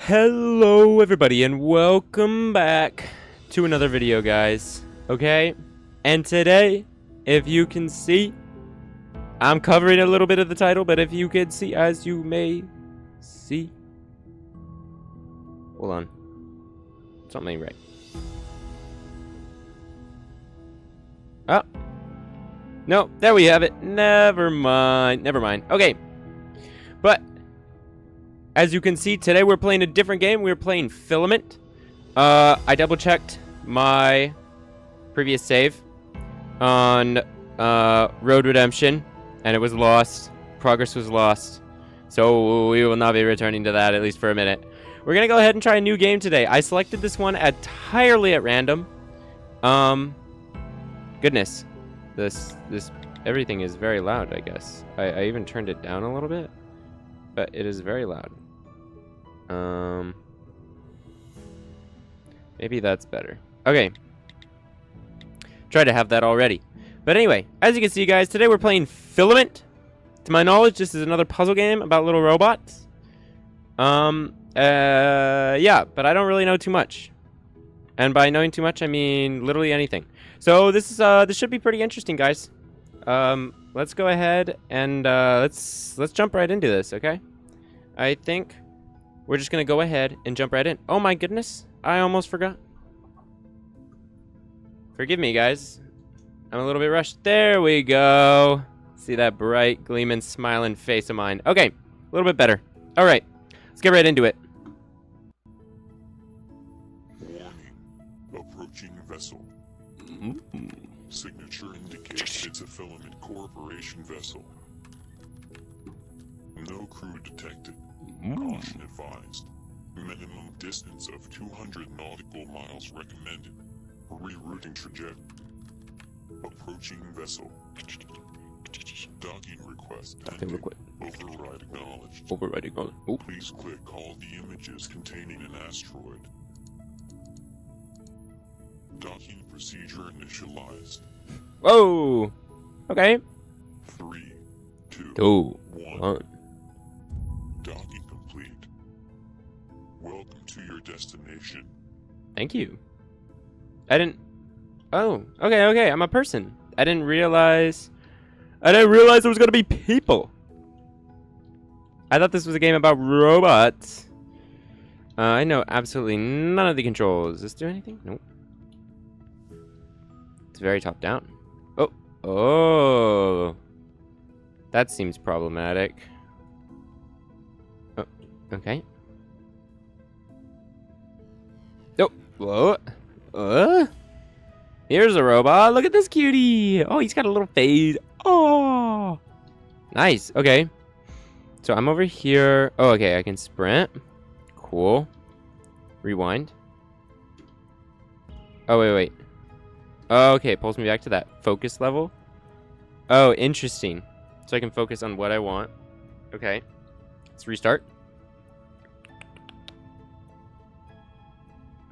Hello everybody and welcome back to another video, guys. Okay, and today, if you can see, I'm covering a little bit of the title, but if you can see, as you may see, hold on, something right. Oh, no, there we have it. Never mind. Okay, but as you can see, today we're playing a different game. We're playing Filament. I double-checked my previous save on Road Redemption, and it was lost. Progress was lost. So we will not be returning to that, at least for a minute. We're going to go ahead and try a new game today. I selected this one entirely at random. Goodness. This everything is very loud, I guess. I even turned it down a little bit, but it is very loud. Maybe that's better. Okay. Try to have that already. But anyway, as you can see, guys, today we're playing Filament. To my knowledge, this is another puzzle game about little robots. Yeah, but I don't really know too much. And by knowing too much, I mean literally anything. So this should be pretty interesting, guys. Let's go ahead and let's jump right into this, okay? I think we're just gonna go ahead and jump right in. Oh my goodness, I almost forgot. Forgive me, guys. I'm a little bit rushed. There we go. See that bright, gleaming, smiling face of mine. Okay, a little bit better. All right, let's get right into it. Warning. Approaching vessel. Signature indicates it's a Filament Corporation vessel. No crew detected. Caution advised. Minimum distance of 200 nautical miles recommended. Rerouting trajectory. Approaching vessel. Docking request. Override acknowledged. Override acknowledged. Oh. Please click all the images containing an asteroid. Docking procedure initialized. Whoa. Okay. 3, 2, 1. 1. Docking complete. Welcome to your destination. Thank you. I didn't. Oh. Okay. I'm a person. I didn't realize there was gonna be people. I thought this was a game about robots. I know absolutely none of the controls. Does this do anything? Nope. It's very top down. Oh. That seems problematic. Oh, okay. Oh, whoa. Here's a robot. Look at this cutie. Oh, he's got a little face. Oh. Nice. Okay. So I'm over here. Oh, okay. I can sprint. Cool. Rewind. Oh, wait. Oh, okay, it pulls me back to that focus level. Oh, interesting. So I can focus on what I want. Okay. Let's restart.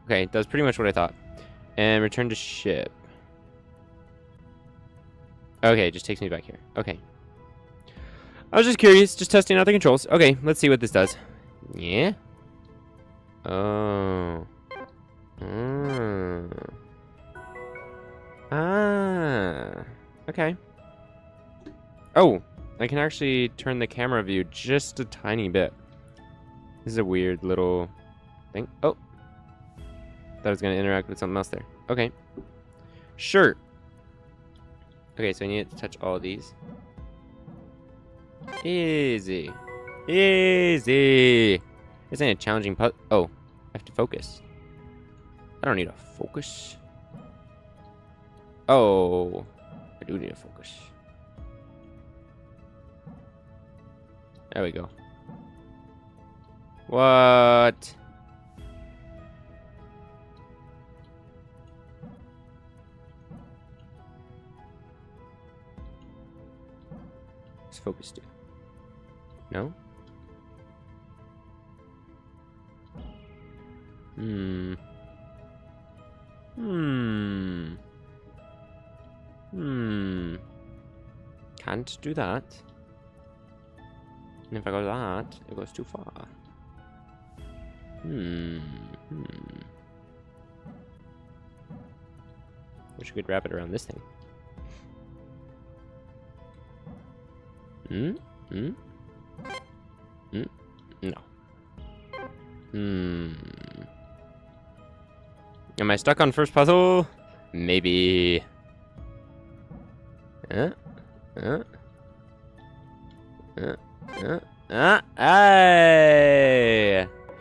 Okay, it does pretty much what I thought. And return to ship. Okay, it just takes me back here. Okay. I was just curious, just testing out the controls. Okay, let's see what this does. Yeah. Oh. Okay. Oh, I can actually turn the camera view just a tiny bit. This is a weird little thing. Oh. Thought I was going to interact with something else there. Okay. Sure. Okay, so I need to touch all of these. Easy. Easy. This ain't a challenging puzzle. Oh, I have to focus. I don't need to focus. Oh, I do need to focus. There we go. What? Let's focus, dude. No? Can't do that. And if I go that, it goes too far. Hmm. Wish we could wrap it around this thing. No. Am I stuck on first puzzle? Maybe. Hey!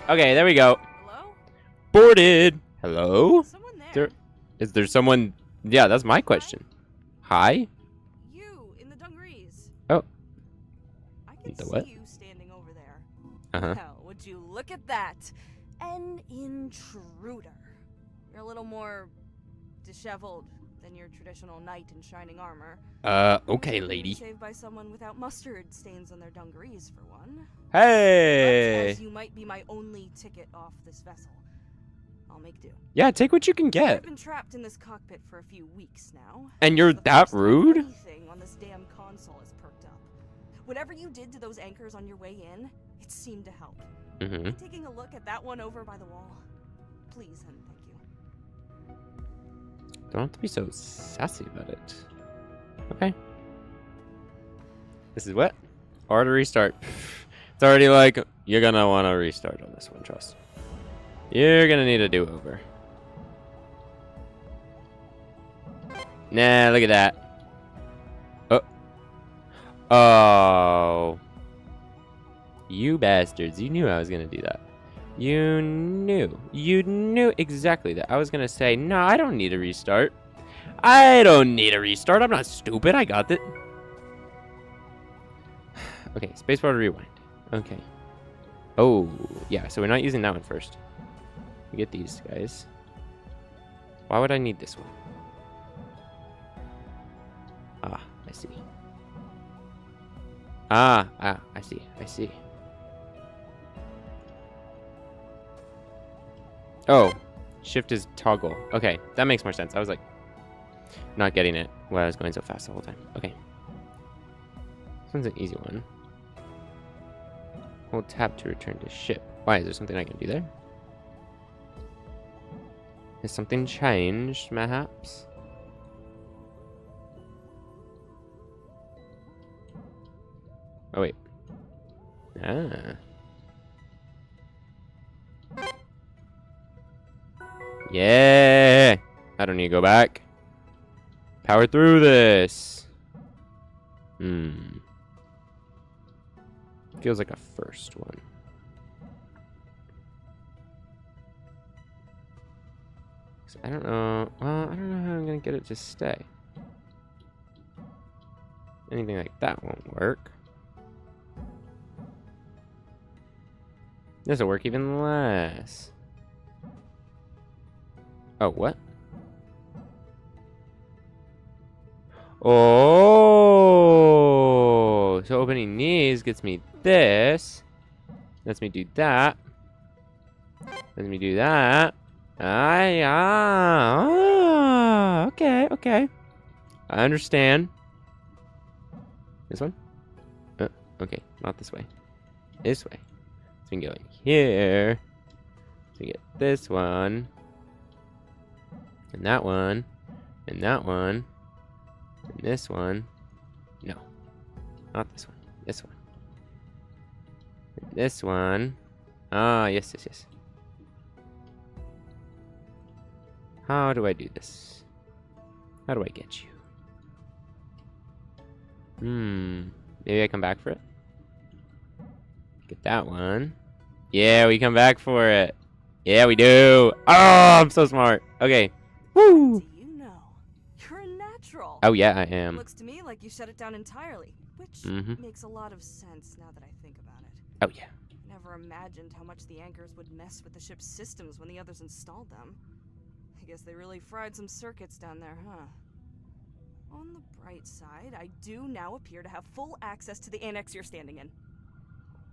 Okay, there we go. Hello? Boarded. Hello? Someone there? Is there someone? Yeah, that's my question. Hi? You in the dungarees. Oh. I can The see what? you standing over there. Uh-huh. Well, would you look at that? An intruder. You're a little more disheveled than your traditional knight in shining armor. Okay, lady. Saved by someone without mustard stains on their dungarees, for one. Hey! But as you might be my only ticket off this vessel, I'll make do. Yeah, take what you can I've get. been trapped in this cockpit for a few weeks now. And you're The that first time rude? Anything on this damn console is perked up. Whatever you did to those anchors on your way in, it seemed to help. Mm-hmm. Taking a look at that one over by the wall, please and thank you. Don't have to be so sassy about it. Okay. This is what? Hard to restart. It's already like, you're gonna want to restart on this one, trust. You're gonna need a do-over. Nah, look at that. Oh. Oh. You bastards. You knew I was gonna do that. You knew. You knew exactly that. I was gonna say, no, I don't need a restart. I don't need a restart. I'm not stupid. I got it. Okay, spacebar to rewind. Okay. Oh, yeah, so we're not using that one first. We get these guys. Why would I need this one? Ah, I see. I see. I see. Oh, shift is toggle. Okay, that makes more sense. I was like, not getting it while I was going so fast the whole time. Okay. This one's an easy one. Hold tab to return to ship. Why? Is there something I can do there? Has something changed, perhaps? Oh, wait. Ah. Yeah! I don't need to go back. Power through this. Feels like a first one. I don't know. Well, I don't know how I'm gonna get it to stay. Anything like that won't work. This will work even less. Oh, what? Oh, so opening these gets me this. Lets me do that. Lets me do that. Okay, okay. I understand. This one? Okay, not this way. This way. So we can go in here. So we get this one. And that one. And that one. And this one. No. Not this one. This one. And this one. Ah, yes, yes, yes. How do I do this? How do I get you? Maybe I come back for it? Get that one. Yeah, we come back for it. Yeah, we do. Oh, I'm so smart. Okay. Woo! Do you know? You're a natural. Oh, yeah, I am. Looks to me like you shut it down entirely, which makes a lot of sense now that I think about it. Oh, yeah. Never imagined how much the anchors would mess with the ship's systems when the others installed them. I guess they really fried some circuits down there, huh? On the bright side, I do now appear to have full access to the annex you're standing in.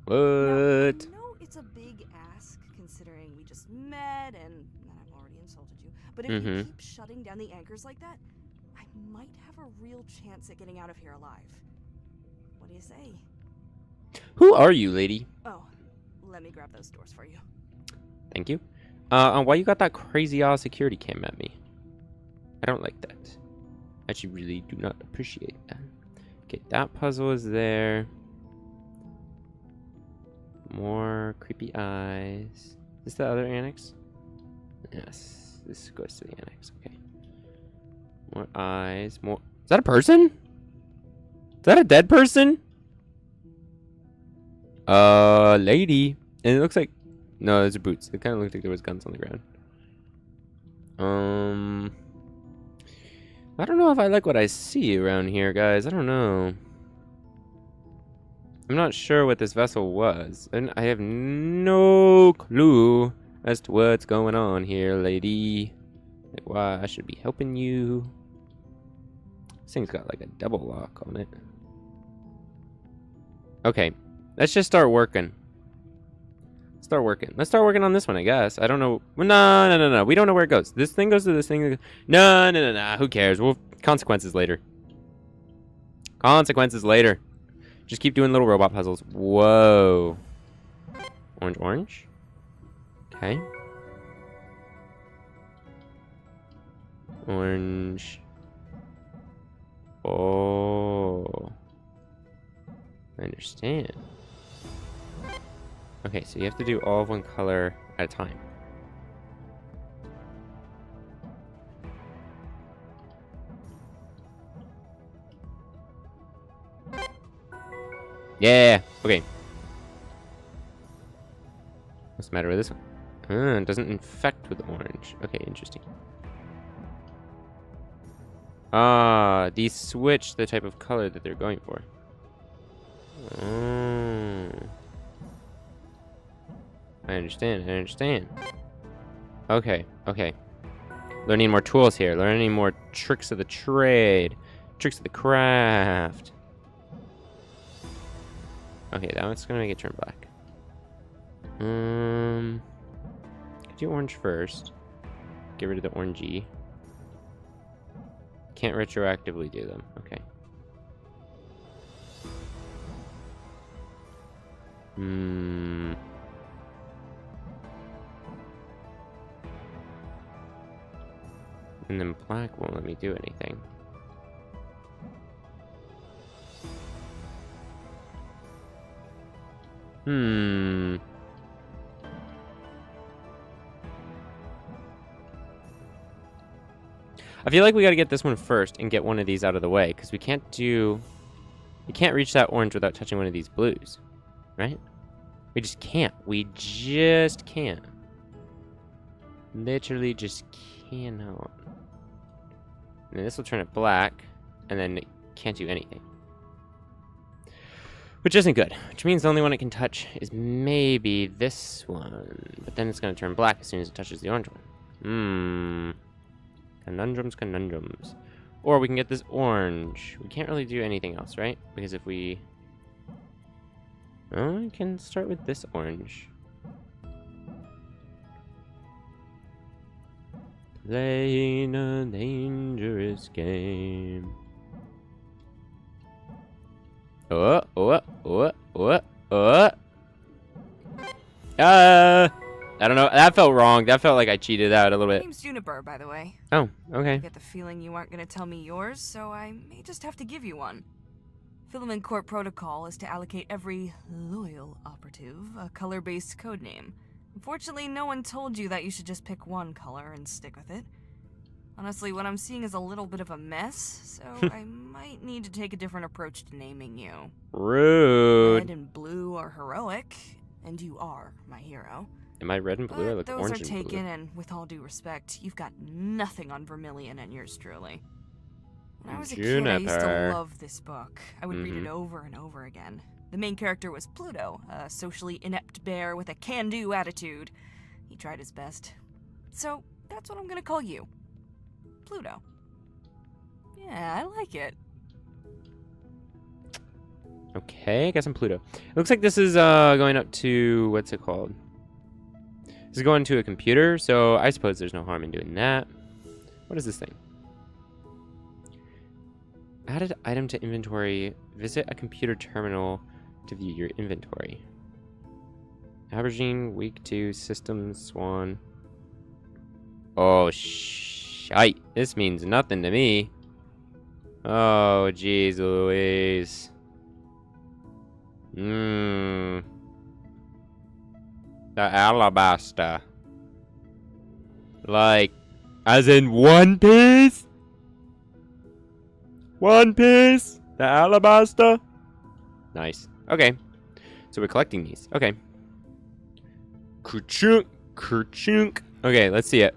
What? Now, I know it's a big ask, considering we just met and I've already insulted you. But if you keep shutting down the anchors like that, I might have a real chance at getting out of here alive. What do you say? Who are you, lady? Oh, let me grab those doors for you. Thank you. Why you got that crazy security cam at me? I don't like that. I actually really do not appreciate that. Okay, that puzzle is there. More creepy eyes. Is this the other annex? Yes, this goes to the annex. Okay. More eyes. More. Is that a person? Is that a dead person? Lady. And it looks like. No, those are boots. It kind of looked like there was guns on the ground. I don't know if I like what I see around here, guys. I don't know. I'm not sure what this vessel was. And I have no clue as to what's going on here, lady. Like why I should be helping you. This thing's got like a double lock on it. Okay. Let's just start working. Start working. Let's start working on this one, I guess. I don't know. No. We don't know where it goes. This thing goes to this thing. No. Who cares? We'll consequences later. Consequences later. Just keep doing little robot puzzles. Whoa. Orange. Okay. Orange. Oh. I understand. Okay, so you have to do all of one color at a time. Yeah. Okay. What's the matter with this one? It doesn't infect with orange. Okay, interesting. These switch the type of color that they're going for. I understand. Okay. Learning more tools here. Learning more tricks of the trade. Tricks of the craft. Okay, that one's gonna make it turn black. Could do orange first. Get rid of the orangey. Can't retroactively do them. Okay. And then black won't let me do anything. I feel like we gotta get this one first and get one of these out of the way, because we can't reach that orange without touching one of these blues. Right? We just can't. We just can't. Literally just cannot. And this will turn it black, and then it can't do anything. Which isn't good. Which means the only one it can touch is maybe this one. But then it's going to turn black as soon as it touches the orange one. Conundrums. Or we can get this orange. We can't really do anything else, right? Because if we... Oh, we can start with this orange. Playing a dangerous game. I don't know. That felt wrong. That felt like I cheated out a little bit. My name's Juniper, by the way. Oh, okay. I get the feeling you aren't going to tell me yours, so I may just have to give you one. Filament Corp protocol is to allocate every loyal operative a color-based codename. Unfortunately, no one told you that you should just pick one color and stick with it. Honestly, what I'm seeing is a little bit of a mess, so I might need to take a different approach to naming you. Rude. Red and blue are heroic, and you are my hero. Am I red and blue? I look those orange are and taken, blue. and with all due respect, you've got nothing on Vermilion and yours truly. When I was a kid, I used to love this book. I would read it over and over again. The main character was Pluto, a socially inept bear with a can-do attitude. He tried his best. So, that's what I'm gonna call you. Pluto. Yeah, I like it. Okay, I guess I'm Pluto. It looks like this is going up to... What's it called? This is going to a computer, so I suppose there's no harm in doing that. What is this thing? Added item to inventory. Visit a computer terminal to view your inventory. Aubergine, week 2, system, swan. Oh, shite. This means nothing to me. Oh, jeez Louise. The alabaster. Like, as in One Piece? One Piece? The alabaster? Nice. Okay. So we're collecting these. Okay. Kerchunk. Kerchunk. Okay, let's see it.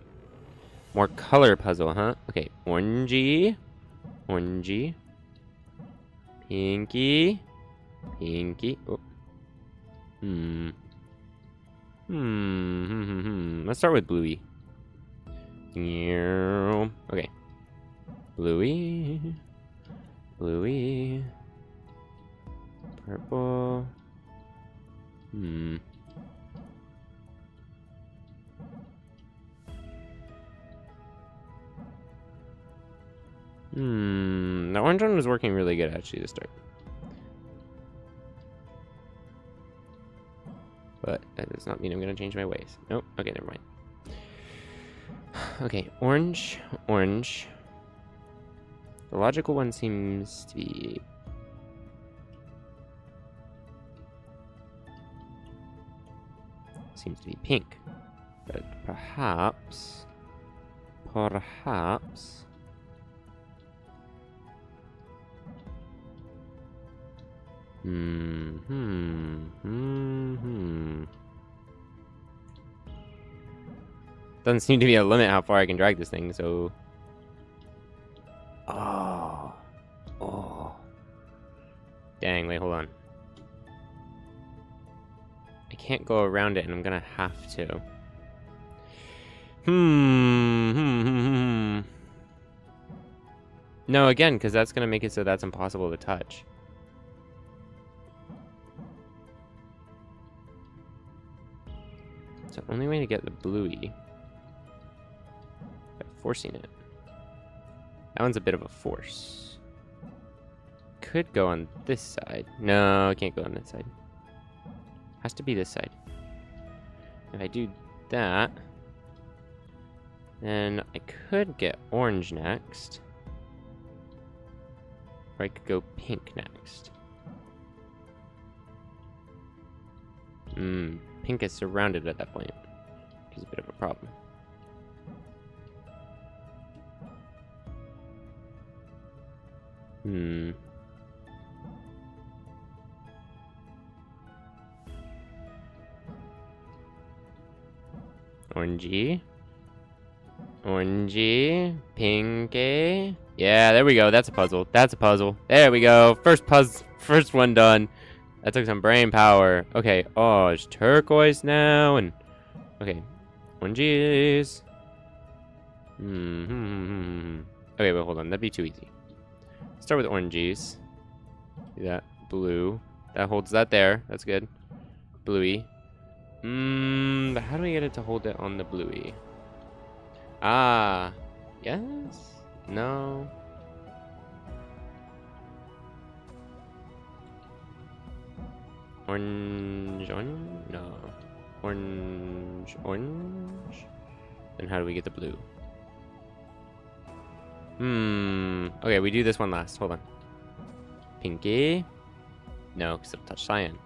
More color puzzle, huh? Okay. Orangey. Orangey. Pinky. Pinky. Oh. Let's start with Bluey. Okay. Bluey. Bluey. Purple. The orange one was working really good actually to start. But that does not mean I'm gonna change my ways. Nope. Okay, never mind. Okay, orange, orange. The logical one seems to be pink. But perhaps doesn't seem to be a limit how far I can drag this thing, so oh. Dang, wait, hold on. I can't go around it and I'm gonna have to. No, again, because that's gonna make it so that's impossible to touch. So the only way to get the bluey by forcing it. That one's a bit of a force. Could go on this side. No, I can't go on that side. Has to be this side. If I do that, then I could get orange next. Or I could go pink next. Pink is surrounded at that point, which is a bit of a problem. Orangey. Orangey. Pinky. Yeah, there we go. That's a puzzle. That's a puzzle. There we go. First one done. That took some brain power. Okay. Oh, it's turquoise now. And okay. Oranges. Okay, wait, hold on. That'd be too easy. Start with oranges. Do that. Blue. That holds that there. That's good. Bluey. But how do we get it to hold it on the bluey? Ah. Yes? No. Orange, orange? No. Orange, orange? Then how do we get the blue? Okay, we do this one last. Hold on. Pinky? No, because it'll touch cyan.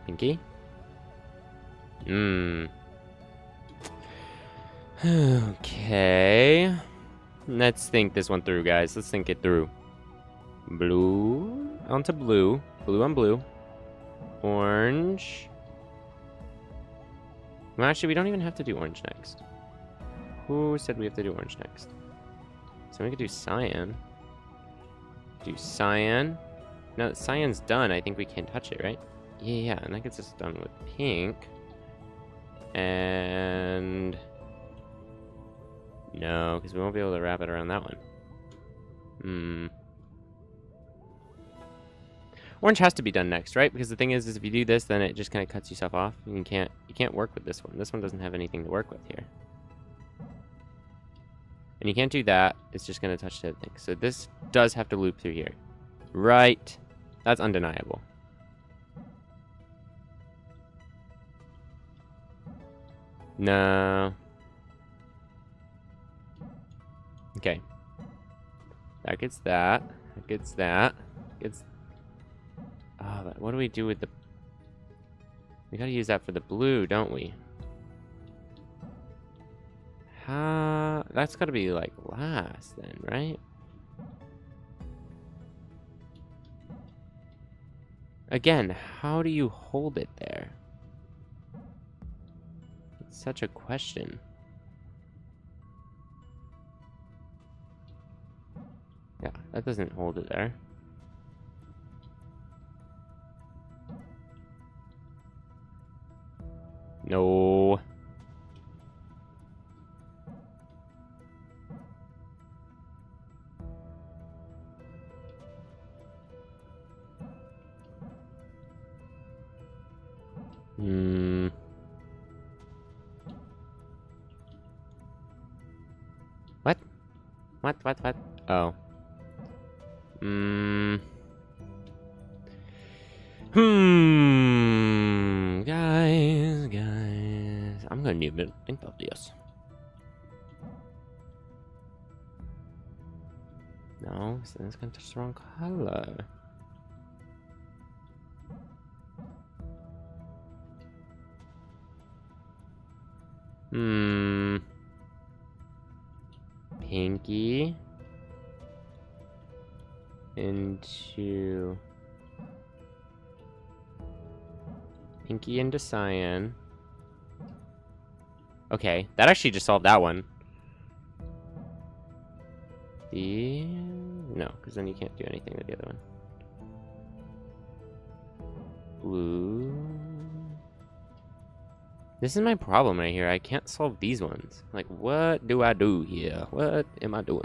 Pinky? Okay. Let's think this one through, guys. Let's think it through. Blue onto blue. Blue on blue. Orange. Well, actually, we don't even have to do orange next. Who said we have to do orange next? So we could do cyan. Do cyan. Now that cyan's done, I think we can touch it, right? Yeah, and that gets us done with pink. And no, because we won't be able to wrap it around that one. Orange has to be done next, right? Because the thing is if you do this, then it just kind of cuts yourself off. You can't work with this one. This one doesn't have anything to work with here. And you can't do that. It's just going to touch the thing. So this does have to loop through here. Right. That's undeniable. No. Okay. That gets that. That gets that. Gets... Oh, what do we do with the... We gotta use that for the blue, don't we? That's gotta be, like, last then, right? Again, how do you hold it there? It's such a question. Yeah, that doesn't hold it there. No. Hmm. What? What? Oh. Guys. I'm gonna need a minute to think about this. No, so that's gonna touch the wrong color. Pinky into cyan. Okay, that actually just solved that one. No, because then you can't do anything with the other one. Blue. This is my problem right here. I can't solve these ones. Like, what do I do here? What am I doing?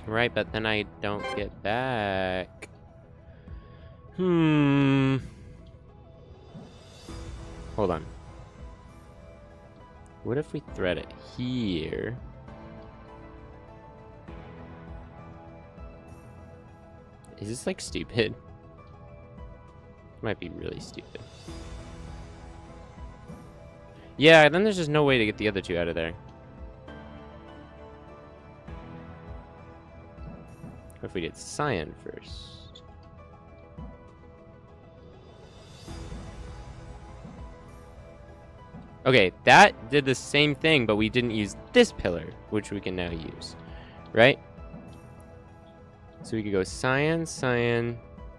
Right, but then I don't get back. Hold on. What if we thread it here? Is this like stupid? Might be really stupid. Yeah, then there's just no way to get the other two out of there. What if we did cyan first? Okay, that did the same thing, but we didn't use this pillar, which we can now use, right? So we could go cyan,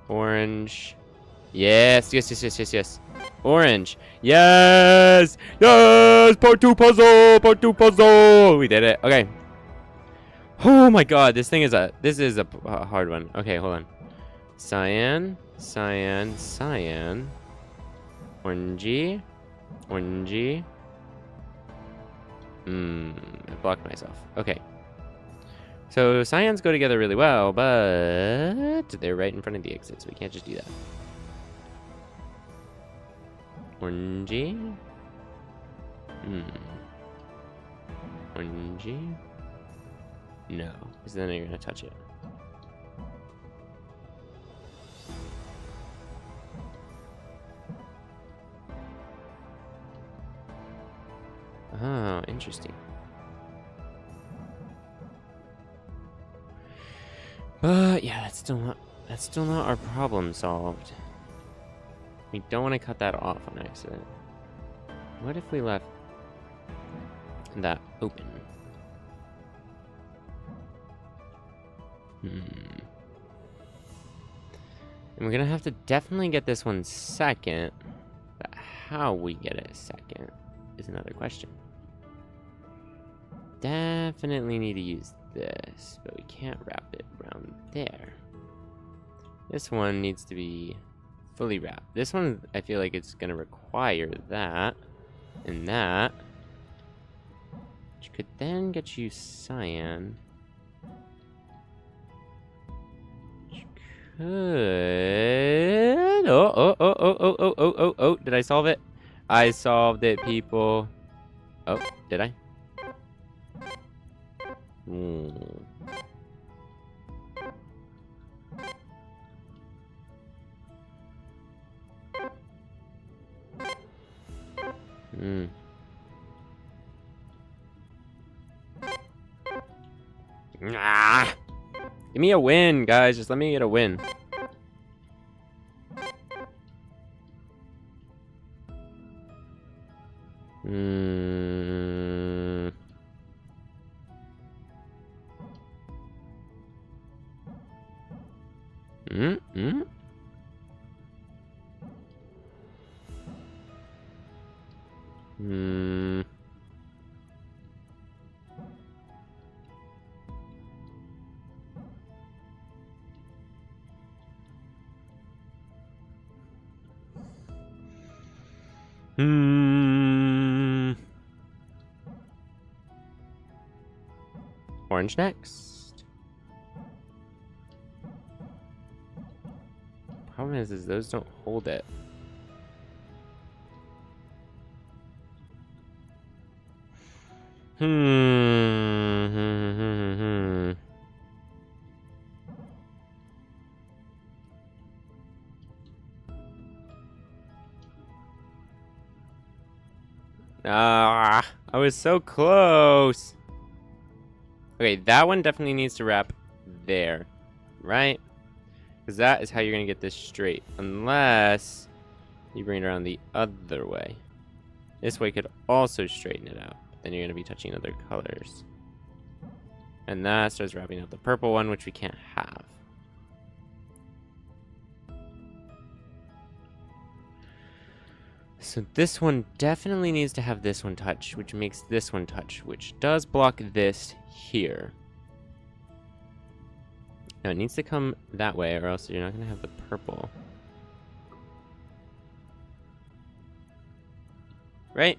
orange. Yes. Orange. Yes! Part 2 puzzle! We did it. Okay. Oh my god, this is a hard one. Okay, hold on. Cyan. Orangey. I blocked myself. Okay. So cyans go together really well, but they're right in front of the exit, so we can't just do that. Orangey. Orangey. No, because then you're gonna touch it. Oh, interesting. But yeah, that's still not our problem solved. We don't want to cut that off on accident. What if we left that open? And we're gonna have to definitely get this one second, but how we get it second is another question. Definitely need to use this, but we can't wrap it around there. This one needs to be fully wrap. This one, I feel like it's gonna require that and that, which could then get you cyan. Which could... Oh, did I solve it? I solved it, people. Oh, did I? Hmm. Hmm. Ah! Give me a win, guys. Just let me get a win. Hmm. Hmm. Hmm. Hmm. Hmm. Orange next. Problem is those don't hold it. Hmm. Ah, I was so close. Okay, that one definitely needs to wrap there, right? Because that is how you're going to get this straight. Unless you bring it around the other way. This way could also straighten it out. Then you're going to be touching other colors. And that starts wrapping out the purple one, which we can't have. So this one definitely needs to have this one touch, which makes this one touch, which does block this here. Now it needs to come that way, or else you're not going to have the purple. Right?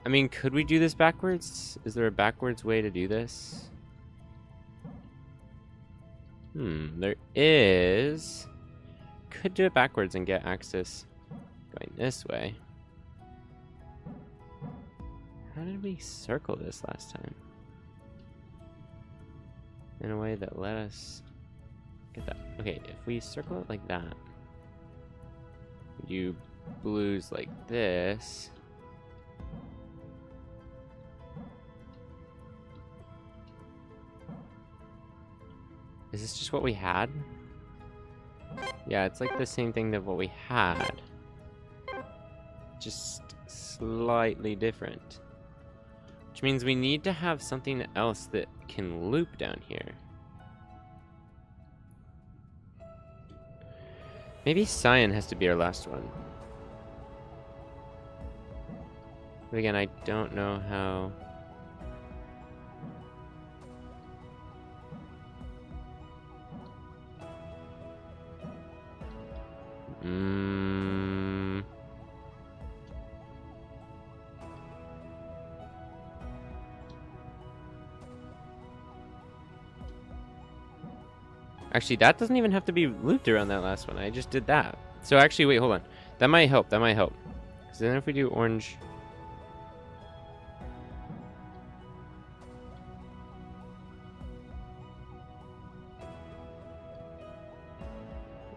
I mean, could we do this backwards? Is there a backwards way to do this? There is. Could do it backwards and get access going this way. How did we circle this last time? In a way that let us get that. Okay, if we circle it like that, do blues like this. Is this just what we had? Yeah, it's like the same thing that what we had. Just slightly different. Which means we need to have something else that can loop down here. Maybe cyan has to be our last one. But again, I don't know how... Actually, that doesn't even have to be looped around that last one. I just did that. So actually, wait, hold on. That might help. That might help. Because then if we do orange...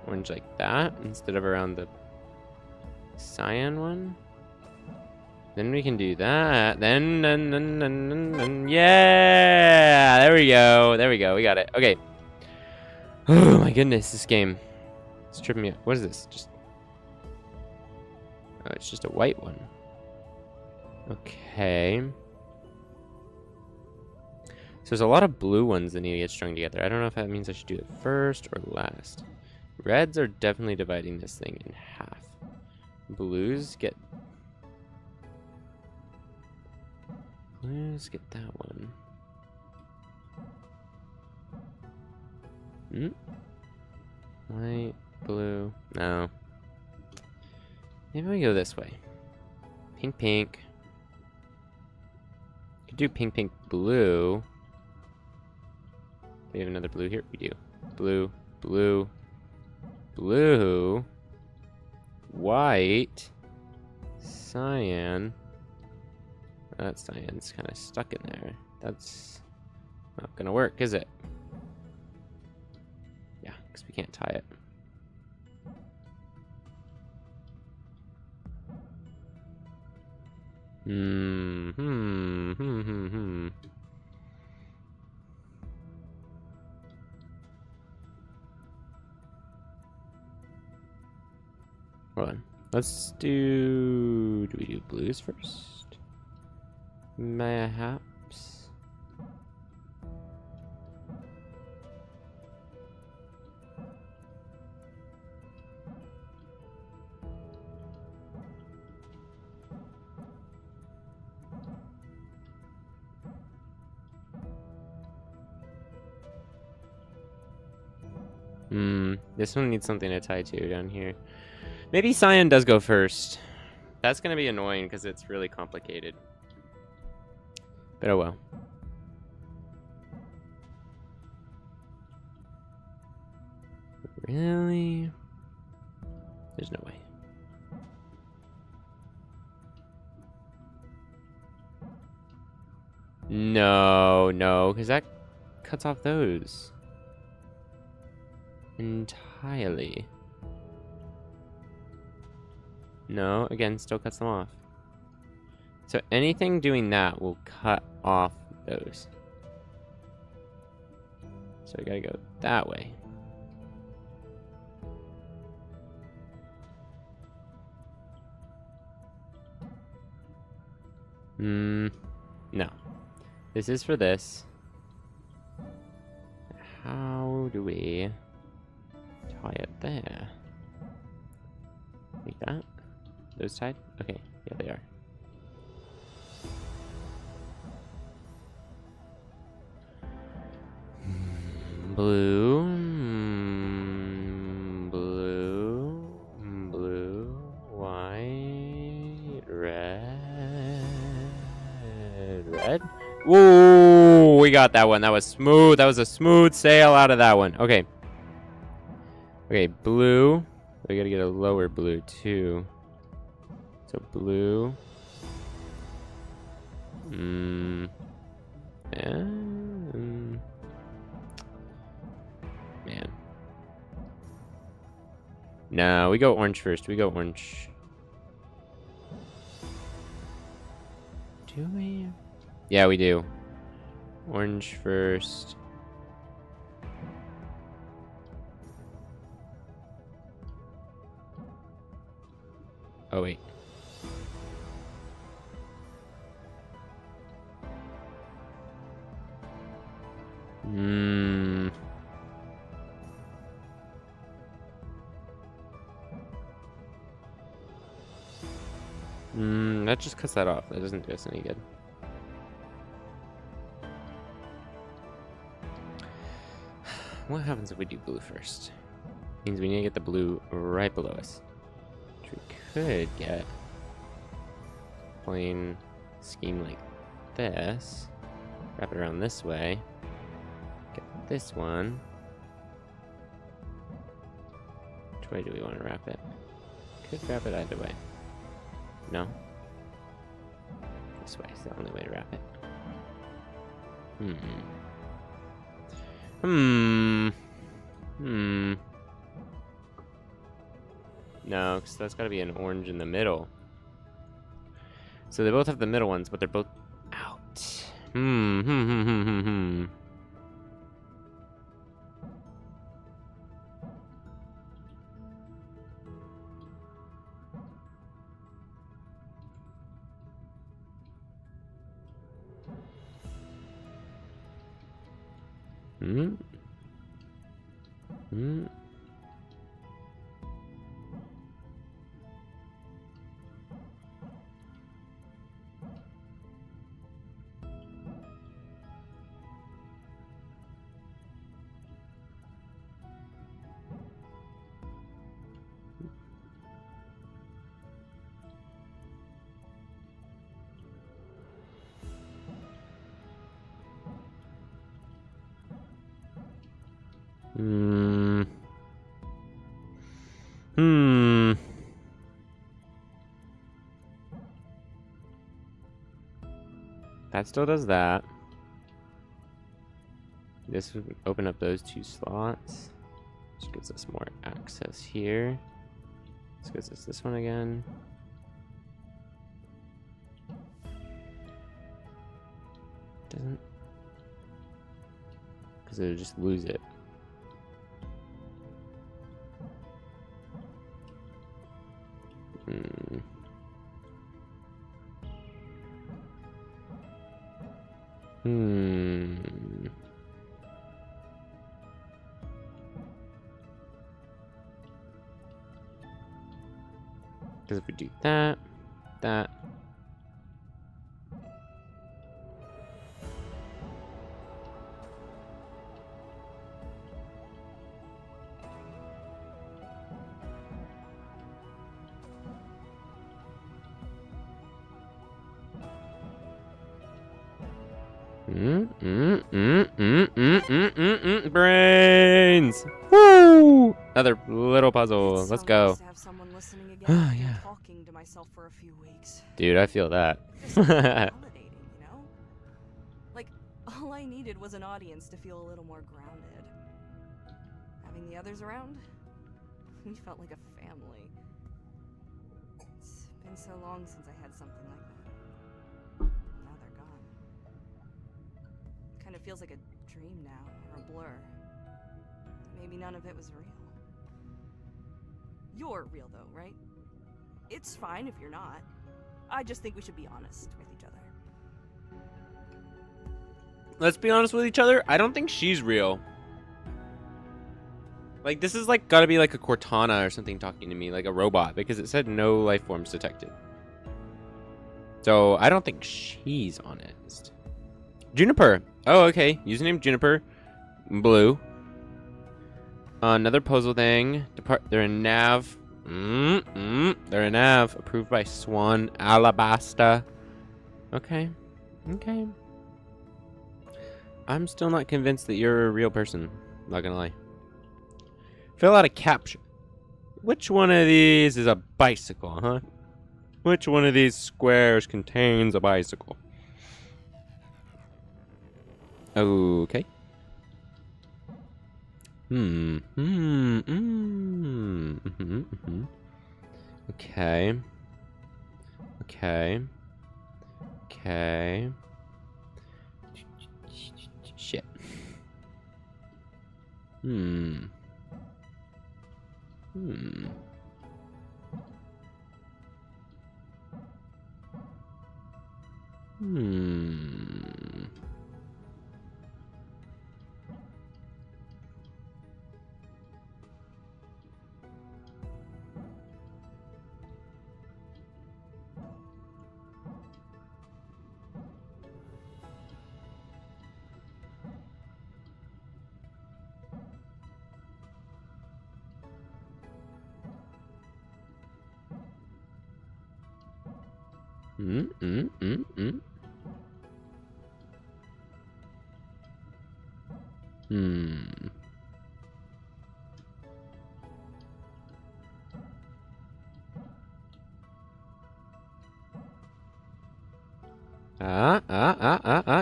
Orange like that, instead of around the cyan one. Then we can do that. Then, yeah! There we go. There we go. We got it. Okay. Oh my goodness, this game. It's tripping me out. What is this? Just... Oh, it's just a white one. Okay. So there's a lot of blue ones that need to get strung together. I don't know if that means I should do it first or last. Reds are definitely dividing this thing in half. Blues get that one. White, blue, no. Maybe we go this way. Pink, pink. Could do pink, pink, blue. Do we have another blue here? We do. Blue, blue, blue, white, cyan. That cyan's kind of stuck in there. That's not gonna work, is it? Yeah, because we can't tie it. Hold on. Let's do... Do we do blues first? Perhaps. This one needs something to tie to down here. Maybe cyan does go first. That's gonna be annoying because it's really complicated. But oh well. Really? There's no way. No, no, because that cuts off those. Entirely. No, again, still cuts them off. So anything doing that will cut off those. So we gotta go that way. No. This is for this. How do we tie it there? Like that? Those tied? Okay, yeah, they are. Blue, blue, blue, white, red, red. Whoa, we got that one. That was smooth. That was a smooth sail out of that one. Okay. Okay, blue. We gotta get a lower blue too. So blue. Man. No, we go orange first. We go orange. Do we? Yeah, we do. Orange first. Oh, wait. That just cuts that off. That doesn't do us any good. What happens if we do blue first? Means we need to get the blue right below us. Which we could get. Plain scheme like this. Wrap it around this way. Get this one. Which way do we want to wrap it? Could wrap it either way. No? This way is the only way to wrap it. No, because that's got to be an orange in the middle. So they both have the middle ones, but they're both out. That still does that. This would open up those 2 slots. Which gives us more access here. This gives us this one again. Doesn't. Because it'll just lose it. Hmm. Because if we do that, that. Brains! Woo! Another little puzzle. It's Let's so go. nice to have someone listening again Ah, after yeah. talking to myself for a few weeks. Dude, I feel that. It feels validating, you know? Like, all I needed was an audience to feel a little more grounded. Having the others around, we felt like a family. It's been so long since I had something like that. Now they're gone. Kind of feels like a dream now, or a blur. Maybe none of it was real. You're real though, right? It's fine if you're not. I just think we should be honest with each other. Let's be honest with each other. I don't think she's real. Like, this is like gotta be like a Cortana or something talking to me, like a robot, because it said no life forms detected. So I don't think she's honest. Juniper. Oh, okay. Username Juniper. Blue. Another puzzle thing. They're in nav. They're in nav. Approved by Swan Alabasta. Okay. Okay. I'm still not convinced that you're a real person. Not gonna lie. Fill out a caption. Which one of these is a bicycle, huh? Which one of these squares contains a bicycle? Okay. Okay. Okay. Okay. Shit.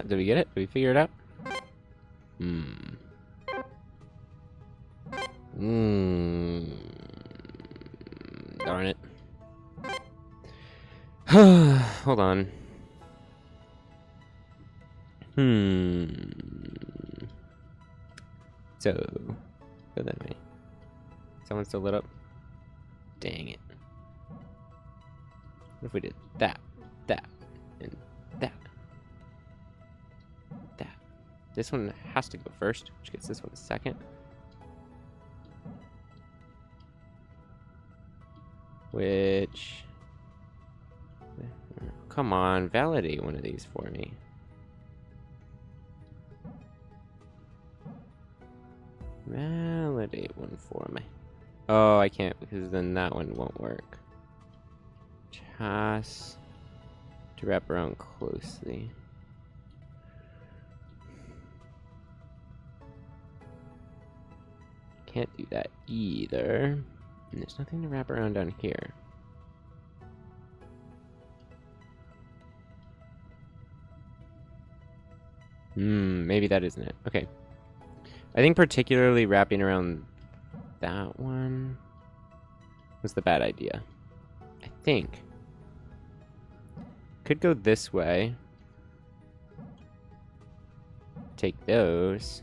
Did we get it? Did we figure it out? Darn it. Hold on. So, go that way. Someone still lit up? Dang it. What if we did that, that, and that? That. This one has to go first, which gets this one second. Which... Come on, validate one of these for me. Validate one for me. Oh, I can't because then that one won't work. Which has to wrap around closely. Can't do that either. And there's nothing to wrap around down here. Maybe that isn't it. Okay. I think particularly wrapping around that one was the bad idea. I think. Could go this way. Take those.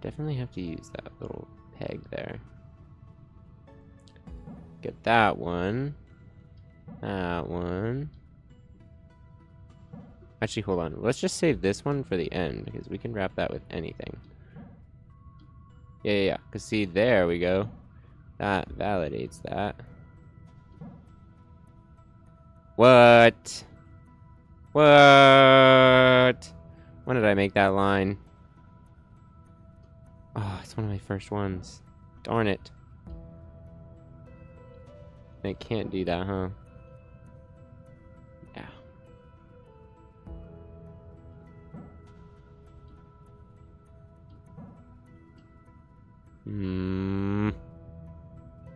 Definitely have to use that little peg there. Get that one. That one. Actually, hold on. Let's just save this one for the end, because we can wrap that with anything. Yeah. Because see, there we go. That validates that. What? What? When did I make that line? Oh, it's one of my first ones. Darn it. I can't do that, huh? Yeah.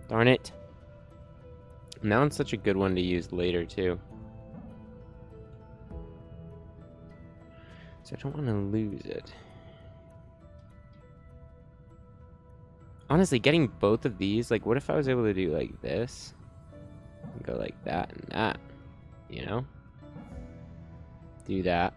Darn it. Now it's such a good one to use later, too. So I don't want to lose it. Honestly, getting both of these, like, what if I was able to do like this? And go like that and that, you know? Do that.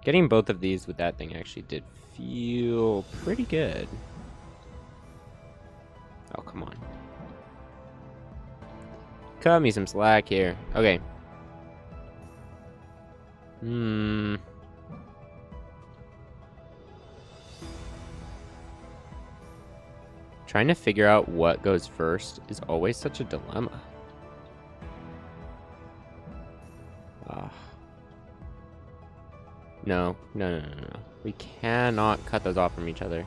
Getting both of these with that thing actually did feel pretty good. Oh, come on. Cut me some slack here. Okay. Trying to figure out what goes first is always such a dilemma. No. We cannot cut those off from each other.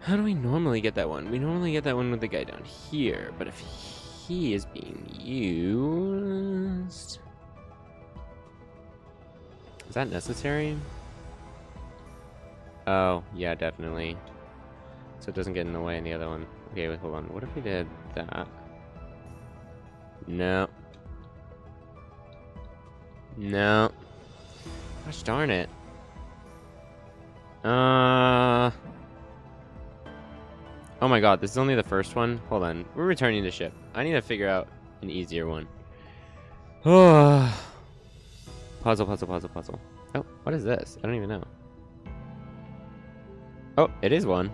How do we normally get that one? We normally get that one with the guy down here, but if he is being used... Is that necessary? Oh, yeah, definitely. So it doesn't get in the way in the other one. Okay, wait, hold on. What if we did that? No. No. Gosh darn it. Oh my god, this is only the first one? Hold on. We're returning to ship. I need to figure out an easier one. Oh. Puzzle. Oh, what is this? I don't even know. Oh, it is one.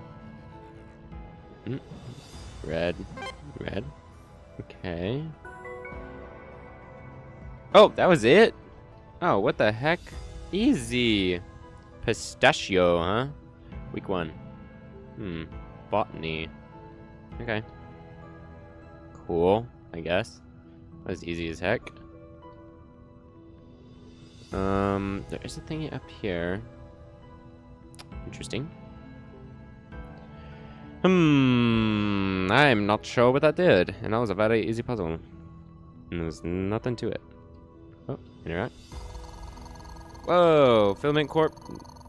Red. Okay. Oh, that was it? Oh, what the heck? Easy. Pistachio, huh? Week 1. Botany. Okay. Cool, I guess. That was easy as heck. There is a thing up here. Interesting. I'm not sure what that did. And that was a very easy puzzle. And there was nothing to it. Oh, interact. Whoa, Filament Corp.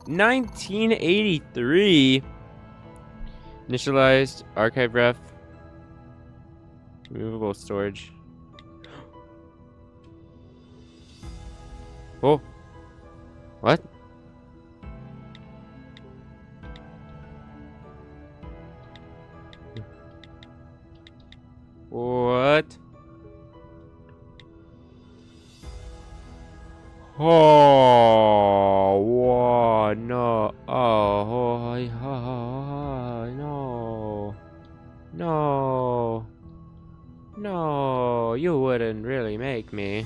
1983. Initialized, archive ref. Removable storage. Oh. What? What? Oh, whoa, no. Oh, no. No, you wouldn't really make me.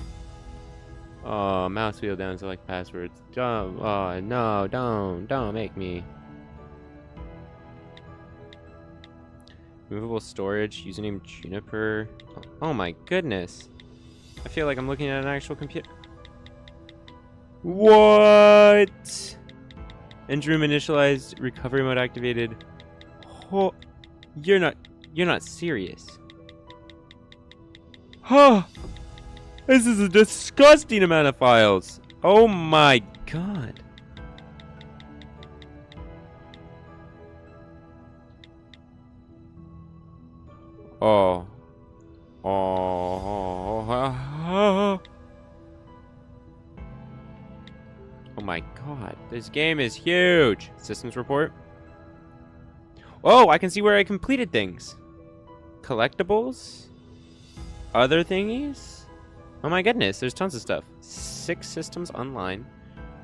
Oh, mouse wheel down, select passwords. Don't. Oh, no, don't make me. Movable storage, username Juniper. Oh my goodness. I feel like I'm looking at an actual computer. What? Engine room initialized, recovery mode activated. Oh, you're not serious. Huh. This is a disgusting amount of files. Oh my god. Oh. Oh. Oh my god. This game is huge. Systems report. Oh, I can see where I completed things. Collectibles? Other thingies? Oh my goodness, there's tons of stuff. 6 systems online.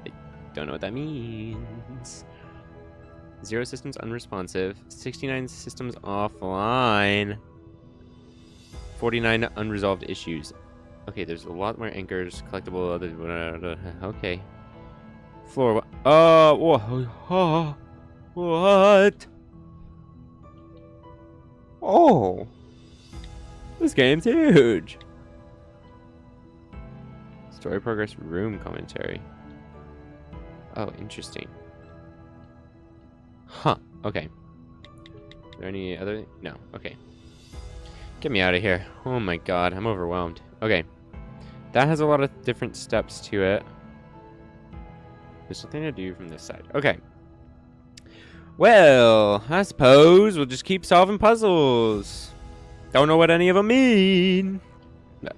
I don't know what that means. 0 systems unresponsive. 69 systems offline. 49 unresolved issues. Okay, there's a lot more anchors, collectible, other. Okay. Floor. Oh, what? Oh, this game's huge. Story progress, room commentary. Oh, interesting. Huh. Okay. Are there any other? No. Okay. Get me out of here. Oh my god, I'm overwhelmed. Okay. That has a lot of different steps to it. There's something to do from this side. Okay. Well, I suppose we'll just keep solving puzzles. Don't know what any of them mean. No.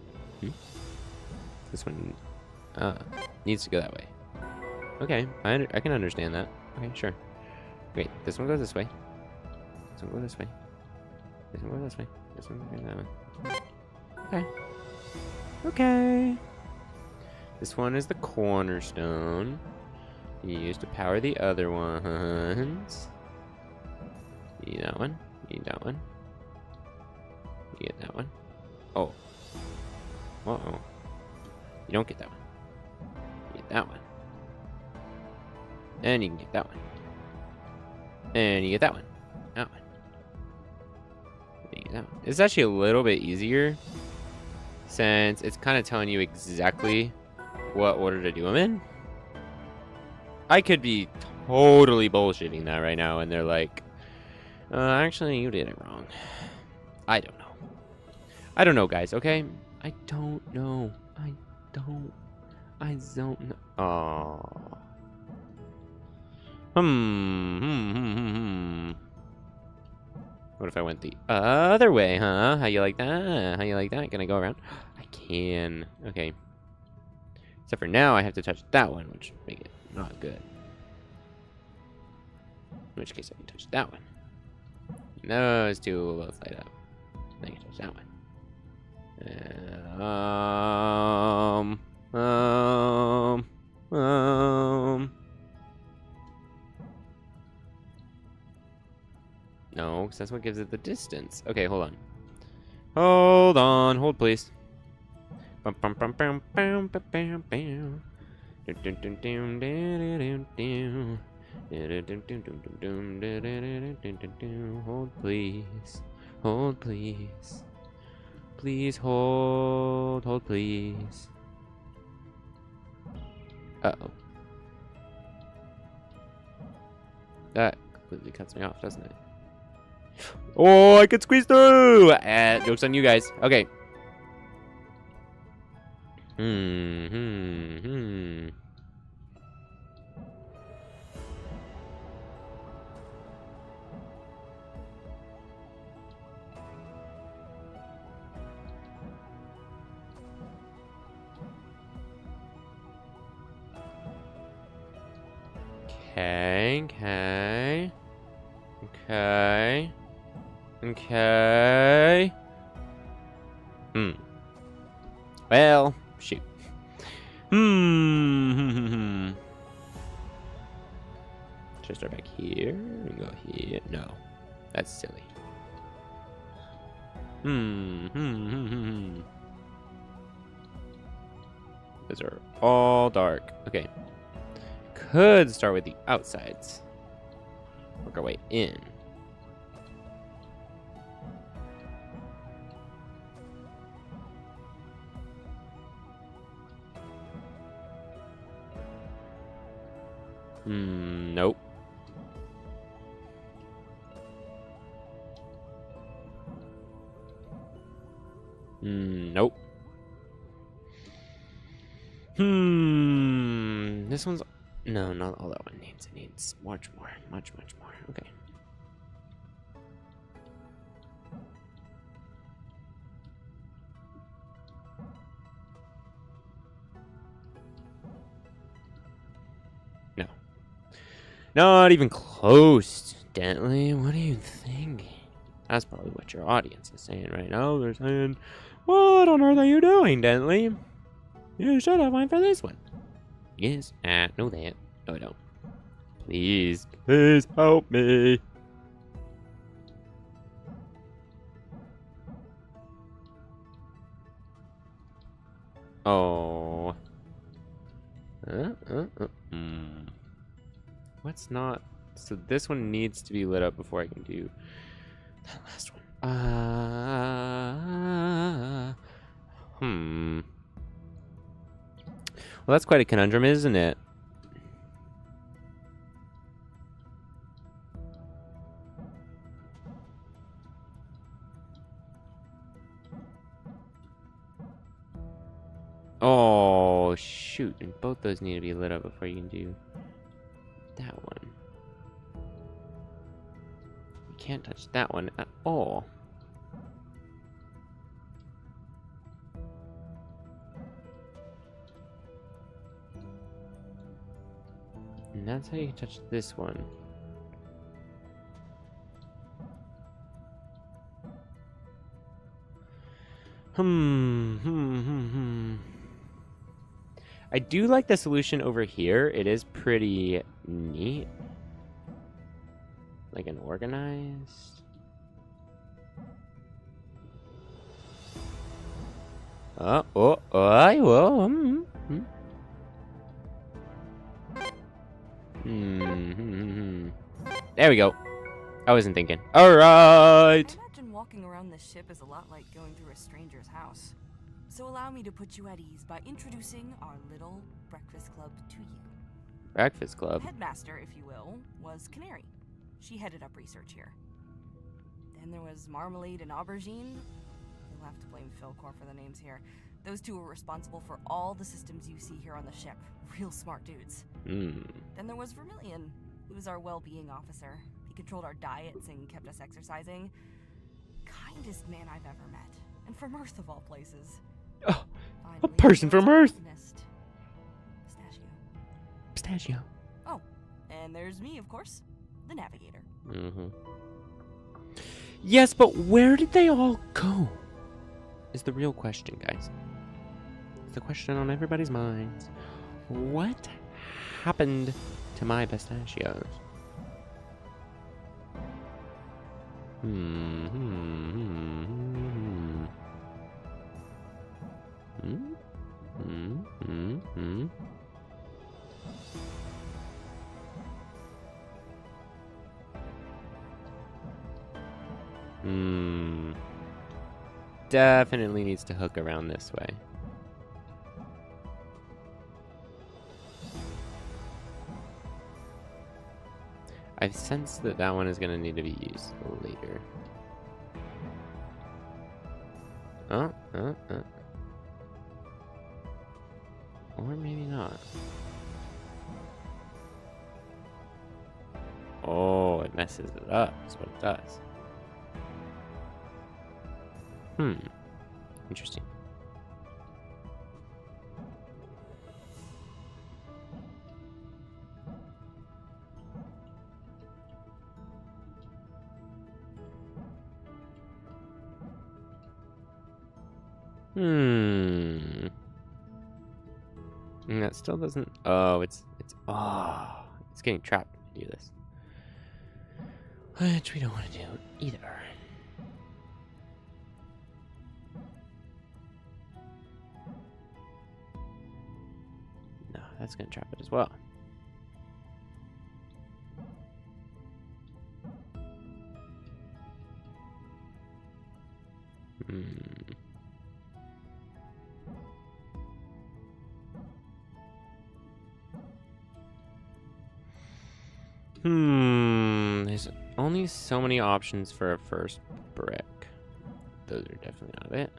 This one needs to go that way. Okay, I can understand that. Okay, sure. Wait, this one goes this way. This one goes this way. This one goes this way. This one goes that way. Okay. Okay. This one is the cornerstone. Used to power the other ones. Need that one. Need that one. You get that one. Oh. Uh-oh. You don't get that one. You get that one. And you can get that one. And you get that one. That one. And you get that one. It's actually a little bit easier since it's kind of telling you exactly what order to do them in. I could be totally bullshitting that right now, and they're like, actually, you did it wrong. I don't know. I don't know, guys, okay? I don't know. I don't know. Aww. What if I went the other way, huh? How you like that? How you like that? Can I go around? I can. Okay. Except for now, I have to touch that one, which make it not good. In which case, I can touch that one. Those two will both light up. Then I can touch that one. No, because that's what gives it the distance. Okay, hold on. Hold on. Hold, please. Hold, please. Hold, please. Please hold. Hold, please. Uh-oh. That completely cuts me off, doesn't it? Oh, I could squeeze through! Joke's on you guys. Okay. Okay. Well, shoot. Should I start back here and go here? No. That's silly. Those are all dark. Okay. Could start with the outsides. Work our way in. Nope. Nope. This one's... No, not all that one needs. It needs much more. Much more. Okay. No. Not even close, Dentley. What are you thinking? That's probably what your audience is saying right now. They're saying, what on earth are you doing, Dentley? You should have went for this one. Yes, I know that. No, I don't. Please help me. Oh. What's not? So this one needs to be lit up before I can do that last one. Well, that's quite a conundrum, isn't it? Oh, shoot. And both those need to be lit up before you can do that one. You can't touch that one at all. And that's how you touch this one. I do like the solution over here. It is pretty neat. Like an organized. I will. There we go. I wasn't thinking. All right. I imagine walking around this ship is a lot like going through a stranger's house. So allow me to put you at ease by introducing our little breakfast club to you. Breakfast club. Headmaster, if you will, was Canary. She headed up research here. Then there was Marmalade and Aubergine. You'll have to blame Philcor for the names here. Those two were responsible for all the systems you see here on the ship. Real smart dudes. Then there was Vermilion. He was our well-being officer. He controlled our diets and kept us exercising. Kindest man I've ever met. And from Earth of all places. Oh, Finally, a person from Earth. Pistachio. Oh, and there's me, of course. The navigator. Yes, but where did they all go? Is the real question, guys. It's the question on everybody's minds. What happened to my pistachios? Definitely needs to hook around this way. I sense that that one is going to need to be used later. Or maybe not. Oh, it messes it up. That's what it does. Interesting. And that still doesn't. Oh, it's getting trapped to do this, which we don't want to do either. that's gonna trap it as well. There's only so many options for a first brick. Those are definitely not it.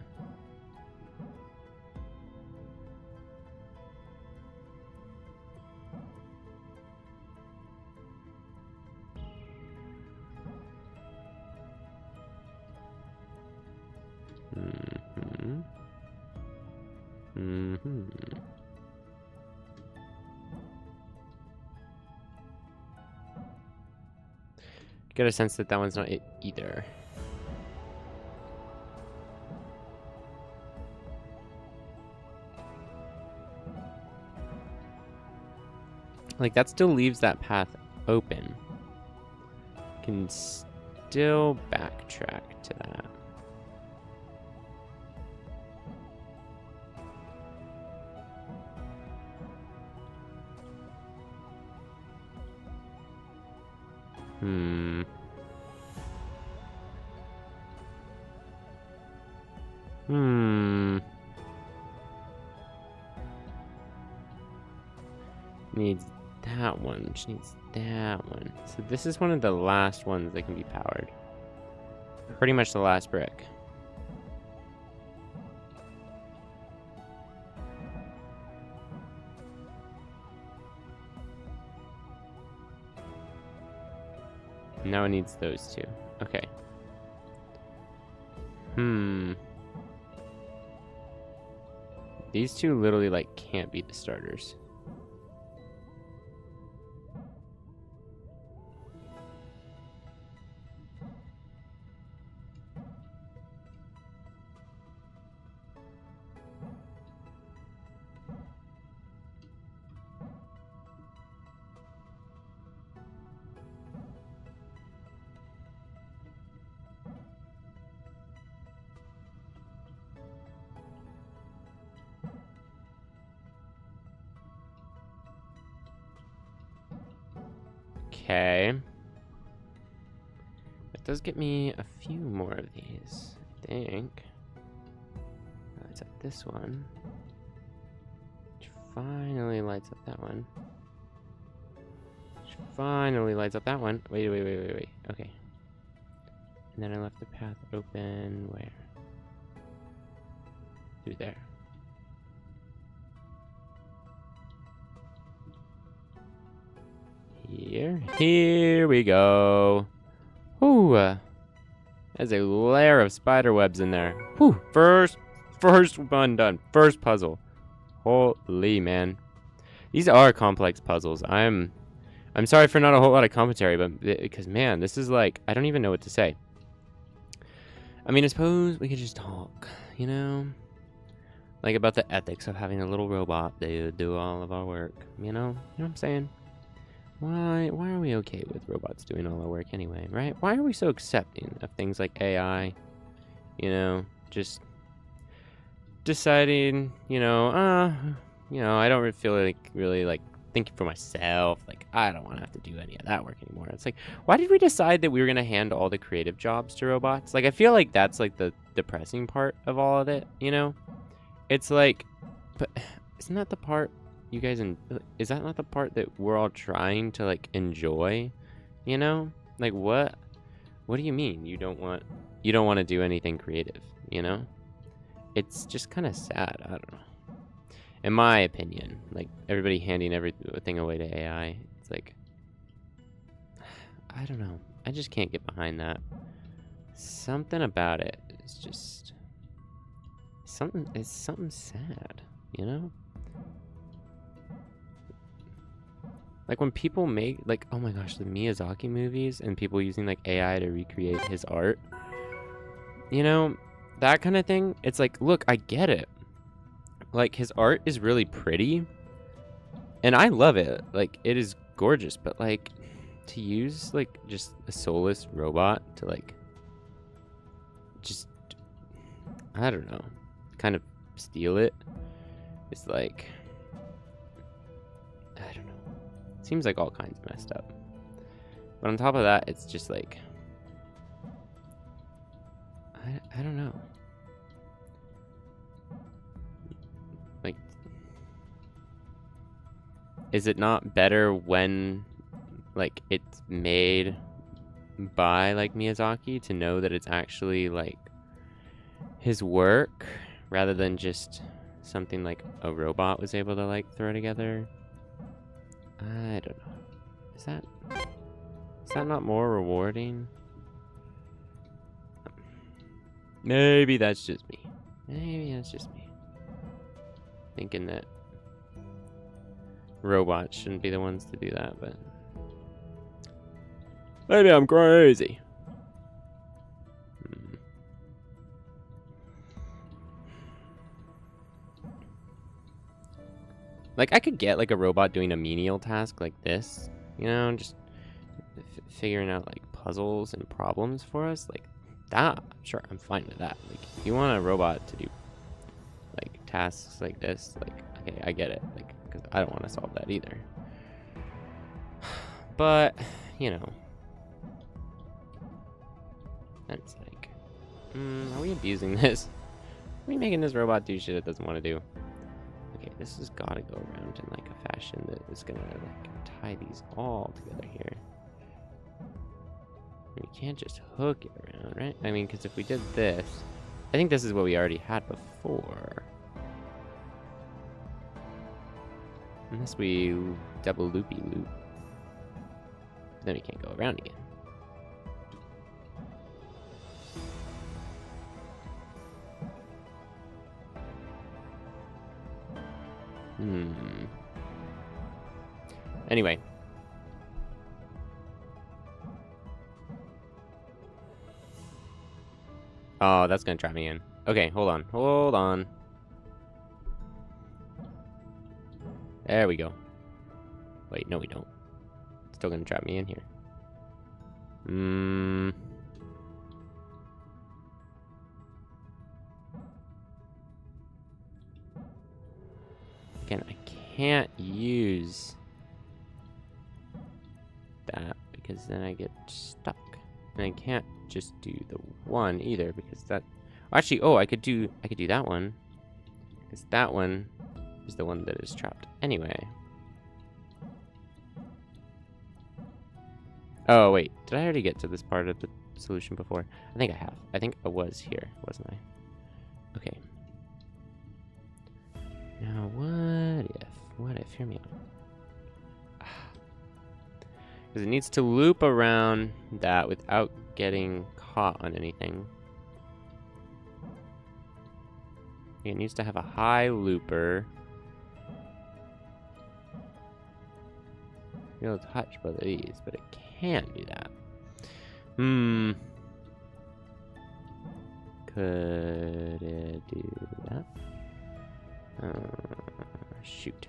Get a sense that that one's not it either. Like, that still leaves that path open. Can still backtrack to that. Needs that one, which needs that one. So this is one of the last ones that can be powered. Pretty much the last brick. Now it needs those two. Okay. These two literally, like, can't be the starters. Okay. That does get me a few more of these, I think. Lights up this one. Which finally lights up that one. Which finally lights up that one. Wait. Okay. And then I left the path open where? Through there. Here we go. Ooh, there's a layer of spider webs in there. Whew, first one done. First puzzle. Holy man, these are complex puzzles. I'm sorry for not a whole lot of commentary, but because man, this is like, I don't even know what to say. I mean, I suppose we could just talk, you know, like about the ethics of having a little robot do all of our work. You know what I'm saying? Why are we okay with robots doing all our work anyway, right? Why are we so accepting of things like AI? You know, just deciding, I don't feel like really like thinking for myself. Like, I don't want to have to do any of that work anymore. It's like, why did we decide that we were going to hand all the creative jobs to robots? Like, I feel like that's like the depressing part of all of it, you know? It's like, but isn't that the part you guys, is that not the part that we're all trying to like enjoy, you know? Like, what do you mean you don't want to do anything creative, you know? It's just kind of sad. I don't know, in my opinion. Like, everybody handing everything away to AI, it's like, I don't know, I just can't get behind that. Something about it is just it's something sad, you know? Like, when people make, like, oh my gosh, the Miyazaki movies and people using, like, AI to recreate his art, you know, that kind of thing, it's like, look, I get it. Like, his art is really pretty, and I love it. Like, it is gorgeous, but, like, to use, like, just a soulless robot to, like, just, I don't know, kind of steal it, it's like, I don't know. Seems like all kinds of messed up. But on top of that, it's just like... I don't know. Like... Is it not better when, like, it's made by, like, Miyazaki to know that it's actually, like, his work rather than just something like a robot was able to, like, throw together? I don't know. Is that not more rewarding? Maybe that's just me. Maybe that's just me. Thinking that robots shouldn't be the ones to do that, but maybe I'm crazy. Like, I could get, like, a robot doing a menial task like this, you know, just figuring out, like, puzzles and problems for us. Like, that, sure, I'm fine with that. Like, if you want a robot to do, like, tasks like this, like, okay, I get it. Like, because I don't want to solve that either. But, you know. That's like, are we abusing this? Are we making this robot do shit it doesn't want to do? Okay, this has got to go around in like a fashion that is gonna like tie these all together here. We can't just hook it around, right? I mean, because if we did this, I think this is what we already had before. Unless we double loopy loop, then we can't go around again. Anyway. Oh, that's gonna trap me in. Okay, hold on. Hold on. There we go. Wait, no we don't. It's still gonna trap me in here. Again, I can't use that because then I get stuck. And I can't just do the one either because that actually, oh, I could do that one. Because that one is the one that is trapped anyway. Oh wait, did I already get to this part of the solution before? I think I have. I think I was here, wasn't I? Okay. Now what if, hear me out. Because it needs to loop around that without getting caught on anything. It needs to have a high looper. You'll touch both of these, but it can't do that. Could it do that? Shoot.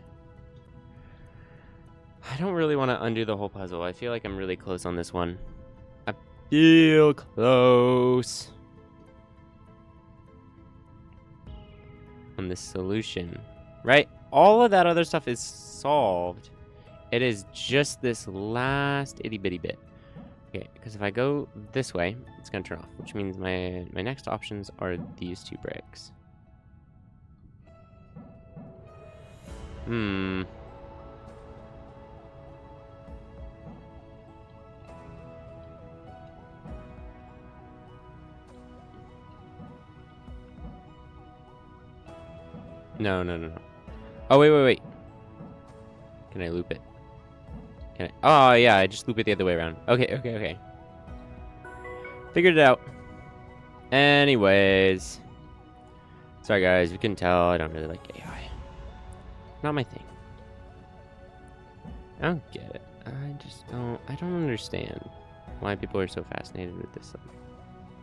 I don't really want to undo the whole puzzle. I feel like I'm really close on this one. I feel close on this solution. Right? All of that other stuff is solved. It is just this last itty bitty bit. Okay, because if I go this way, it's going to turn off, which means my next options are these two bricks. No. Oh, wait. Can I loop it? Can I? Oh, yeah, I just loop it the other way around. Okay. Figured it out. Anyways. Sorry, guys. You can tell I don't really like AI. Not my thing. I don't get it. I don't understand why people are so fascinated with this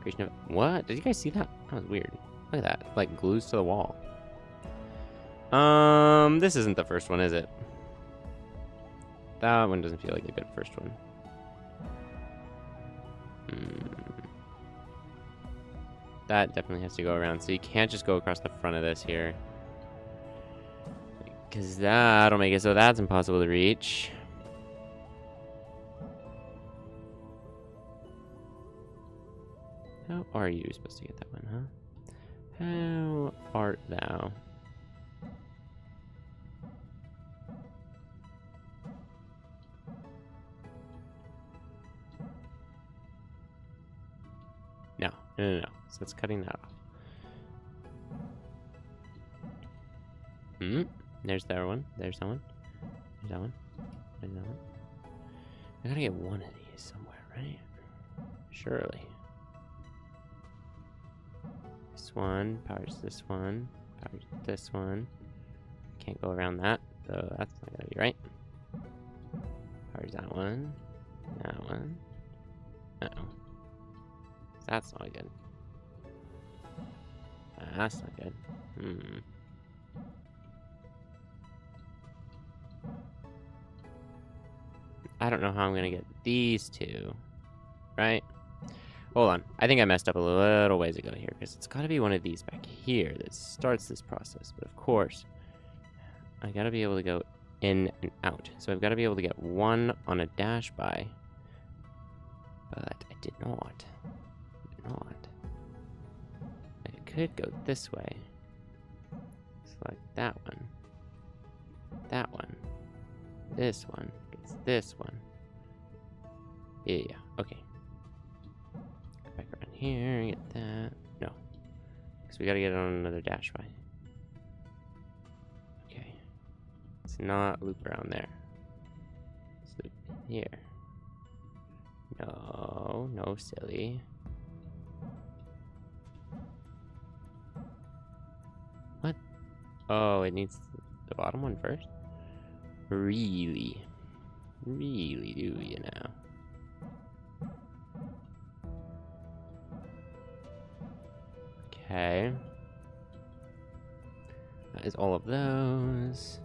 creation of... What? Did you guys see that? That was weird. Look at that. Like, glues to the wall. This isn't the first one, is it? That one doesn't feel like a good first one. That definitely has to go around. So you can't just go across the front of this here. Because that'll make it so that's impossible to reach. How are you supposed to get that one, huh? How art thou? No. So it's cutting that off. There's that one. There's that one. There's that one. There's that one. I gotta get one of these somewhere, right? Surely. This one powers this one. Powers this one. Can't go around that, so that's not gonna be right. Powers that one. That one. Uh-oh. That's not good. That's not good. I don't know how I'm gonna get these two. Right? Hold on. I think I messed up a little ways ago here, because it's gotta be one of these back here that starts this process. But of course, I gotta be able to go in and out. So I've gotta be able to get one on a dash by. But I did not. I could go this way. Select that one. That one. This one. Gets this one. Yeah, okay. Go back around here, get that. No. Because we gotta get it on another dash by. Okay. Let's not loop around there. Let's loop here. No, silly. What? Oh, it needs the bottom one first? Really? Really do you know? Okay. That is all of those.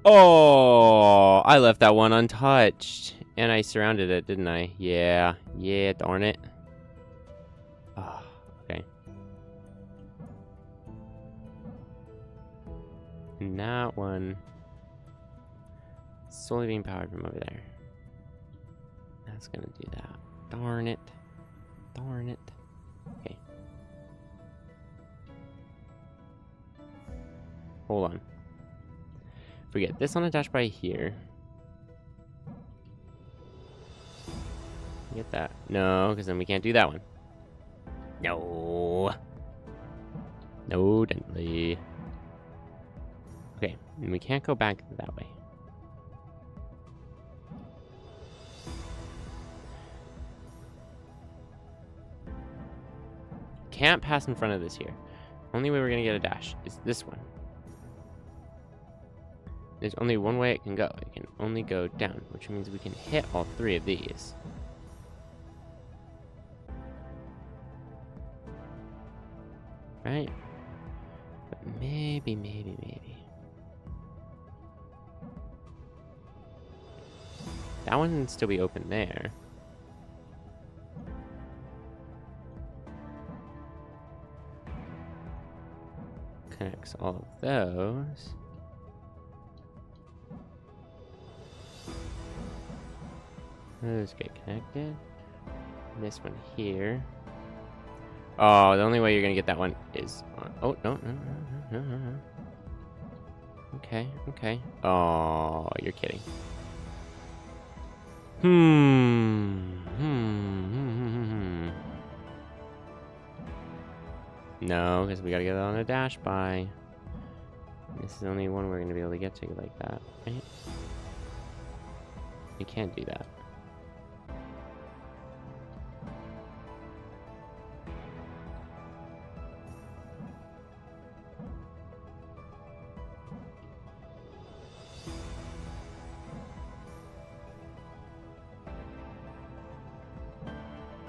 Oh, I left that one untouched. And I surrounded it, didn't I? Yeah, darn it. Oh, okay. And that one solely being powered from over there. That's gonna do that. Darn it. Okay. Hold on. If we get this on a dash by here. Get that. No, because then we can't do that one. No, definitely. Okay, and we can't go back that way. Can't pass in front of this here. Only way we're gonna get a dash is this one. There's only one way it can go. It can only go down, which means we can hit all three of these. Right? But maybe. That one can still be open there. Connects all of those. Those get connected. And this one here. Oh, the only way you're gonna get that one is on. Oh, no. Okay. Oh, you're kidding. No, because we gotta get it on a dash by. This is the only one we're gonna be able to get to like that, right? You can't do that.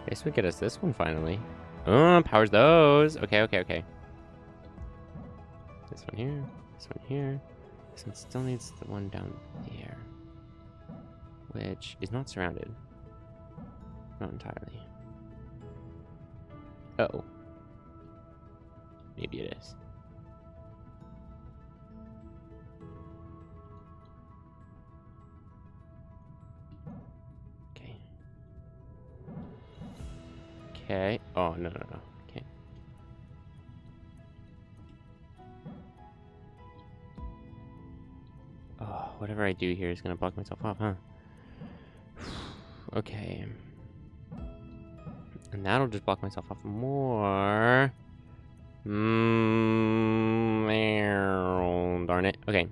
Guess we get us this one finally. Oh, powers those. Okay. This one here. This one here. This one still needs the one down there, which is not surrounded. Not entirely. Uh-oh. Maybe it is. Okay. Oh, no, no, no. Okay. Oh, whatever I do here is going to block myself off, huh? Okay. And that'll just block myself off more. Darn it. Okay.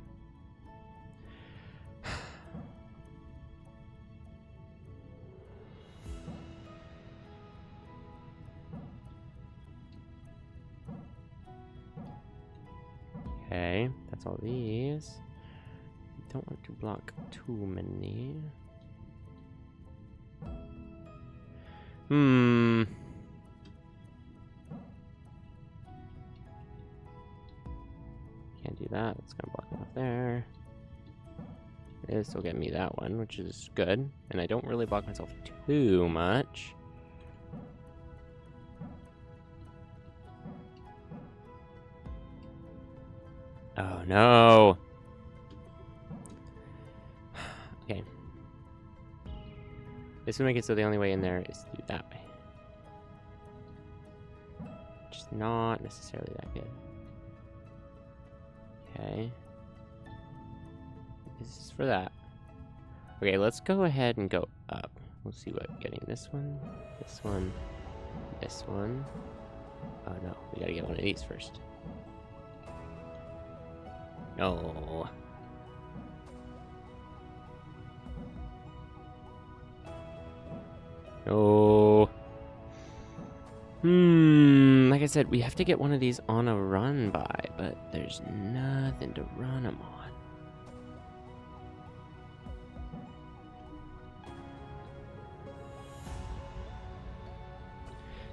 Okay, that's all these. Don't want to block too many. Can't do that. It's gonna block me off there. This will get me that one, which is good. And I don't really block myself too much. Oh no! Okay. This would make it so the only way in there is through that way. Which is not necessarily that good. Okay. This is for that. Okay, let's go ahead and go up. We'll see what getting this one, this one, this one. Oh no, we gotta get one of these first. No. No. Like I said, we have to get one of these on a run by, but there's nothing to run them on.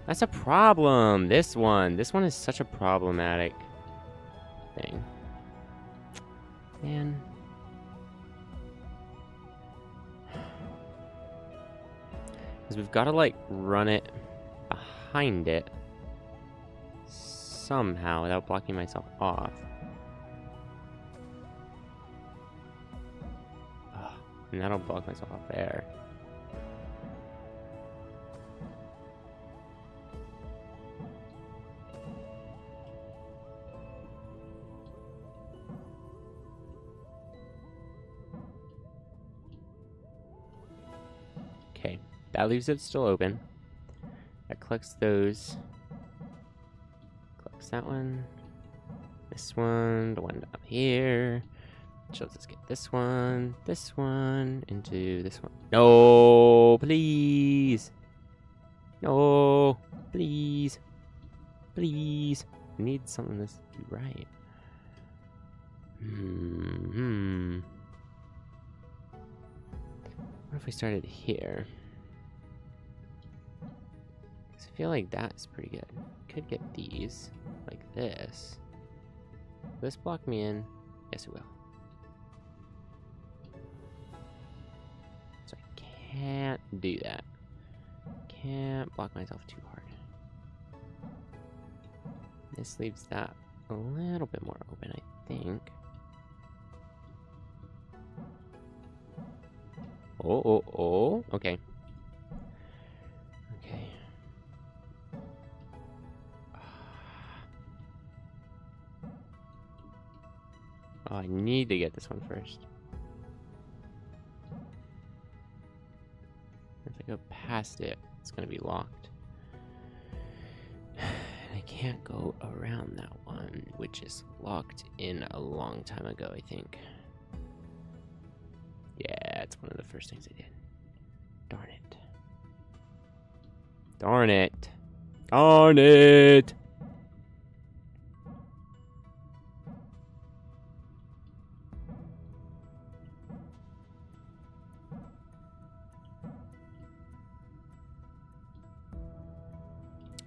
That's a problem. This one is such a problematic thing. Man. Because we've got to, like, run it behind it somehow without blocking myself off. Oh, and that'll block myself off there. Okay, that leaves it still open. That collects those. Collects that one. This one, the one up here. So let's get this one, into this one. No, please. No, please. Please. I need something that's right. What if we started here? I feel like that's pretty good. Could get these like this. Will this block me in? Yes, it will. So I can't do that. Can't block myself too hard. This leaves that a little bit more open, I think. Oh. Okay. Okay. Oh, I need to get this one first. If I go past it, it's gonna be locked. And I can't go around that one, which is locked in a long time ago, I think. Yeah, it's one of the first things I did. Darn it. Darn it. Darn it!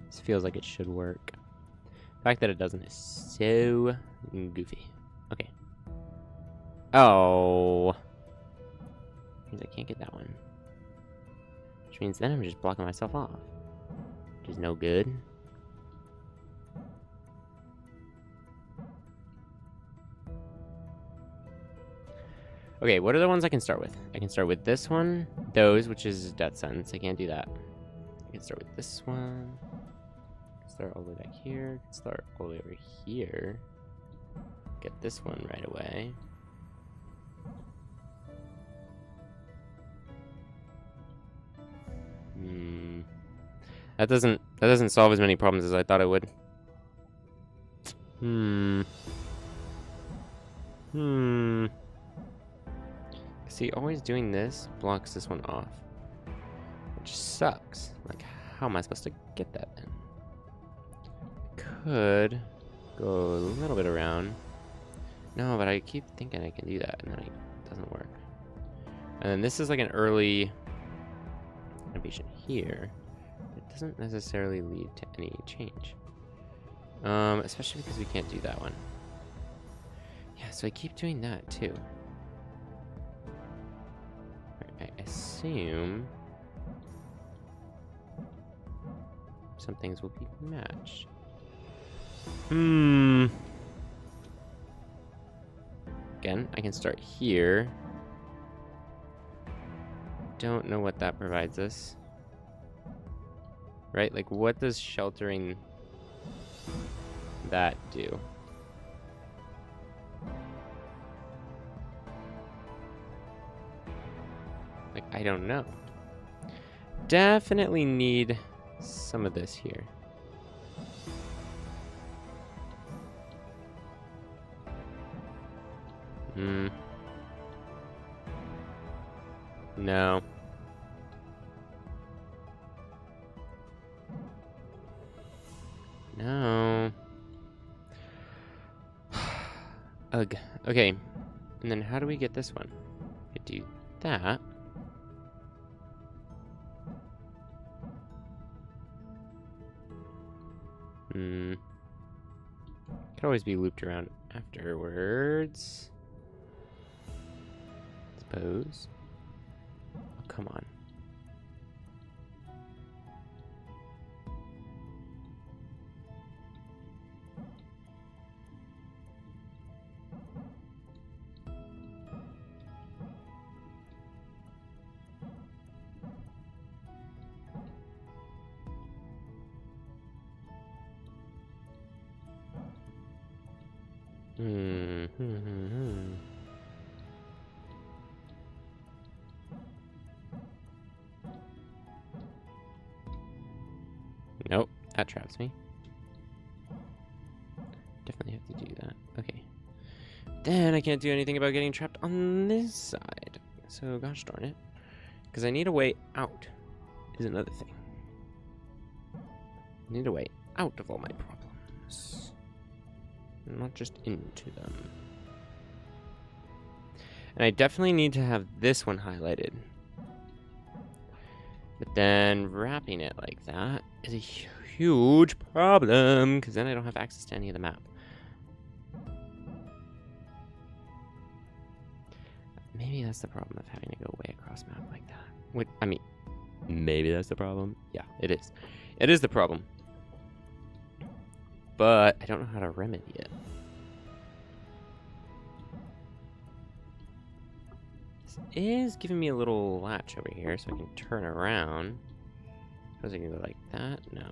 This feels like it should work. The fact that it doesn't is so goofy. Okay. Oh. Means I can't get that one. Which means then I'm just blocking myself off. Which is no good. Okay, what are the ones I can start with? I can start with this one, those, which is Death Sentence. I can't do that. I can start with this one. Start all the way back here. Start all the way over here. Get this one right away. That doesn't solve as many problems as I thought it would. See, always doing this blocks this one off, which sucks. Like, how am I supposed to get that then? Could go a little bit around. No, but I keep thinking I can do that, and then it doesn't work. And then this is like an early innovation here. It doesn't necessarily lead to any change. Especially because we can't do that one. Yeah, so I keep doing that too. I assume some things will be matched. Again, I can start here. Don't know what that provides us. Right? Like, what does sheltering that do? Like, I don't know. Definitely need some of this here. No. No. Ugh. Okay. And then how do we get this one? We do that. Could always be looped around afterwards. Suppose. Oh, come on. Nope, that traps me. Definitely have to do that. Okay. Then I can't do anything about getting trapped on this side. So, gosh darn it. Because I need a way out, is another thing. I need a way out of all my problems. Not just into them. And I definitely need to have this one highlighted. But then wrapping it like that is a huge problem, because then I don't have access to any of the map. Maybe that's the problem of having to go way across map like that. I mean, maybe that's the problem. Yeah, it is. It is the problem. But I don't know how to remedy it. This is giving me a little latch over here, so I can turn around. Suppose I can go like that? No.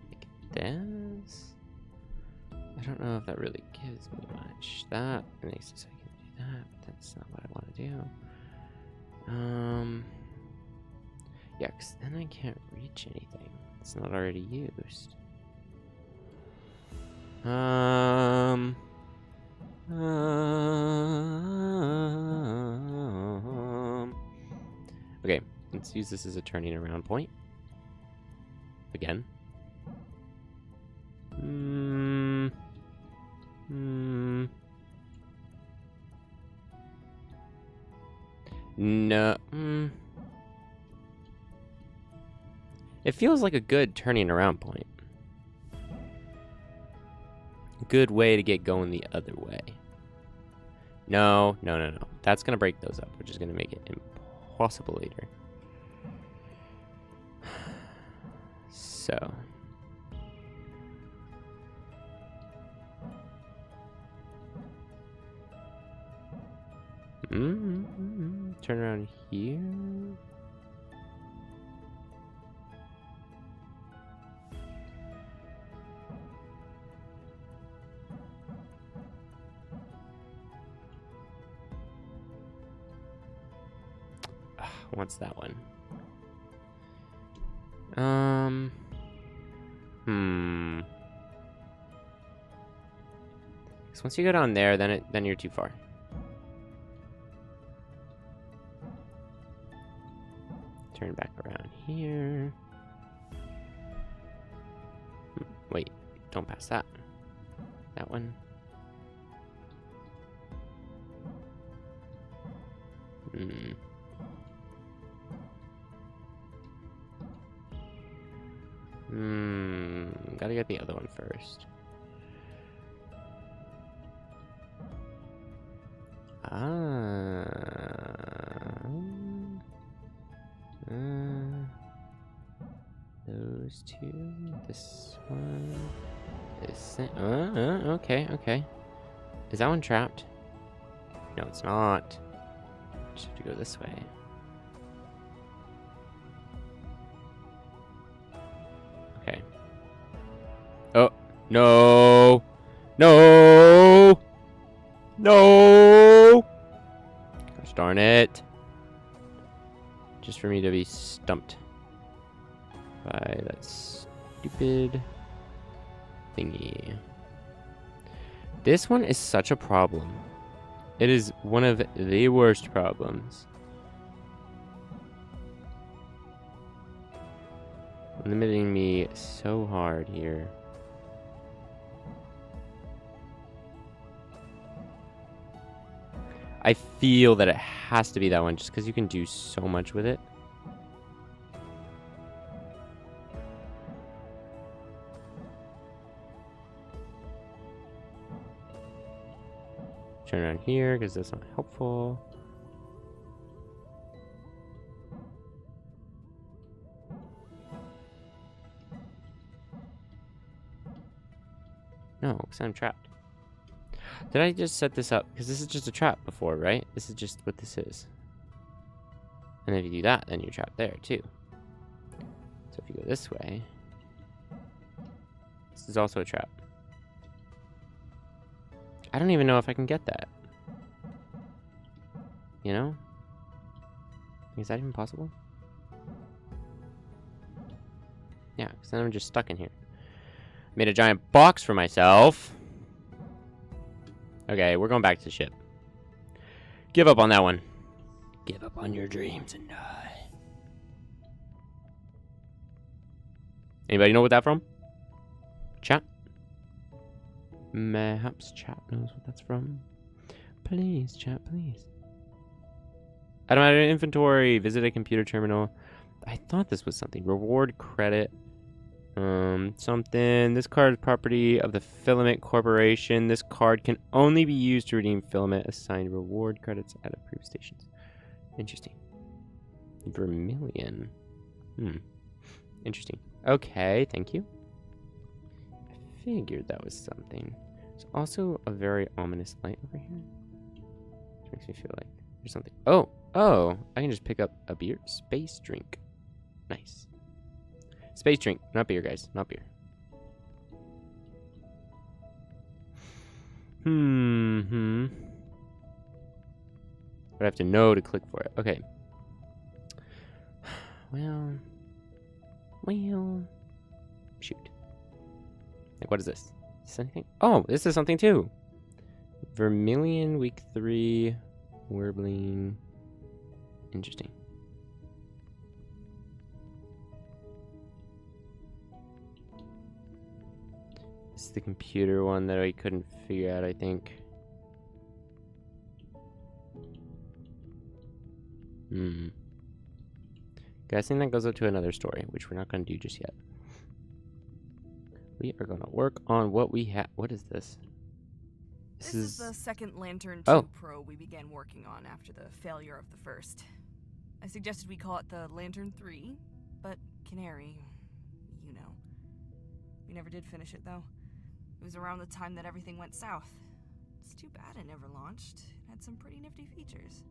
Like this? I don't know if that really gives me much. That makes it so I can do that, but that's not what I want to do. Yeah, because then I can't reach anything. It's not already used. Okay, let's use this as a turning around point. Again. No. It feels like a good turning around point. Good way to get going the other way. No. That's going to break those up, which is going to make it impossible later. So. Turn around here. What's that one? So once you go down there, then you're too far. Turn back around here. Wait, don't pass that. That one. Gotta get the other one first. Those two. This one. This. Okay, okay. Is that one trapped? No, it's not. Just have to go this way. Okay. Oh, no. No. No. Gosh darn it. Just for me to be stumped by that stupid thingy. This one is such a problem. It is one of the worst problems. Limiting me so hard here. I feel that it has to be that one just because you can do so much with it. Turn around here because that's not helpful. No, because I'm trapped. Did I just set this up? Because this is just a trap before, right? This is just what this is. And if you do that, then you're trapped there too. So if you go this way, this is also a trap. I don't even know if I can get that. You know? Is that even possible? Yeah, because then I'm just stuck in here. Made a giant box for myself. Okay, we're going back to the ship. Give up on that one. Give up on your dreams and die. Anybody know what that's from? Chat? Perhaps chat knows what that's from. Please, chat, please. Item out of inventory. Visit a computer terminal. I thought this was something. Reward credit. Something. This card is property of the Filament Corporation. This card can only be used to redeem filament assigned reward credits at approved stations. Interesting. Vermilion. Interesting. Okay, thank you. I figured that was something. There's also a very ominous light over here. Which makes me feel like there's something. Oh! Oh! I can just pick up a beer. Space drink. Nice. Space drink. Not beer, guys. Not beer. But I have to know to click for it. Okay. Well. Shoot. Like, what is this? Is this anything? Oh, this is something too. Vermilion, week 3. Warbling. Interesting. This is the computer one that I couldn't figure out, I think. Guys, I think that goes up to another story, which we're not going to do just yet. We are going to work on what we have. What is this? This is the second Lantern 2 Pro we began working on after the failure of the first. I suggested we call it the Lantern 3, but Canary, you know. We never did finish it, though. It was around the time that everything went south. It's too bad it never launched. It had some pretty nifty features.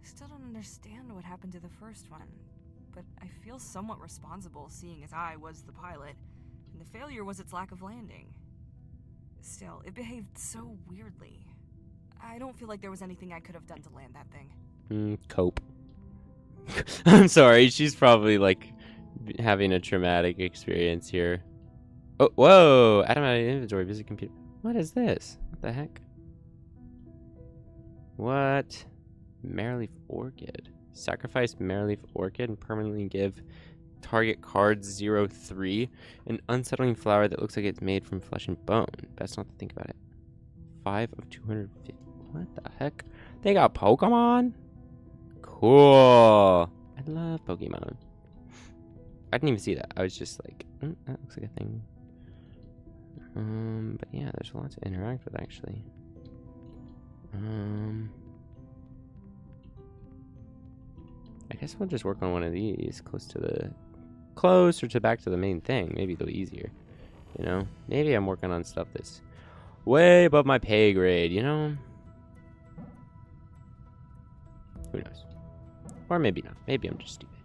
I still don't understand what happened to the first one, but I feel somewhat responsible seeing as I was the pilot, and the failure was its lack of landing. Still, it behaved so weirdly. I don't feel like there was anything I could have done to land that thing. Cope. I'm sorry. She's probably like having a traumatic experience here. Oh, whoa! Add my inventory. Visit computer. What is this? What the heck? What? Marrowleaf Orchid. Sacrifice Marrowleaf Orchid and permanently give target cards 0/3. An unsettling flower that looks like it's made from flesh and bone. Best not to think about it. 5 of 250. What the heck? They got Pokemon? Cool. I love Pokemon. I didn't even see that. I was just like, that looks like a thing. But yeah, there's a lot to interact with actually. I guess we'll just work on one of these closer to back to the main thing. Maybe a little easier. You know? Maybe I'm working on stuff that's way above my pay grade, you know? Who knows? Or maybe not. Maybe I'm just stupid.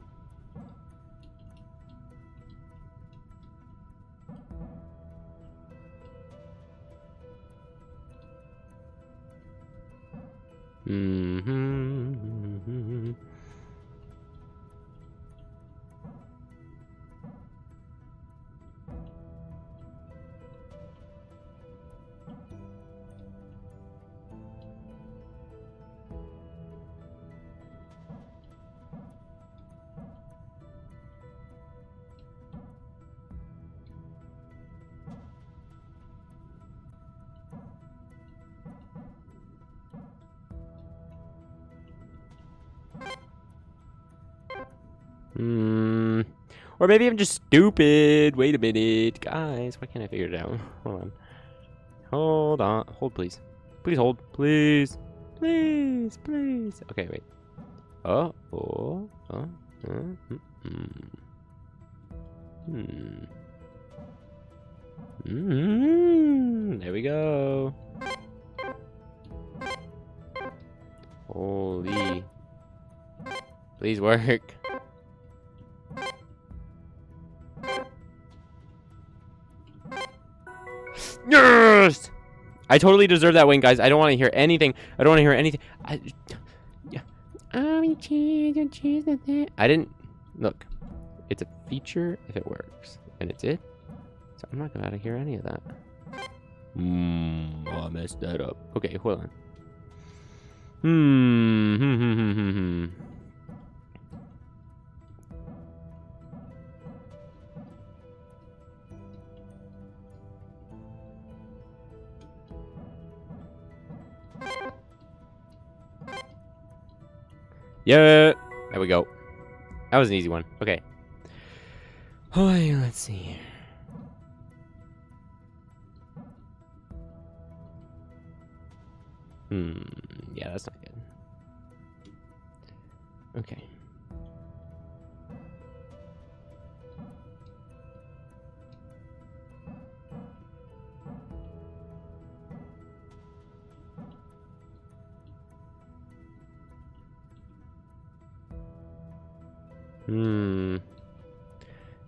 Or maybe I'm just stupid. Wait a minute. Guys, why can't I figure it out? Hold on. Hold on. Hold, please. Please hold. Please. Please. Please. Okay, wait. There we go. Holy. Please work. Yes! I totally deserve that win, guys. I don't want to hear anything. I don't want to hear anything. I didn't... Look. It's a feature if it works. And it did. So I'm not going to hear any of that. I messed that up. Okay, hold on. Yeah, there we go. That was an easy one. Okay. Oh, let's see here. Yeah, that's not good. Okay.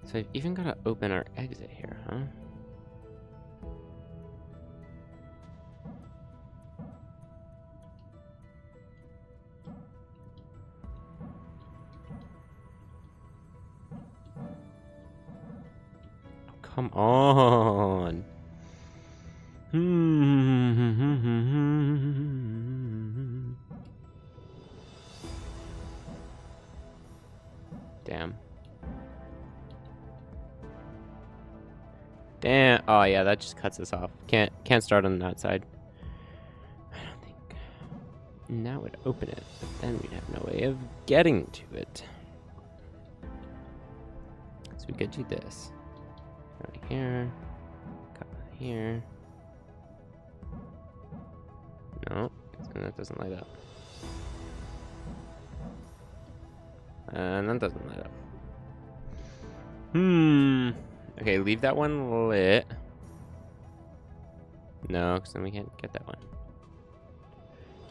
So I've even got to open our exit here, huh? Oh, come on. Damn. Damn. Oh yeah, that just cuts us off. Can't start on that side. I don't think. Now would open it, but then we'd have no way of getting to it. So we could do this. Right here. Cut here. No, that doesn't light up. And that doesn't light up. Okay, leave that one lit. No, because then we can't get that one.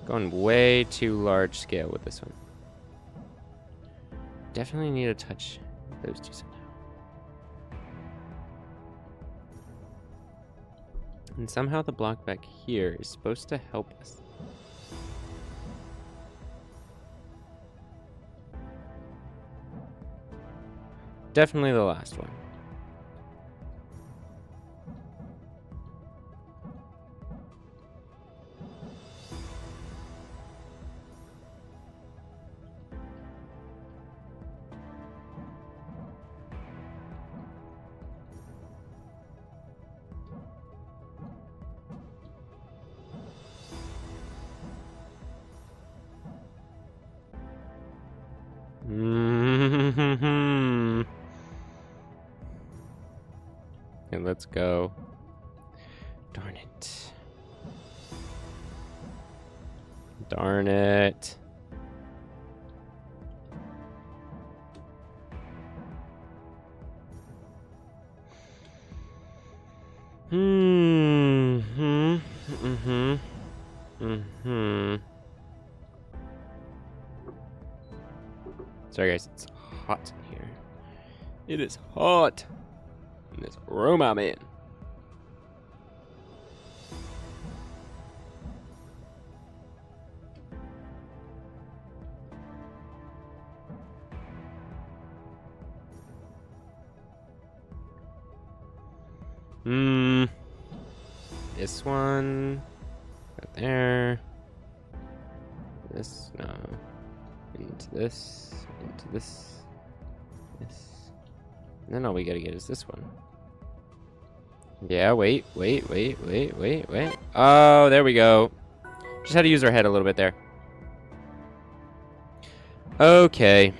Going way too large scale with this one. Definitely need to touch those two somehow. And somehow the block back here is supposed to help us. definitely the last one. Okay, let's go. Darn it. Darn it. Sorry guys, it's hot in here. It is hot in this room I'm in. This one. Right there. This, no. Into this. Into this. This. And then all we gotta get is this one. Yeah, wait. Oh, there we go. Just had to use our head a little bit there. Okay.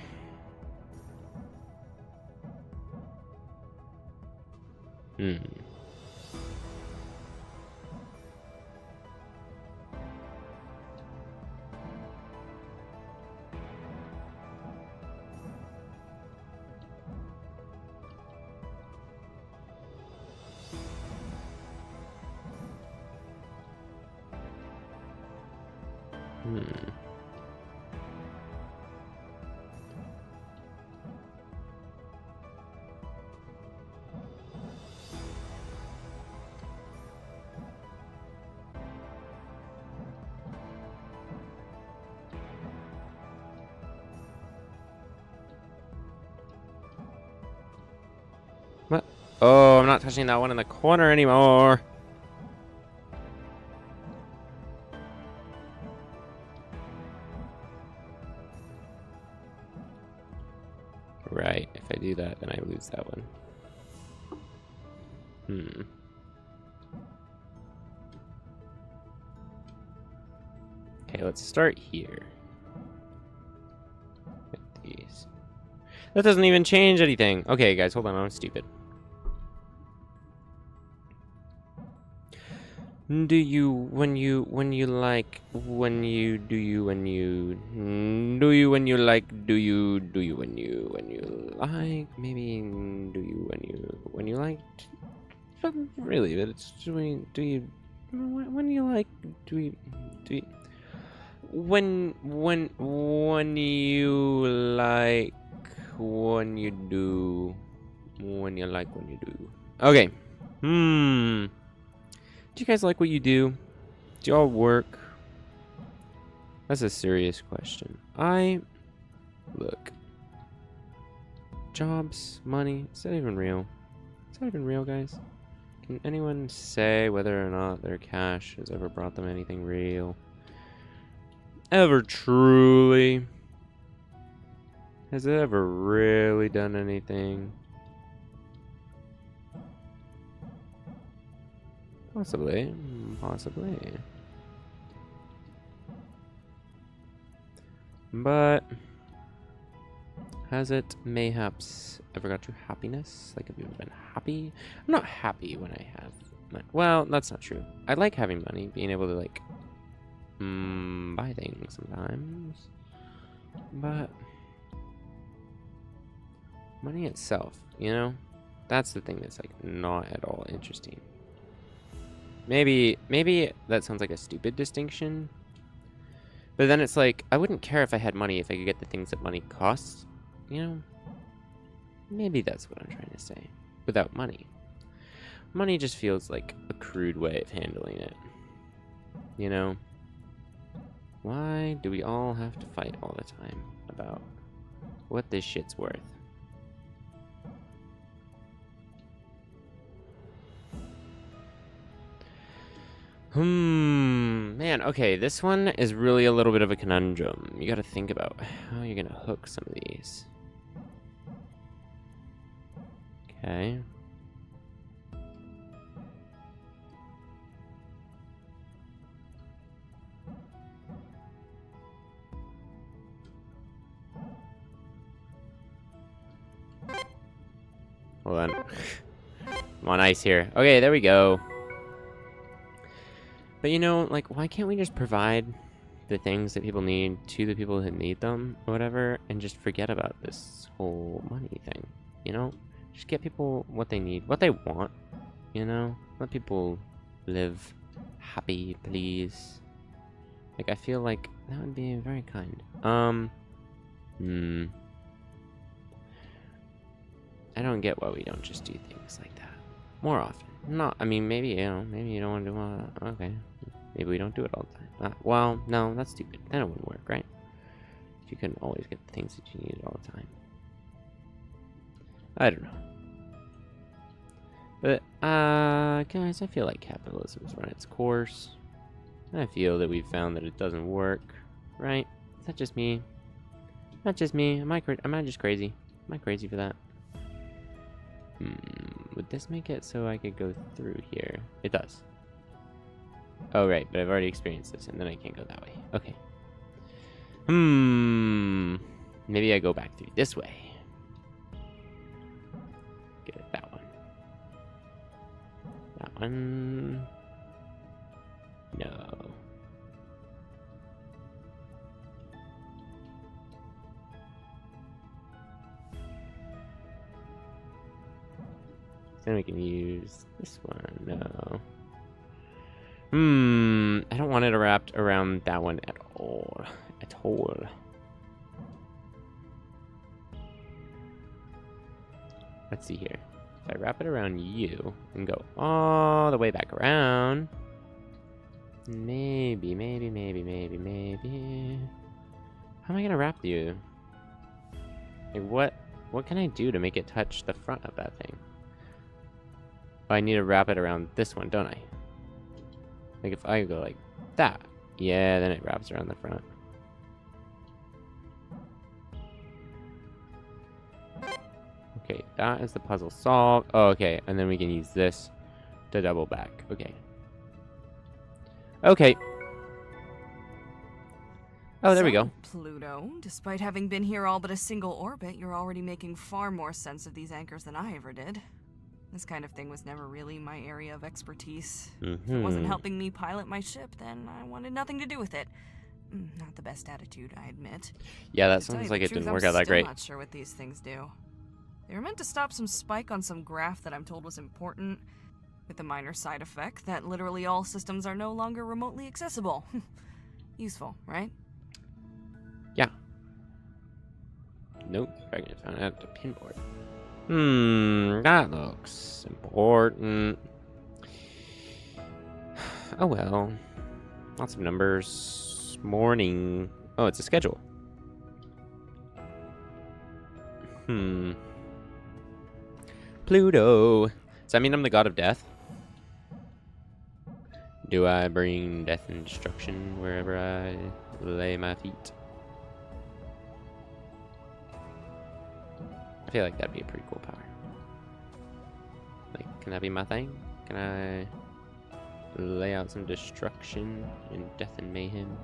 What? Oh, I'm not touching that one in the corner anymore. Right, if I do that, then I lose that one. Okay, let's start here. With these. That doesn't even change anything. Okay, guys, hold on, I'm stupid. Do you when you like when you like do you when you like maybe do you like but really but it's do you when you like do you when you like when you do when you like when you do okay. Do you guys like what you do? Do y'all work? That's a serious question. Look. Jobs, money, is that even real? Is that even real, guys? Can anyone say whether or not their cash has ever brought them anything real? Ever truly? Has it ever really done anything? Possibly. But has it mayhaps ever got you happiness? Like, have you ever been happy? I'm not happy when I have money. Well, that's not true. I like having money, being able to, like, buy things sometimes. But money itself, you know? That's the thing that's, like, not at all interesting. Maybe that sounds like a stupid distinction. But then it's like, I wouldn't care if I had money if I could get the things that money costs. You know? Maybe that's what I'm trying to say. Without money. Money just feels like a crude way of handling it. You know? Why do we all have to fight all the time about what this shit's worth? Man, okay, this one is really a little bit of a conundrum. You gotta think about how you're gonna hook some of these. Okay. Hold on. I'm on ice here. Okay, there we go. But you know, like, why can't we just provide the things that people need to the people who need them or whatever and just forget about this whole money thing? You know? Just get people what they need, what they want, you know? Let people live happy, please. Like, I feel like that would be very kind. I don't get why we don't just do things like that more often. I mean, maybe, you know, maybe you don't want to do all that. Okay. Maybe we don't do it all the time. Well, no, that's stupid. Then it wouldn't work, right? You couldn't always get the things that you needed all the time. I don't know. But, guys, I feel like capitalism's run its course. I feel that we've found that it doesn't work, right? Is that just me? Not just me. Am I just crazy? Am I crazy for that? Would this make it so I could go through here? It does. Oh, right, but I've already experienced this, and then I can't go that way. Okay. Maybe I go back through this way. Get it, that one. That one. No. Then we can use this one. No. I don't want it wrapped around that one at all. At all. Let's see here. If I wrap it around you and go all the way back around, maybe. How am I gonna wrap you? Like what can I do to make it touch the front of that thing? Oh, I need to wrap it around this one, don't I? Like if I go like that, yeah, then it wraps around the front. Okay, that is the puzzle solved. Oh, okay, and then we can use this to double back. Okay. Okay. Oh, there we go. Pluto, despite having been here all but a single orbit, you're already making far more sense of these anchors than I ever did. This kind of thing was never really my area of expertise. If it wasn't helping me pilot my ship, then I wanted nothing to do with it. Not the best attitude, I admit. Yeah, that sounds like it didn't work out that great. I'm not sure what these things do. They were meant to stop some spike on some graph that I'm told was important, with the minor side effect that literally all systems are no longer remotely accessible. Useful, right? Yeah. Nope, I found out the pinboard. That looks important. Oh well. Lots of numbers. Morning. Oh, it's a schedule. Pluto. Does that mean I'm the god of death? Do I bring death and destruction wherever I lay my feet? I feel like that'd be a pretty cool power. Like, can that be my thing? Can I lay out some destruction and death and mayhem?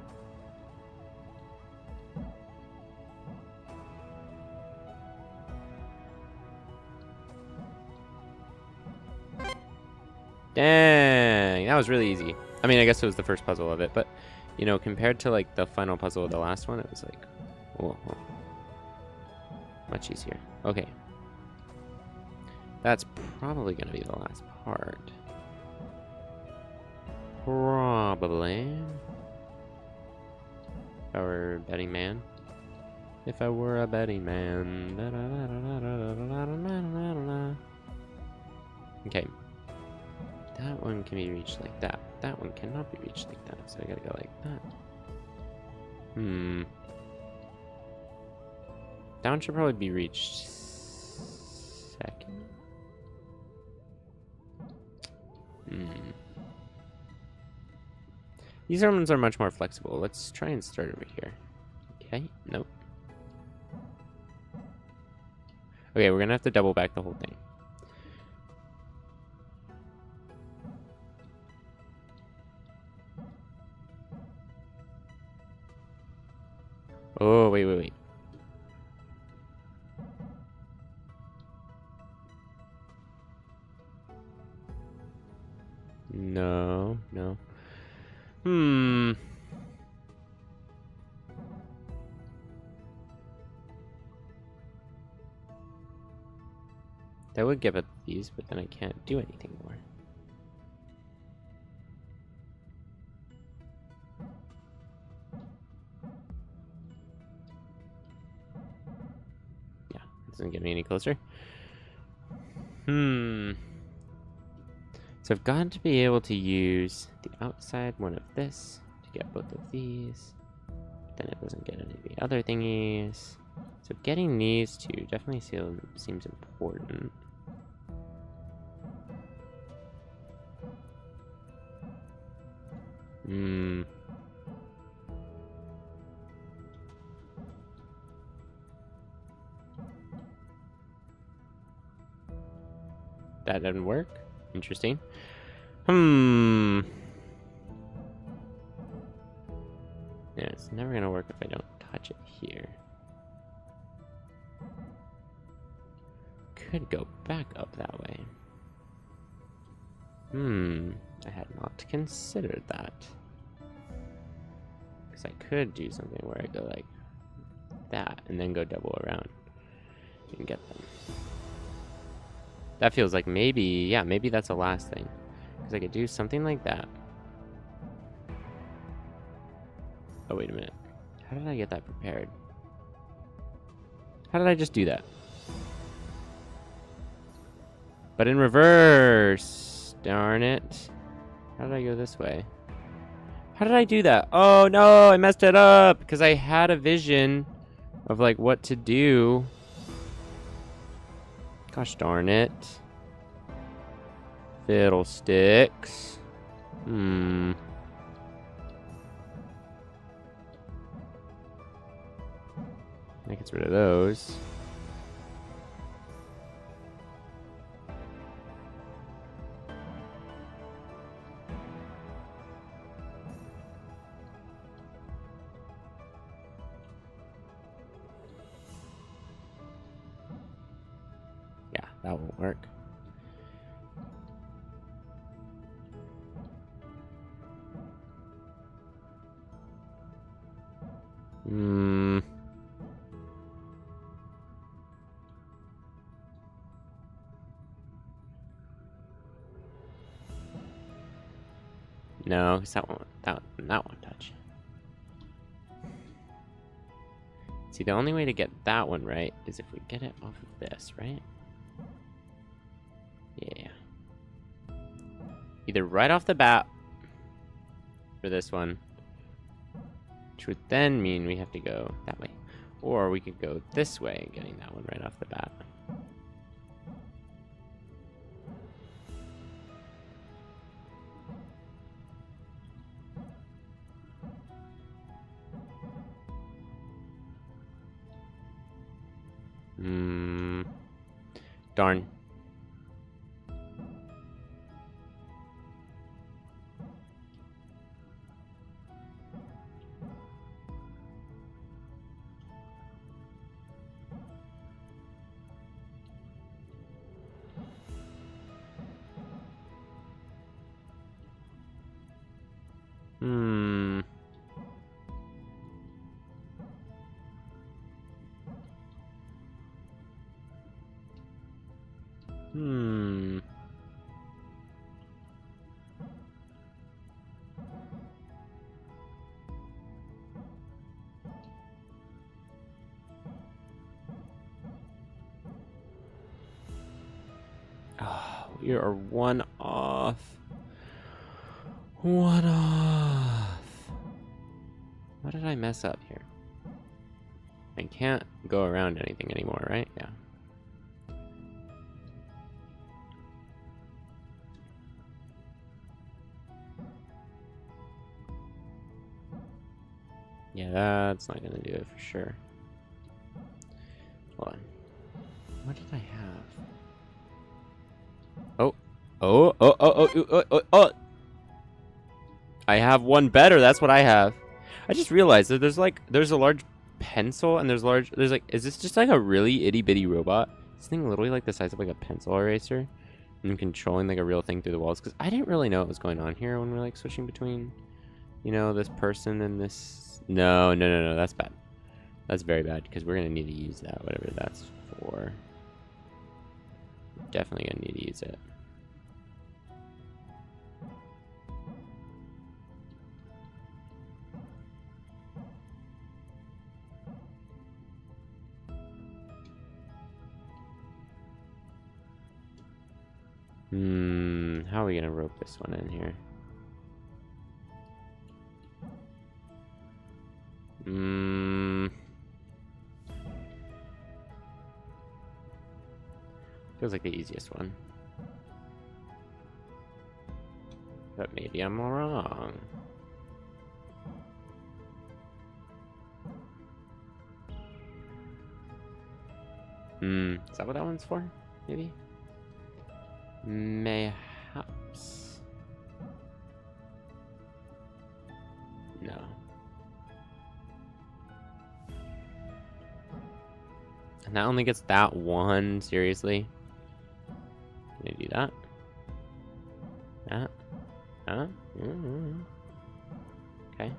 Dang, that was really easy. I mean, I guess it was the first puzzle of it, but, you know, compared to, like, the final puzzle of the last one, it was like, whoa. Much easier. Okay. That's probably going to be the last part. Probably. If I were a betting man. If I were a betting man. Okay. That one can be reached like that. That one cannot be reached like that. So I gotta go like that. That one should probably be reached second. These ones are much more flexible. Let's try and start over here. Okay, nope. Okay, we're gonna have to double back the whole thing. Oh, wait. No. That would give up these, but then I can't do anything more. Yeah, doesn't get me any closer. So I've got to be able to use the outside one of this to get both of these. Then it doesn't get any of the other thingies. So getting these two definitely seems important. That didn't work. Interesting. Yeah, it's never gonna work if I don't touch it here. Could go back up that way. I had not considered that. Because I could do something where I go like that and then go double around and get them. That feels like maybe, yeah, maybe that's the last thing. Because I could do something like that. Oh, wait a minute. How did I get that prepared? How did I just do that? But in reverse. Darn it. How did I go this way? How did I do that? Oh, no, I messed it up. Because I had a vision of, like, what to do. Gosh darn it. Fiddlesticks. That gets rid of those. Yeah, that won't work. No, because that won't touch. See, the only way to get that one right is if we get it off of this, right? Yeah. Either right off the bat for this one, which would then mean we have to go that way. Or we could go this way, getting that one right off the bat. Darn. Oh, we are one off. One off. What did I mess up here? I can't go around anything anymore, right? Yeah. Yeah, that's not gonna do it for sure. Hold on. What did I have? Oh. Oh. I have one better. That's what I have. I just realized that there's a large pencil and there's like, is this just like a really itty bitty robot? This thing literally like the size of like a pencil eraser and controlling like a real thing through the walls. Because I didn't really know what was going on here when we're like switching between, you know, this person and this. No, that's bad. That's very bad because we're gonna need to use that, whatever that's for. Definitely gonna need to use it. How are we gonna rope this one in here? Feels like the easiest one. But maybe I'm wrong. Is that what that one's for? Maybe? Mayhaps. No. And that only gets that one? Seriously? Can I do that? That? Huh? Okay.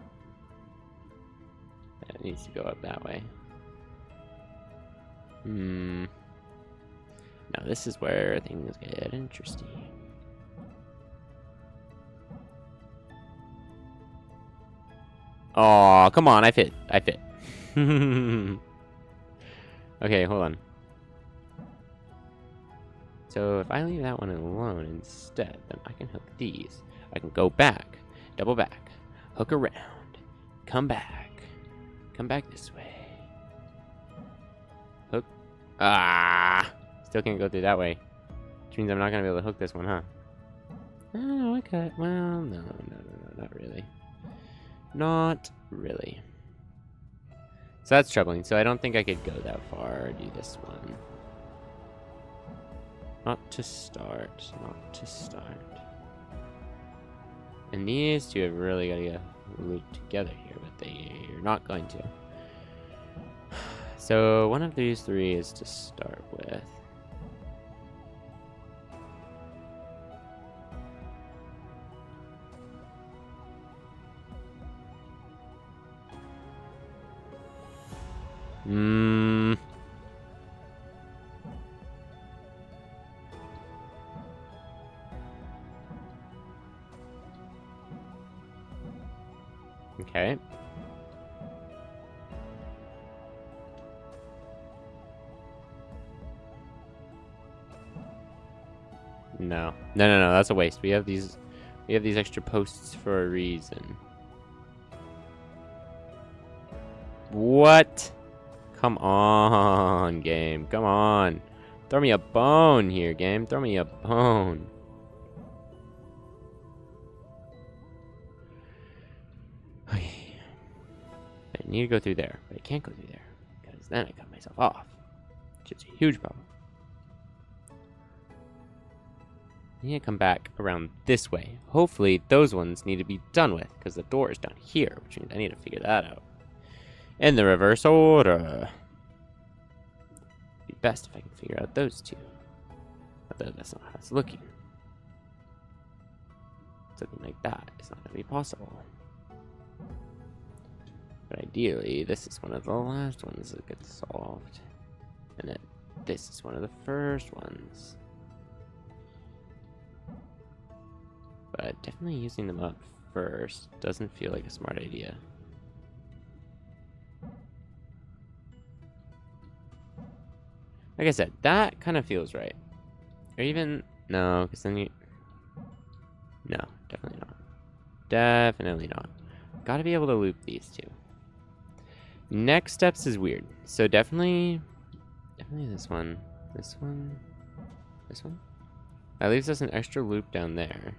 That needs to go up that way. Now this is where things get interesting. Oh, come on, I fit. Okay, hold on. So if I leave that one alone instead, then I can hook these. I can go back, double back, hook around, come back this way. Hook. Still can't go through that way. Which means I'm not gonna be able to hook this one, huh? Oh, okay. Well, no, not really. Not really. So that's troubling. So I don't think I could go that far or do this one. Not to start. And these two have really got to get looped together here, but they're not going to. So one of these three is to start with. Okay. No, that's a waste. We have these extra posts for a reason. What? Come on, game. Come on. Throw me a bone here, game. Throw me a bone. Okay. I need to go through there, but I can't go through there because then I cut myself off, which is a huge problem. I need to come back around this way. Hopefully, those ones need to be done with because the door is down here, which means I need to figure that out. In the reverse order. Be best if I can figure out those two. Although that's not how it's looking. Something like that is not going to be possible. But ideally, this is one of the last ones that gets solved. And then this is one of the first ones. But definitely using them up first doesn't feel like a smart idea. Like I said, that kind of feels right. Or even, no, because then you... No, definitely not. Definitely not. Gotta be able to loop these two. Next steps is weird. So definitely this one. This one. This one. That leaves us an extra loop down there.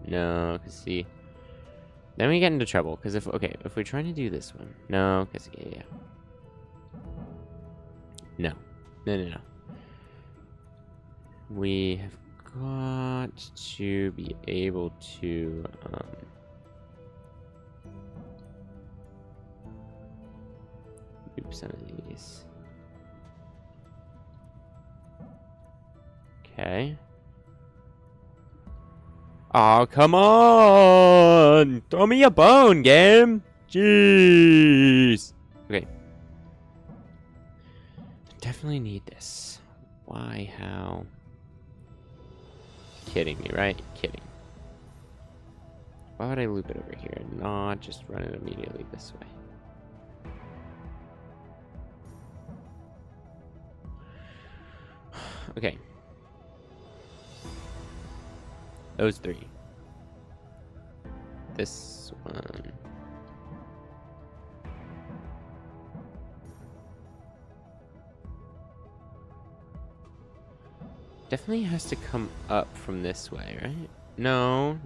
No, because see, Then we get into trouble, because if we're trying to do this one. No, because, yeah. No. No. We have got to be able to, loop some of these. Okay. Oh, come on! Throw me a bone, game! Jeez! Okay. Definitely need this. Why? How? Kidding me, right? Kidding. Why would I loop it over here and not just run it immediately this way? Okay. Those three. This one. Definitely has to come up from this way, right? No.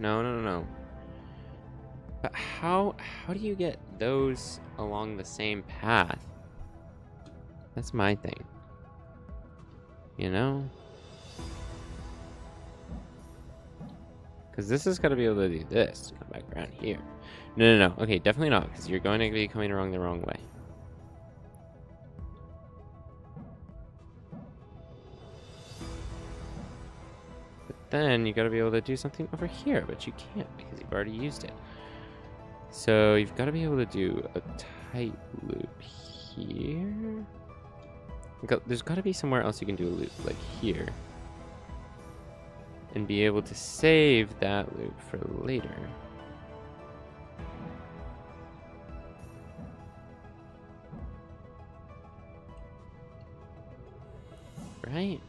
But how do you get those along the same path? That's my thing. You know? Because this is going to be able to do this to come back around here. No. Okay, definitely not, because you're going to be coming along the wrong way. But then you got to be able to do something over here, but you can't because you've already used it. So you've got to be able to do a tight loop here. There's got to be somewhere else you can do a loop, like here. And be able to save that loop for later. Right?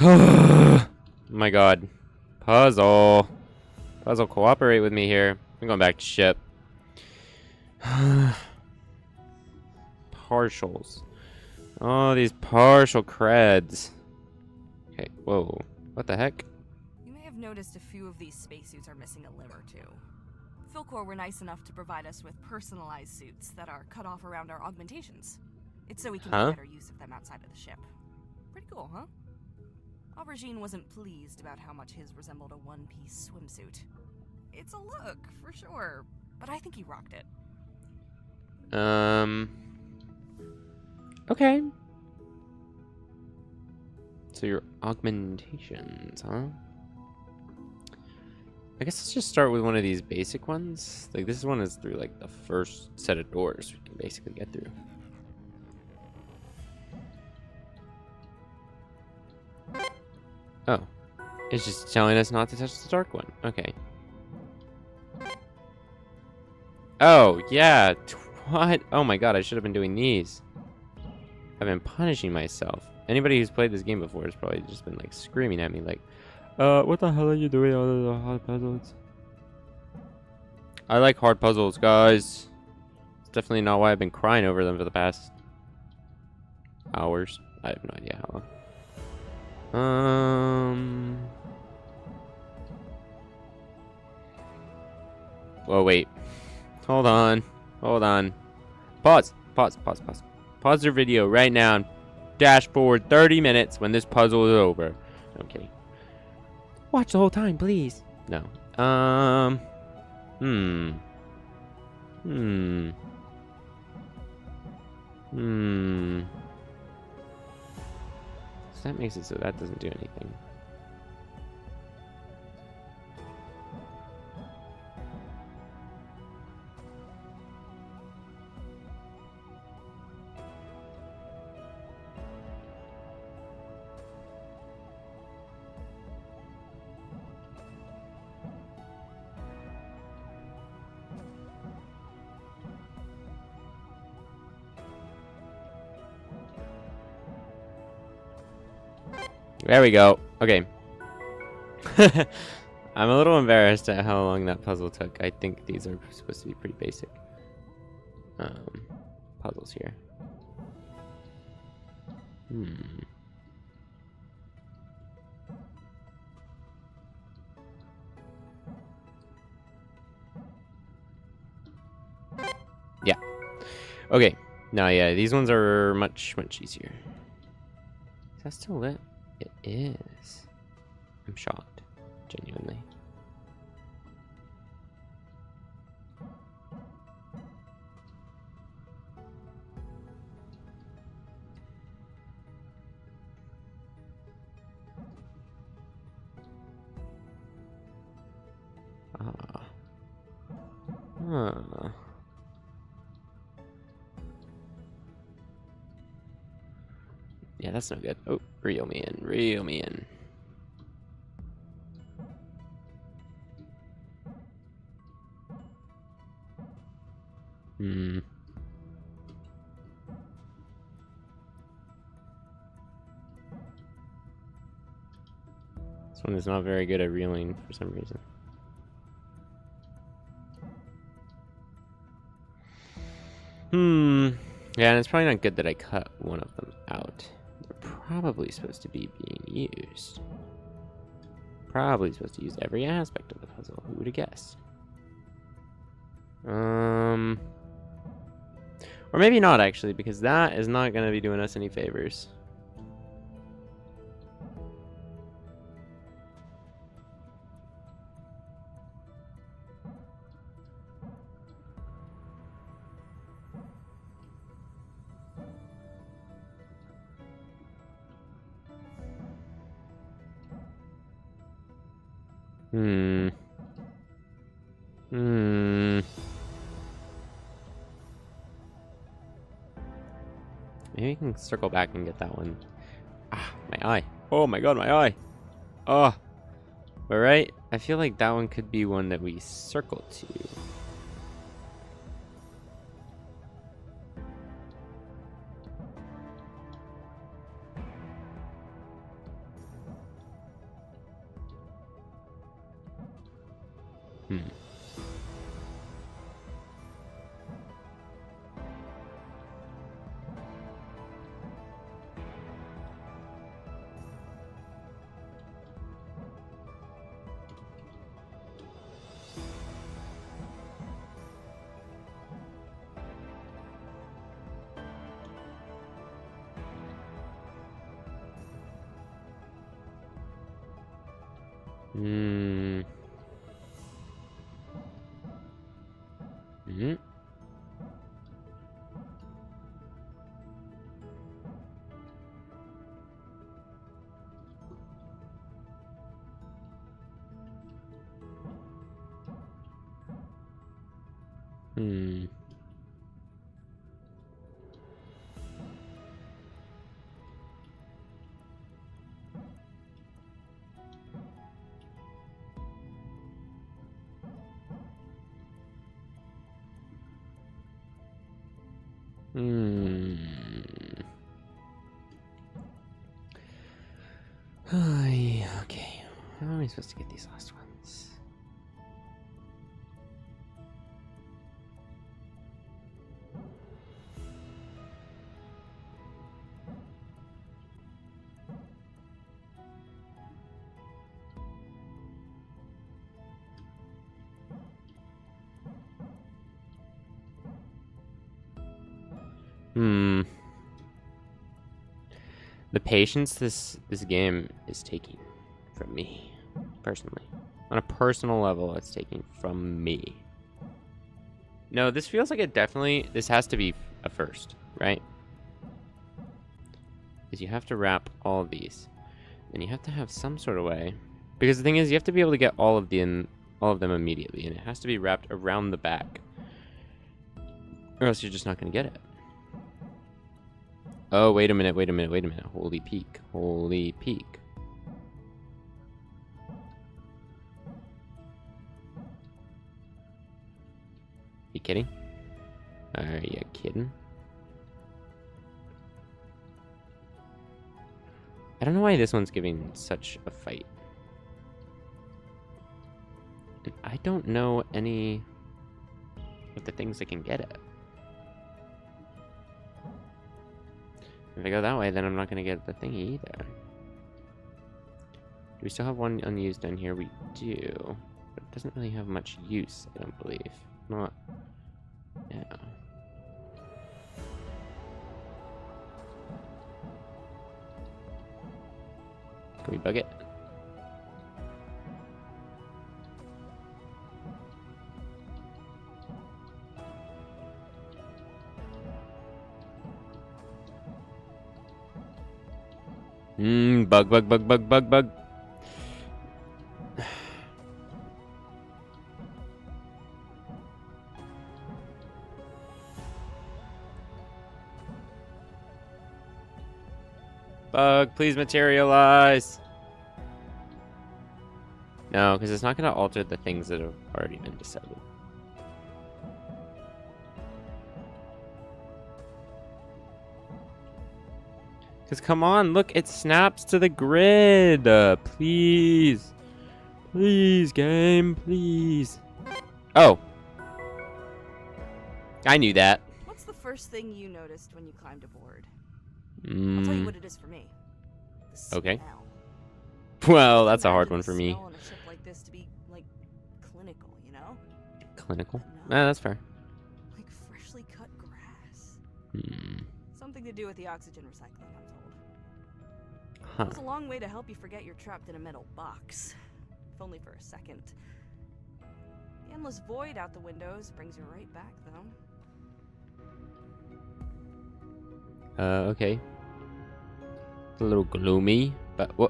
Oh my god. Puzzle, cooperate with me here. I'm going back to ship. Partials. Oh, these partial creds. Okay, whoa. What the heck? You may have noticed a few of these spacesuits are missing a limb or two. Philcore were nice enough to provide us with personalized suits that are cut off around our augmentations. It's so we can make better use of them outside of the ship. Pretty cool, huh? Aubergine wasn't pleased about how much his resembled a one-piece swimsuit. It's a look, for sure, but I think he rocked it. Okay. So your augmentations, huh? I guess let's just start with one of these basic ones. Like, this one is through, like, the first set of doors we can basically get through. Oh. It's just telling us not to touch the dark one. Okay. Oh, yeah. What? Oh my god, I should have been doing these. I've been punishing myself. Anybody who's played this game before has probably just been, like, screaming at me, like, what the hell are you doing all of the hard puzzles? I like hard puzzles, guys. It's definitely not why I've been crying over them for the past hours. I have no idea how long. Whoa, wait. Hold on. Pause your video right now and dash forward 30 minutes when this puzzle is over. I'm kidding. Watch the whole time, please. No. So that makes it so that doesn't do anything. There we go. Okay. I'm a little embarrassed at how long that puzzle took. I think these are supposed to be pretty basic puzzles here. Yeah. Okay. No, yeah, these ones are much easier. Is that still lit? It is. I'm shocked. Genuinely. Ah. Huh. Yeah, that's no good. Oh, reel me in. Reel me in. This one is not very good at reeling for some reason. Yeah, and it's probably not good that I cut one of them out. They're probably supposed to be being used. Probably supposed to use every aspect of the puzzle. Who would have guessed? Or maybe not, actually, because that is not going to be doing us any favors. Maybe we can circle back and get that one. Ah, my eye. Oh my god, my eye. Oh. But right, I feel like that one could be one that we circle to. Okay. How am I supposed to get these last ones? The patience this game is taking from me, personally. On a personal level, it's taking from me. No, this feels like this has to be a first, right? Because you have to wrap all of these. And you have to have some sort of way. Because the thing is, you have to be able to get all of them immediately. And it has to be wrapped around the back. Or else you're just not going to get it. Oh, wait a minute. Holy peak. Holy peak. You kidding? Are you kidding? I don't know why this one's giving such a fight. And I don't know any of the things I can get at. If I go that way, then I'm not going to get the thingy either. Do we still have one unused down here? We do. But it doesn't really have much use, I don't believe. Not... Yeah. Can we bug it? Bug. Bug, please materialize. No, because it's not going to alter the things that have already been disabled. Because come on, look, it snaps to the grid. Please. Please, game, please. Oh. I knew that. What's the first thing you noticed when you climbed aboard? I'll tell you what it is for me. The smell. Okay. Well, that's a Imagine hard one the for me. smell on a ship like this to be, like, clinical, you know? Clinical? No. Ah, that's fair. Like freshly cut grass. Hmm. Something to do with the oxygen recycling, I'm told. Huh. It goes a long way to help you forget you're trapped in a metal box. If only for a second. The endless void out the windows brings you right back, though. Okay. It's a little gloomy, but whoa.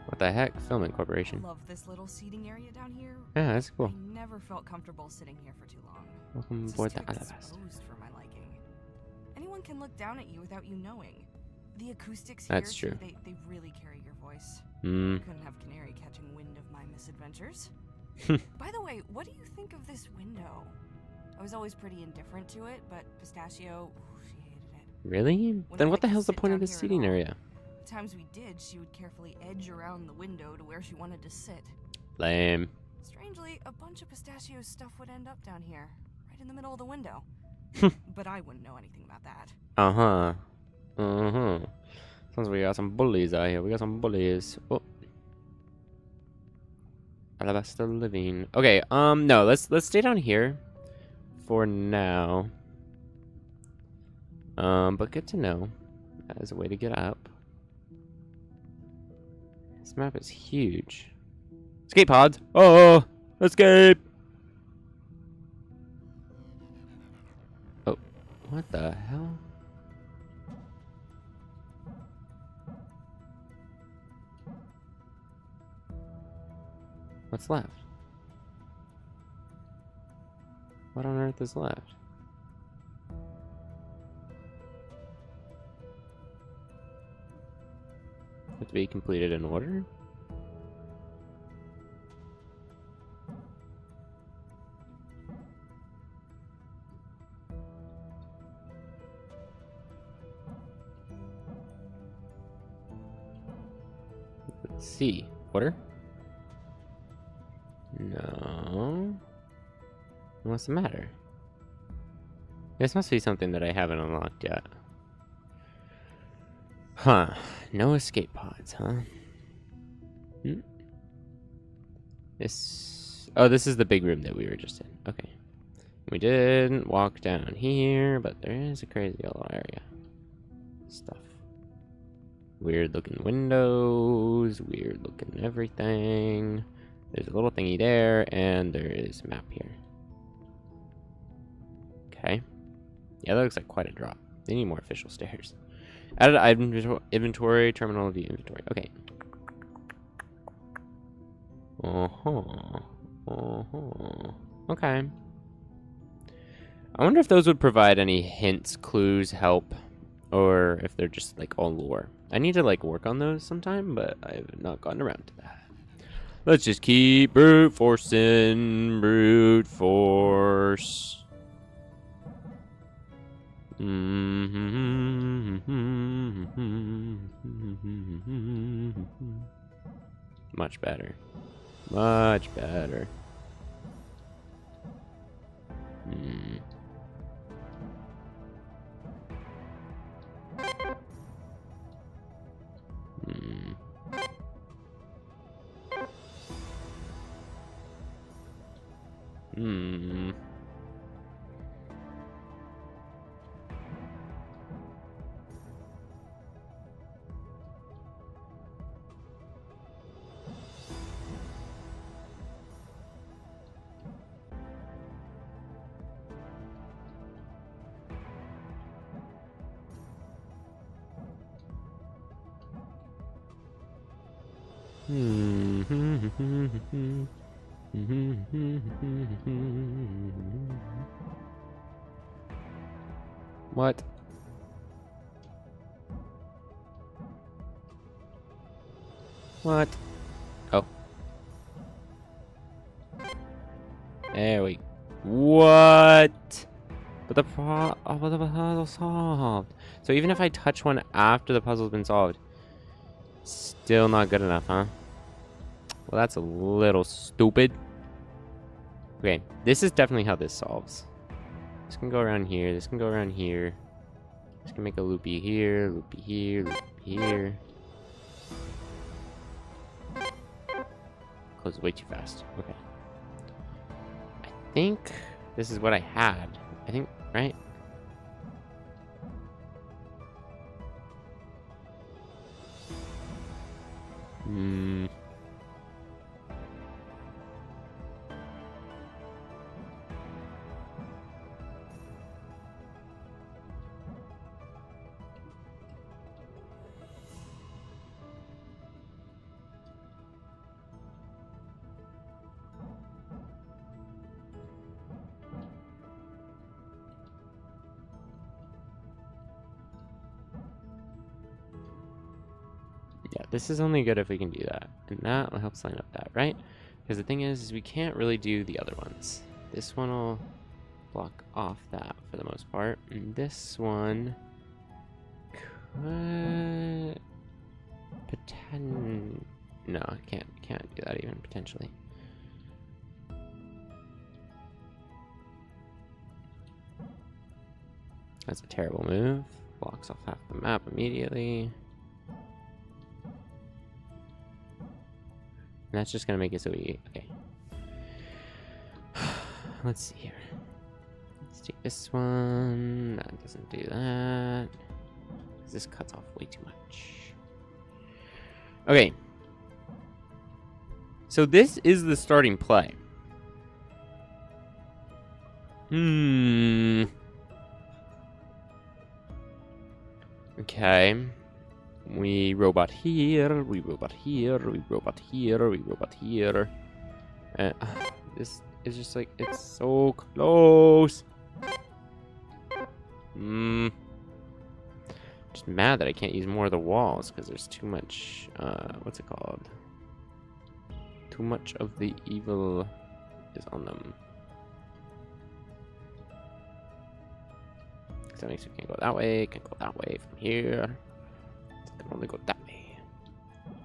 What the heck? Filament Corporation. I love this little seating area down here. Yeah, that's cool. I never felt comfortable sitting here for too long. Welcome It's aboard just the too Alabasta. exposed for my liking. Anyone can look down at you without you knowing. The acoustics That's here, true. They really carry your voice. Hmm. Couldn't have Canary catching wind of my misadventures. By the way, what do you think of this window? I was always pretty indifferent to it, but Pistachio, she hated it. Really? Wouldn't Then what like the to hell's the sit point of down this here at seating all. area? The times we did, she would carefully edge around the window to where she wanted to sit. Lame. Strangely, a bunch of Pistachio's stuff would end up down here, right in the middle of the window. But I wouldn't know anything about that. Uh-huh. Uh-huh. Sounds like we got some bullies out here. We got some bullies. Oh. Alabasta living. Okay, no, let's stay down here for now. But good to know as a way to get up. This map is huge. Escape pods. Oh, escape. Oh, what the hell? What's left? What on earth is left? Have to be completed in order? Let's see. Order? No. What's the matter? This must be something that I haven't unlocked yet. Huh. No escape pods, huh? Hmm? This... Oh, this is the big room that we were just in. Okay. We didn't walk down here, but there is a crazy little area. Stuff. Weird looking windows, weird looking everything. There's a little thingy there, and there is a map here. Okay. Yeah, that looks like quite a drop. They need more official stairs. Added item inventory, terminal view inventory. Okay. Okay. I wonder if those would provide any hints, clues, help, or if they're just like all lore. I need to like work on those sometime, but I have not gotten around to that. Let's just keep brute forcing, brute force. Much better. Much better. Hmm. Hmm. Hmm. What? What? Oh. There we. What? But the puzzle solved. So even if I touch one after the puzzle's been solved, still not good enough, huh? Well, that's a little stupid. Okay, this is definitely how this solves. This can go around here. This can go around here. This can make a loopy here, loopy here, loopy here. Closes way too fast. Okay. I think this is what I had. I think, right? Hmm. Yeah, this is only good if we can do that. And that will help line up that, right? Because the thing is we can't really do the other ones. This one will block off that for the most part. And this one could no, I can't do that even potentially. That's a terrible move. Blocks off half the map immediately. And that's just gonna make it so we okay. Let's see here. Let's take this one. That doesn't do that. This cuts off way too much. Okay. So this is the starting play. Okay. We robot here, we robot here, we robot here, we robot here. This is just like, it's so close. Just mad that I can't use more of the walls because there's too much, what's it called? Too much of the evil is on them. So that makes me can't go that way, can't go that way from here. I can only go that way.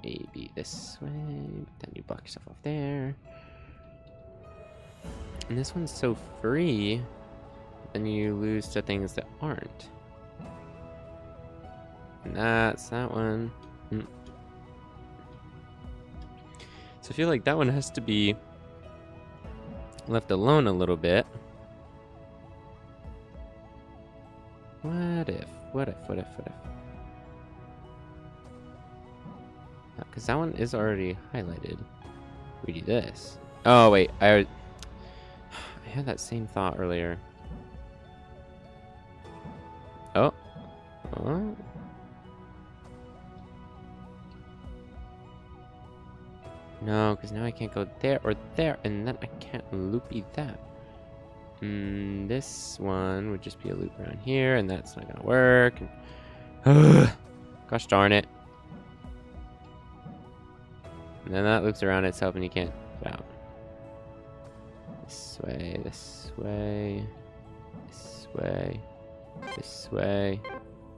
Maybe this way, but then you block yourself off there. And this one's so free, then you lose to things that aren't. And that's that one. So I feel like that one has to be left alone a little bit. What if? Because that one is already highlighted. We do this. Oh, wait. I had that same thought earlier. Oh. Oh. No, because now I can't go there or there, and then I can't loopy that. This one would just be a loop around here, and that's not gonna work. Gosh darn it. And then that loops around itself, and you can't get out. This way, this way, this way, this way.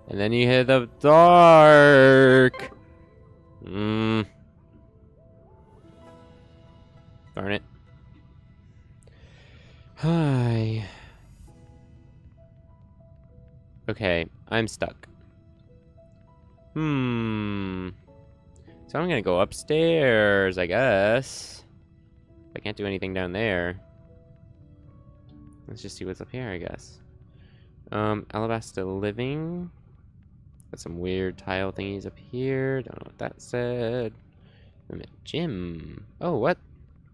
And then you hit the dark. Darn it. Hi. Okay, I'm stuck. So I'm gonna go upstairs, I guess. I can't do anything down there. Let's just see what's up here, I guess. Alabaster living. Got some weird tile thingies up here. Don't know what that said. Gym. Oh, what?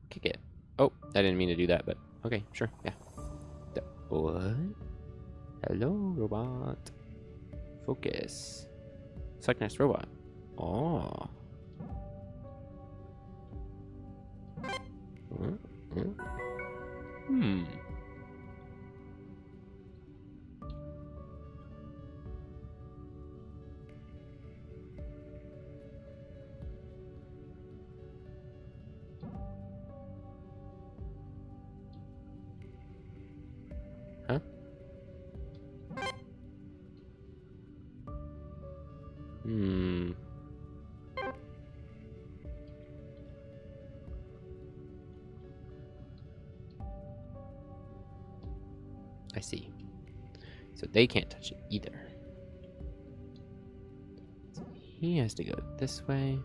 Kick it. Oh, I didn't mean to do that, but okay, sure, yeah. What? Hello, robot. Focus. Select next robot. Oh. Hmm. Huh? Hmm. I see. So they can't touch it either. So he has to go this way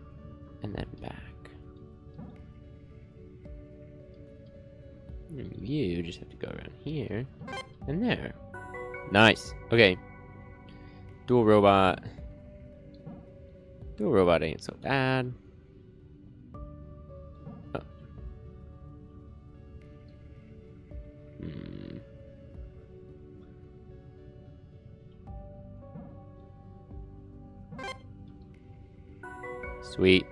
and then back. And you just have to go around here and there. Nice. Okay. Dual robot. Dual robot ain't so bad. Oh. Sweet.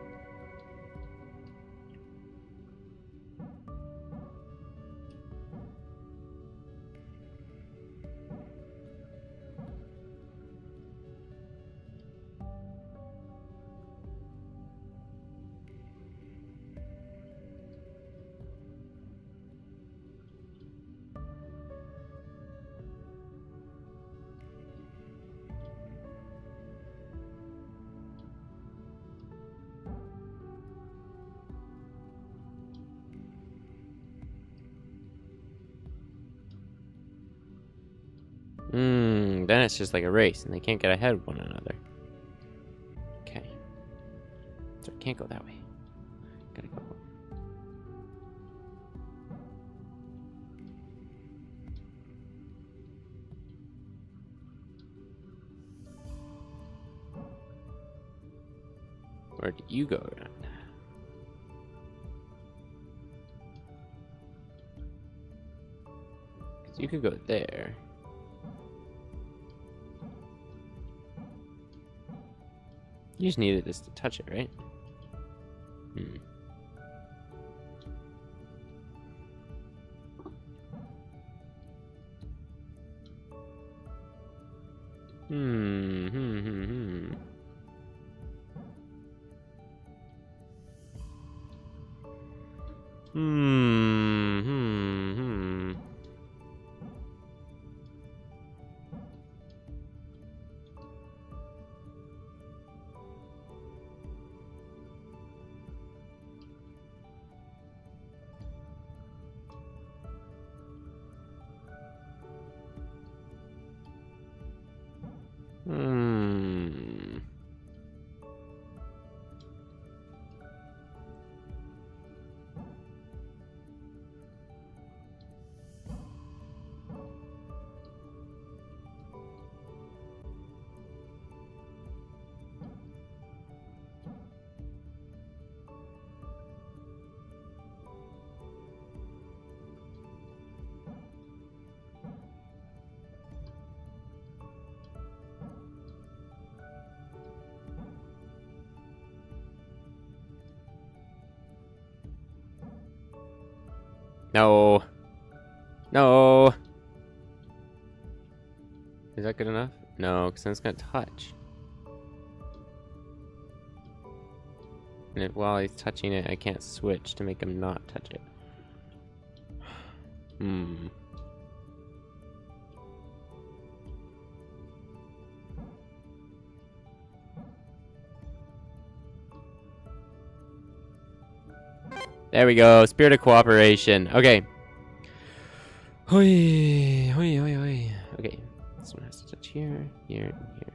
Then it's just like a race, and they can't get ahead of one another. Okay. So I can't go that way. Gotta go. Where do you go around? Because you could go there. You just needed this to touch it, right? No. No. Is that good enough? No, because then it's going to touch. And while he's touching it, I can't switch to make him not touch it. There we go. Spirit of cooperation. Okay. Hoi, hoi, hoi, hoi. Okay. This one has to touch here, here, and here.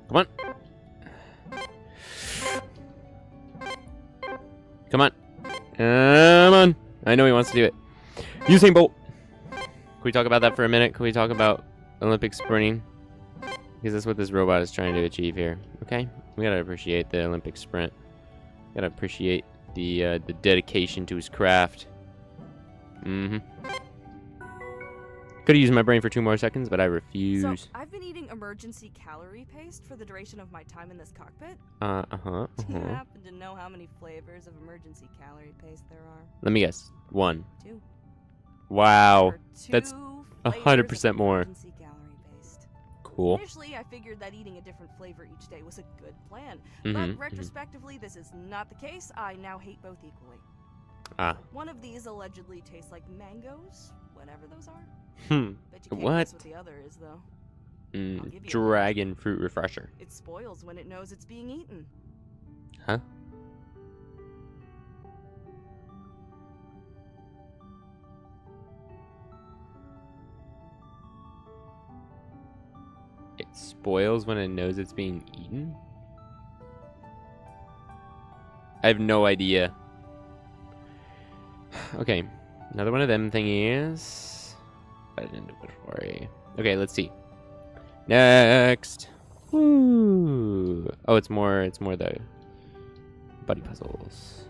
Come on. Come on. Come on. I know he wants to do it. Usain Bolt. Can we talk about that for a minute? Can we talk about Olympic sprinting? Because that's what this robot is trying to achieve here. Okay? We gotta appreciate the Olympic sprint. Gotta appreciate the dedication to his craft. Mm-hmm. Could have used my brain for 2 more seconds, but I refuse. So, I've been eating emergency calorie paste for the duration of my time in this cockpit. Do you happen to know how many flavors of emergency calorie paste there are? Let me guess. 1. 2. Wow. There are That's 2 100% more. emergency calorie paste. Cool. Initially, I figured that eating a different flavor each day was a good plan. Mm-hmm. But retrospectively, this is not the case. I now hate both equally. Ah. One of these allegedly tastes like mangoes, whatever those are. Hmm. Bet you can't What? guess what the other is, though. I'll give you a Dragon fruit refresher. It spoils when it knows it's being eaten. Huh? It spoils when it knows it's being eaten? I have no idea. Okay. Another one of them thingies. Okay, let's see. Next. Woo. Oh, it's more the buddy puzzles.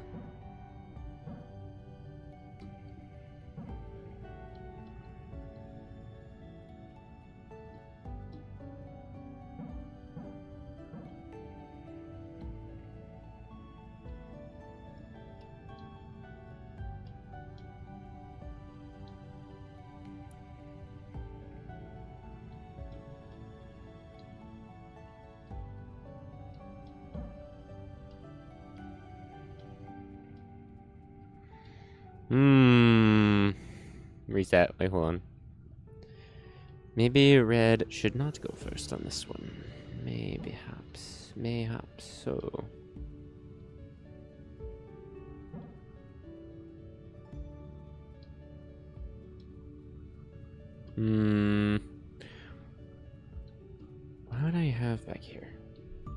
Reset. Wait, hold on. Maybe red should not go first on this one. Mayhaps so. What would I have back here?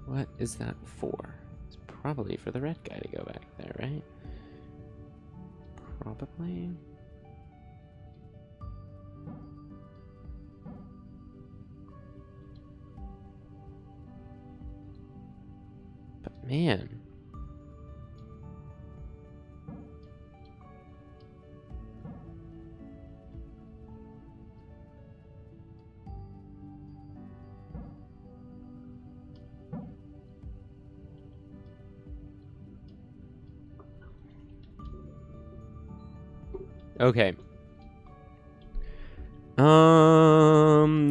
What is that for? It's probably for the red guy to go back there, right? Probably. But man. Okay.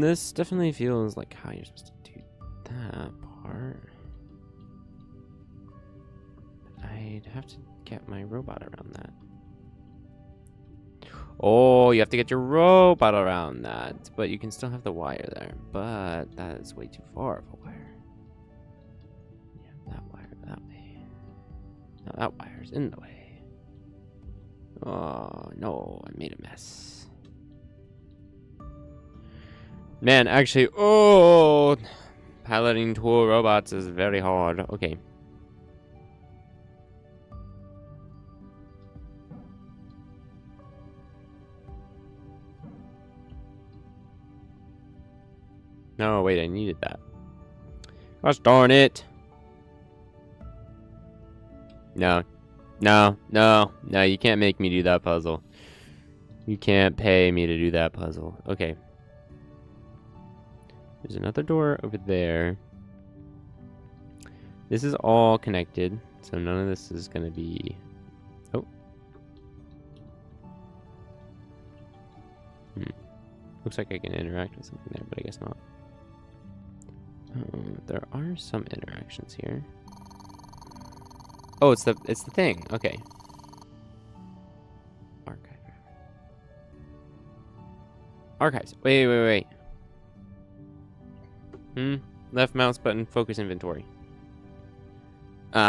This definitely feels like how you're supposed to do that part. I'd have to get my robot around that. Oh, you have to get your robot around that. But you can still have the wire there. But that is way too far of a wire. Yeah, that wire that way. No, that wire's in the way. Oh, no, I made a mess. Man, actually, oh, piloting tool robots is very hard. Okay. No, wait, I needed that. Gosh darn it. No. No. No. No, you can't make me do that puzzle. You can't pay me to do that puzzle. Okay. There's another door over there. This is all connected, so none of this is going to be... Oh. Looks like I can interact with something there, but I guess not. There are some interactions here. Oh, it's the thing. Okay. Archive. Archives. Wait. Left mouse button, focus inventory. Wait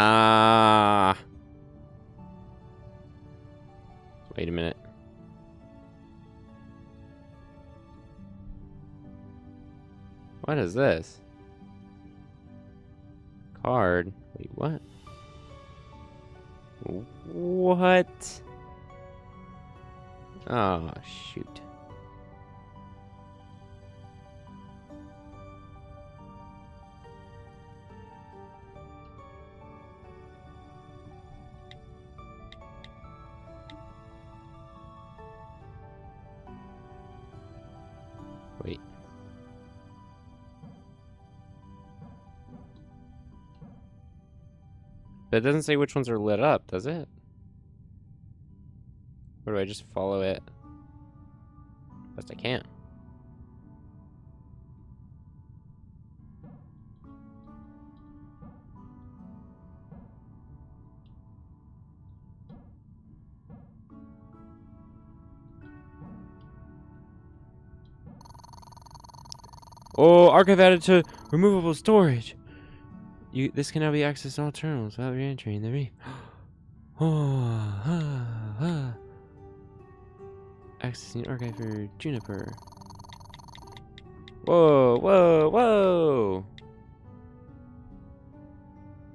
a minute. What is this? Card. Wait, what? What? Oh, shoot. Wait. But it doesn't say which ones are lit up, does it? Or do I just follow it? Best I can. Oh, archive added to removable storage. This can now be accessed on all terminals without re-entering the reef. Accessing archive for Juniper. Whoa.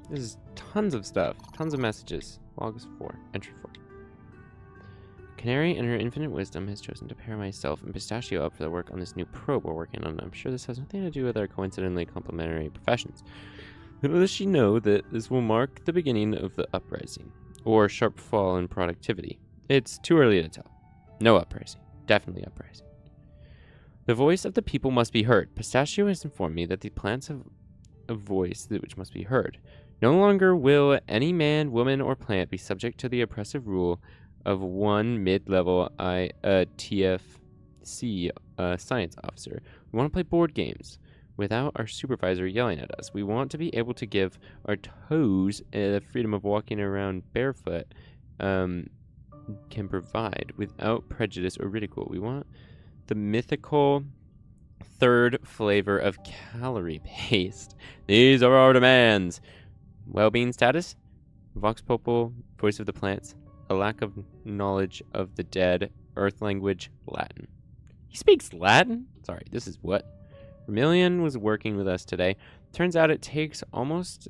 This is tons of stuff. Tons of messages. Logs 4. Entry 4. Canary, in her infinite wisdom, has chosen to pair myself and Pistachio up for the work on this new probe we're working on. I'm sure this has nothing to do with our coincidentally complementary professions. Little does she know that this will mark the beginning of the uprising, or sharp fall in productivity. It's too early to tell. No uprising. Definitely uprising. The voice of the people must be heard. Pistachio has informed me that the plants have a voice which must be heard. No longer will any man, woman, or plant be subject to the oppressive rule of one mid-level TFC science officer. We want to play board games without our supervisor yelling at us. We want to be able to give our toes the freedom of walking around barefoot can provide without prejudice or ridicule. We want the mythical third flavor of calorie paste. These are our demands. Well-being status, Vox Popul, voice of the plants, a lack of knowledge of the dead, earth language, Latin. He speaks Latin? Sorry, this is what? Vermilion was working with us today. Turns out it takes almost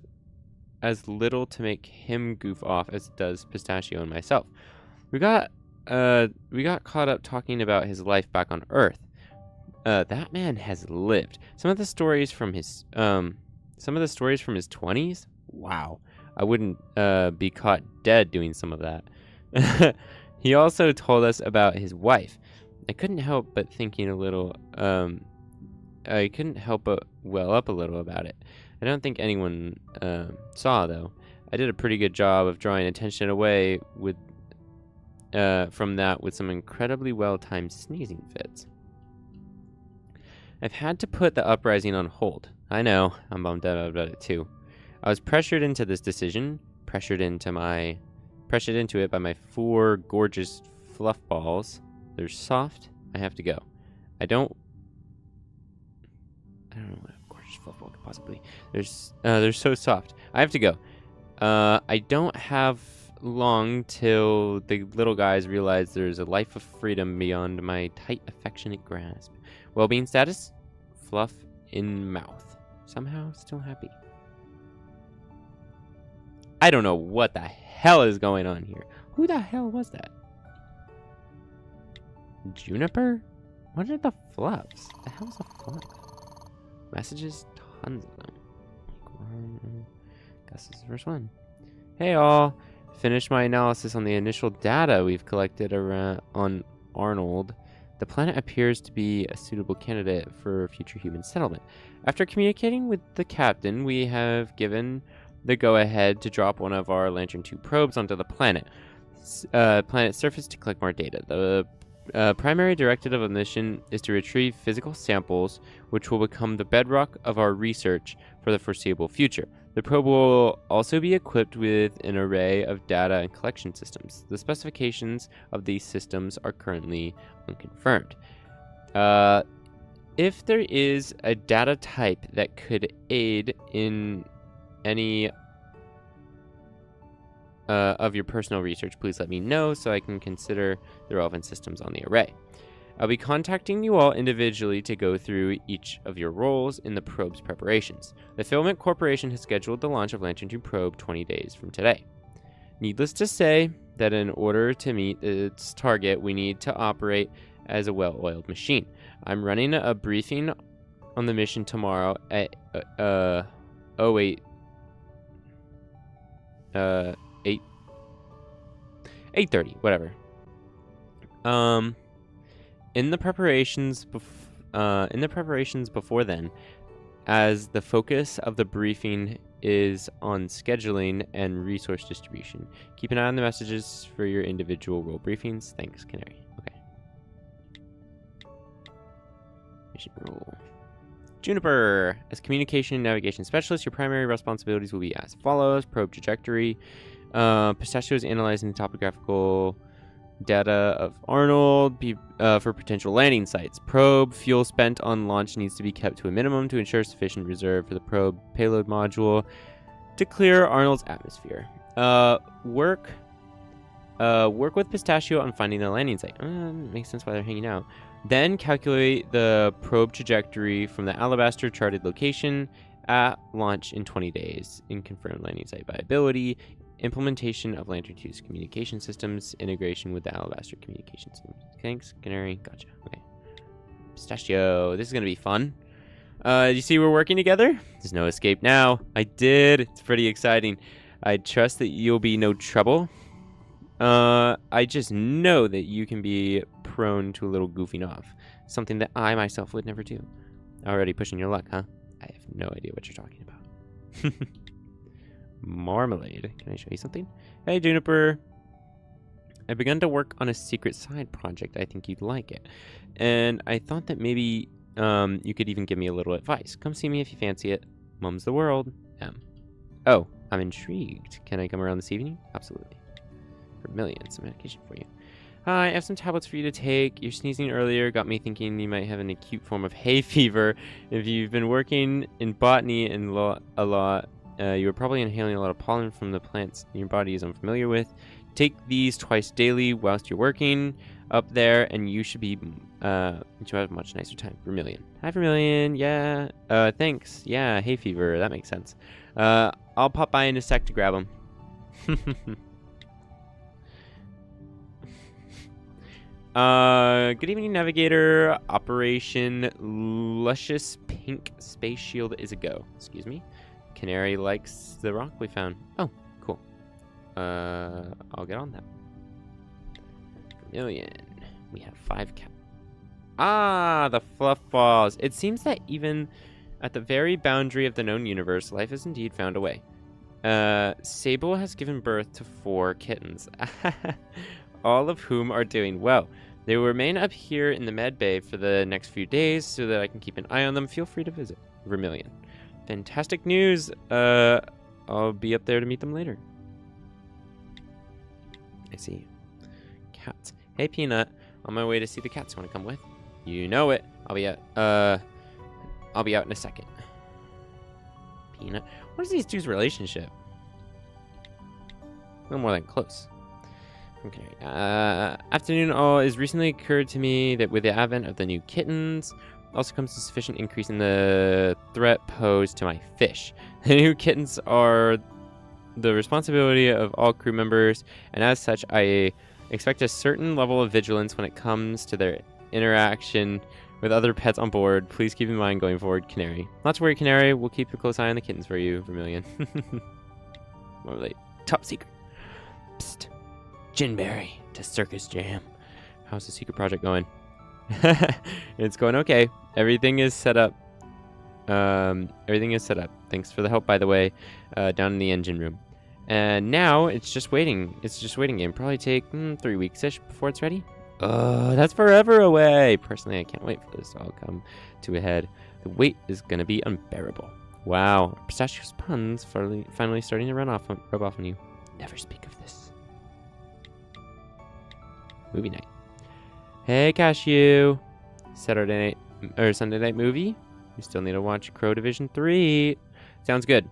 as little to make him goof off as it does Pistachio and myself. We got caught up talking about his life back on Earth. That man has lived. Some of the stories from his 20s? Wow. I wouldn't be caught dead doing some of that. He also told us about his wife. I couldn't help but well up a little about it. I don't think anyone saw, though. I did a pretty good job of drawing attention away from that with some incredibly well-timed sneezing fits. I've had to put the uprising on hold. I know, I'm bummed out about it too. I was pressured into this decision, pressured into it by my 4 gorgeous fluff balls. They're soft. I have to go. I don't know what a gorgeous fluff ball could possibly. They're so soft. I have to go. I don't have long till the little guys realize there's a life of freedom beyond my tight, affectionate grasp. Well-being status? Fluff in mouth. Somehow still happy. I don't know what the hell is going on here. Who the hell was that? Juniper? What are the fluffs? The hell's a fluff? Messages? Tons of them. Gus is the first one. Hey all. finished my analysis on the initial data we've collected around on Arnold. The planet appears to be a suitable candidate for future human settlement. After communicating with the captain, we have given the go-ahead to drop one of our Lantern II probes onto the planet's surface to collect more data. The primary directive of the mission is to retrieve physical samples, which will become the bedrock of our research for the foreseeable future. The probe will also be equipped with an array of data and collection systems. The specifications of these systems are currently unconfirmed. If there is a data type that could aid in any of your personal research, please let me know so I can consider the relevant systems on the array. I'll be contacting you all individually to go through each of your roles in the probe's preparations. The Filament Corporation has scheduled the launch of Lantern II probe 20 days from today. Needless to say that in order to meet its target, we need to operate as a well-oiled machine. I'm running a briefing on the mission tomorrow at 8:30, whatever. In the preparations before then, as the focus of the briefing is on scheduling and resource distribution. Keep an eye on the messages for your individual role briefings. Thanks, Canary. Okay. Mission rule. Juniper, as communication and navigation specialist, your primary responsibilities will be as follows: probe trajectory. Pistachio is analyzing the topographical data of Arnold for potential landing sites. Probe fuel spent on launch needs to be kept to a minimum to ensure sufficient reserve for the probe payload module to clear Arnold's atmosphere. Work with Pistachio on finding a landing site. Makes sense why they're hanging out. Then calculate the probe trajectory from the Alabaster charted location at launch in 20 days in confirmed landing site viability. Implementation of Lantern II's communication systems, integration with the Alabaster communication systems. Thanks, Canary. Gotcha. Okay. Pistachio. This is going to be fun. You see we're working together? There's no escape now. I did. It's pretty exciting. I trust that you'll be no trouble. I just know that you can be prone to a little goofing off. Something that I myself would never do. Already pushing your luck, huh? I have no idea what you're talking about. Marmalade. Can I show you something? Hey, Juniper. I've begun to work on a secret side project. I think you'd like it. And I thought that maybe you could even give me a little advice. Come see me if you fancy it. Mum's the world. Oh, I'm intrigued. Can I come around this evening? Absolutely. For millions, some medication for you. Hi, I have some tablets for you to take. Your sneezing earlier got me thinking you might have an acute form of hay fever. If you've been working in botany a lot, you are probably inhaling a lot of pollen from the plants your body is unfamiliar with. Take these twice daily whilst you're working up there, and you should have a much nicer time. Vermilion. Hi, Vermilion. Yeah. Thanks. Yeah, hay fever. That makes sense. I'll pop by in a sec to grab them. Good evening, Navigator. Operation Luscious Pink Space Shield is a go. Excuse me. Canary likes the rock we found. Oh, cool. I'll get on that. Vermilion. We have 5 cats. Ah, the fluff balls. It seems that even at the very boundary of the known universe, life has indeed found a way. Sable has given birth to 4 kittens, all of whom are doing well. They will remain up here in the med bay for the next few days so that I can keep an eye on them. Feel free to visit. Vermilion. Fantastic news. I'll be up there to meet them later. I see. Cats. Hey, Peanut. On my way to see the cats. Want to come with? You know it. I'll be out in a second. Peanut. What is these two's relationship? A little more than close. Okay. Afternoon all is recently occurred to me that with the advent of the new kittens also comes a sufficient increase in the threat posed to my fish. The new kittens are the responsibility of all crew members, and as such, I expect a certain level of vigilance when it comes to their interaction with other pets on board. Please keep in mind going forward, Canary. Not to worry, Canary. We'll keep a close eye on the kittens for you, Vermilion. More like top secret. Psst. Ginberry to Circus Jam. How's the secret project going? It's going okay. Everything is set up. Everything is set up. Thanks for the help, by the way, down in the engine room. And now it's just waiting. It's just waiting game. Probably take 3 weeks-ish before it's ready. Oh, that's forever away. Personally, I can't wait for this to all come to a head. The wait is going to be unbearable. Wow. Pistachio's puns finally starting to rub off on you. Never speak of this. Movie night. Hey, Cashew. Saturday night or Sunday night movie? We still need to watch Crow Division 3. Sounds good.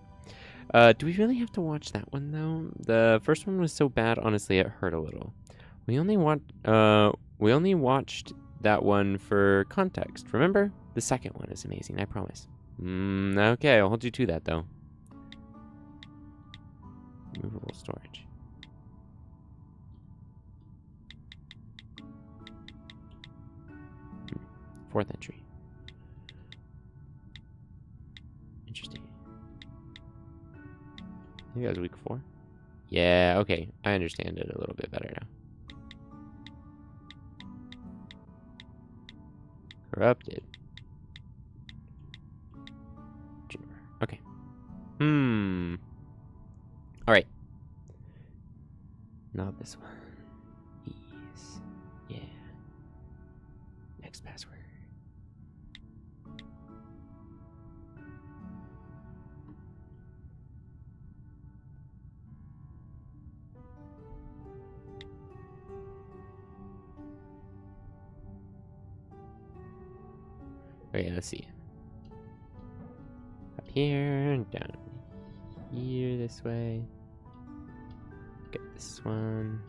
Do we really have to watch that one, though? The first one was so bad, honestly, it hurt a little. We only watched that one for context, remember? The second one is amazing, I promise. Okay, I'll hold you to that, though. Movable storage. Fourth entry. Interesting. I think that was week 4. Yeah, okay. I understand it a little bit better now. Corrupted. Okay. Alright. Not this one. Ease. Yeah. Next password. Okay, let's see. Up here, down here, this way. Get this one.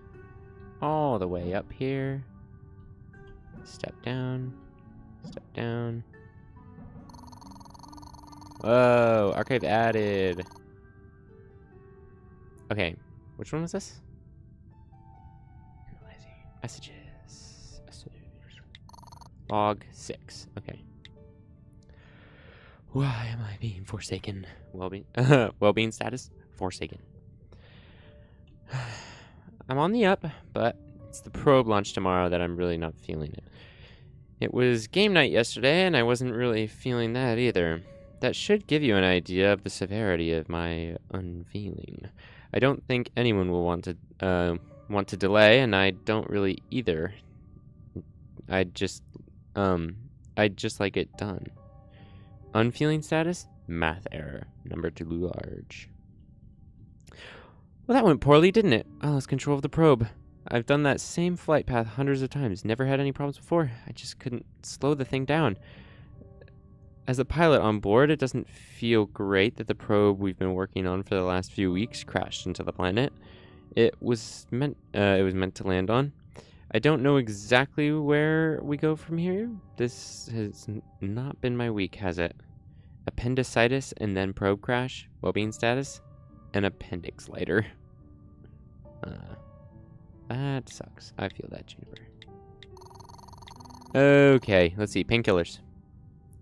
All the way up here. Step down. Step down. Whoa, archive added. Okay, which one was this? Messages. Log 6. Okay. Why am I being forsaken? Well-being status? Forsaken. I'm on the up, but it's the probe launch tomorrow that I'm really not feeling it. It was game night yesterday, and I wasn't really feeling that either. That should give you an idea of the severity of my unveiling. I don't think anyone will want to delay, and I don't really either. I'd just like it done. Unfeeling status? Math error. Number too large. Well, that went poorly, didn't it? I lost control of the probe. I've done that same flight path hundreds of times. Never had any problems before. I just couldn't slow the thing down. As a pilot on board, it doesn't feel great that the probe we've been working on for the last few weeks crashed into the planet it was meant to land on. I don't know exactly where we go from here. This has not been my week, has it? Appendicitis and then probe crash, well-being status, and appendix later. That sucks. I feel that, Juniper. Okay, let's see. Painkillers.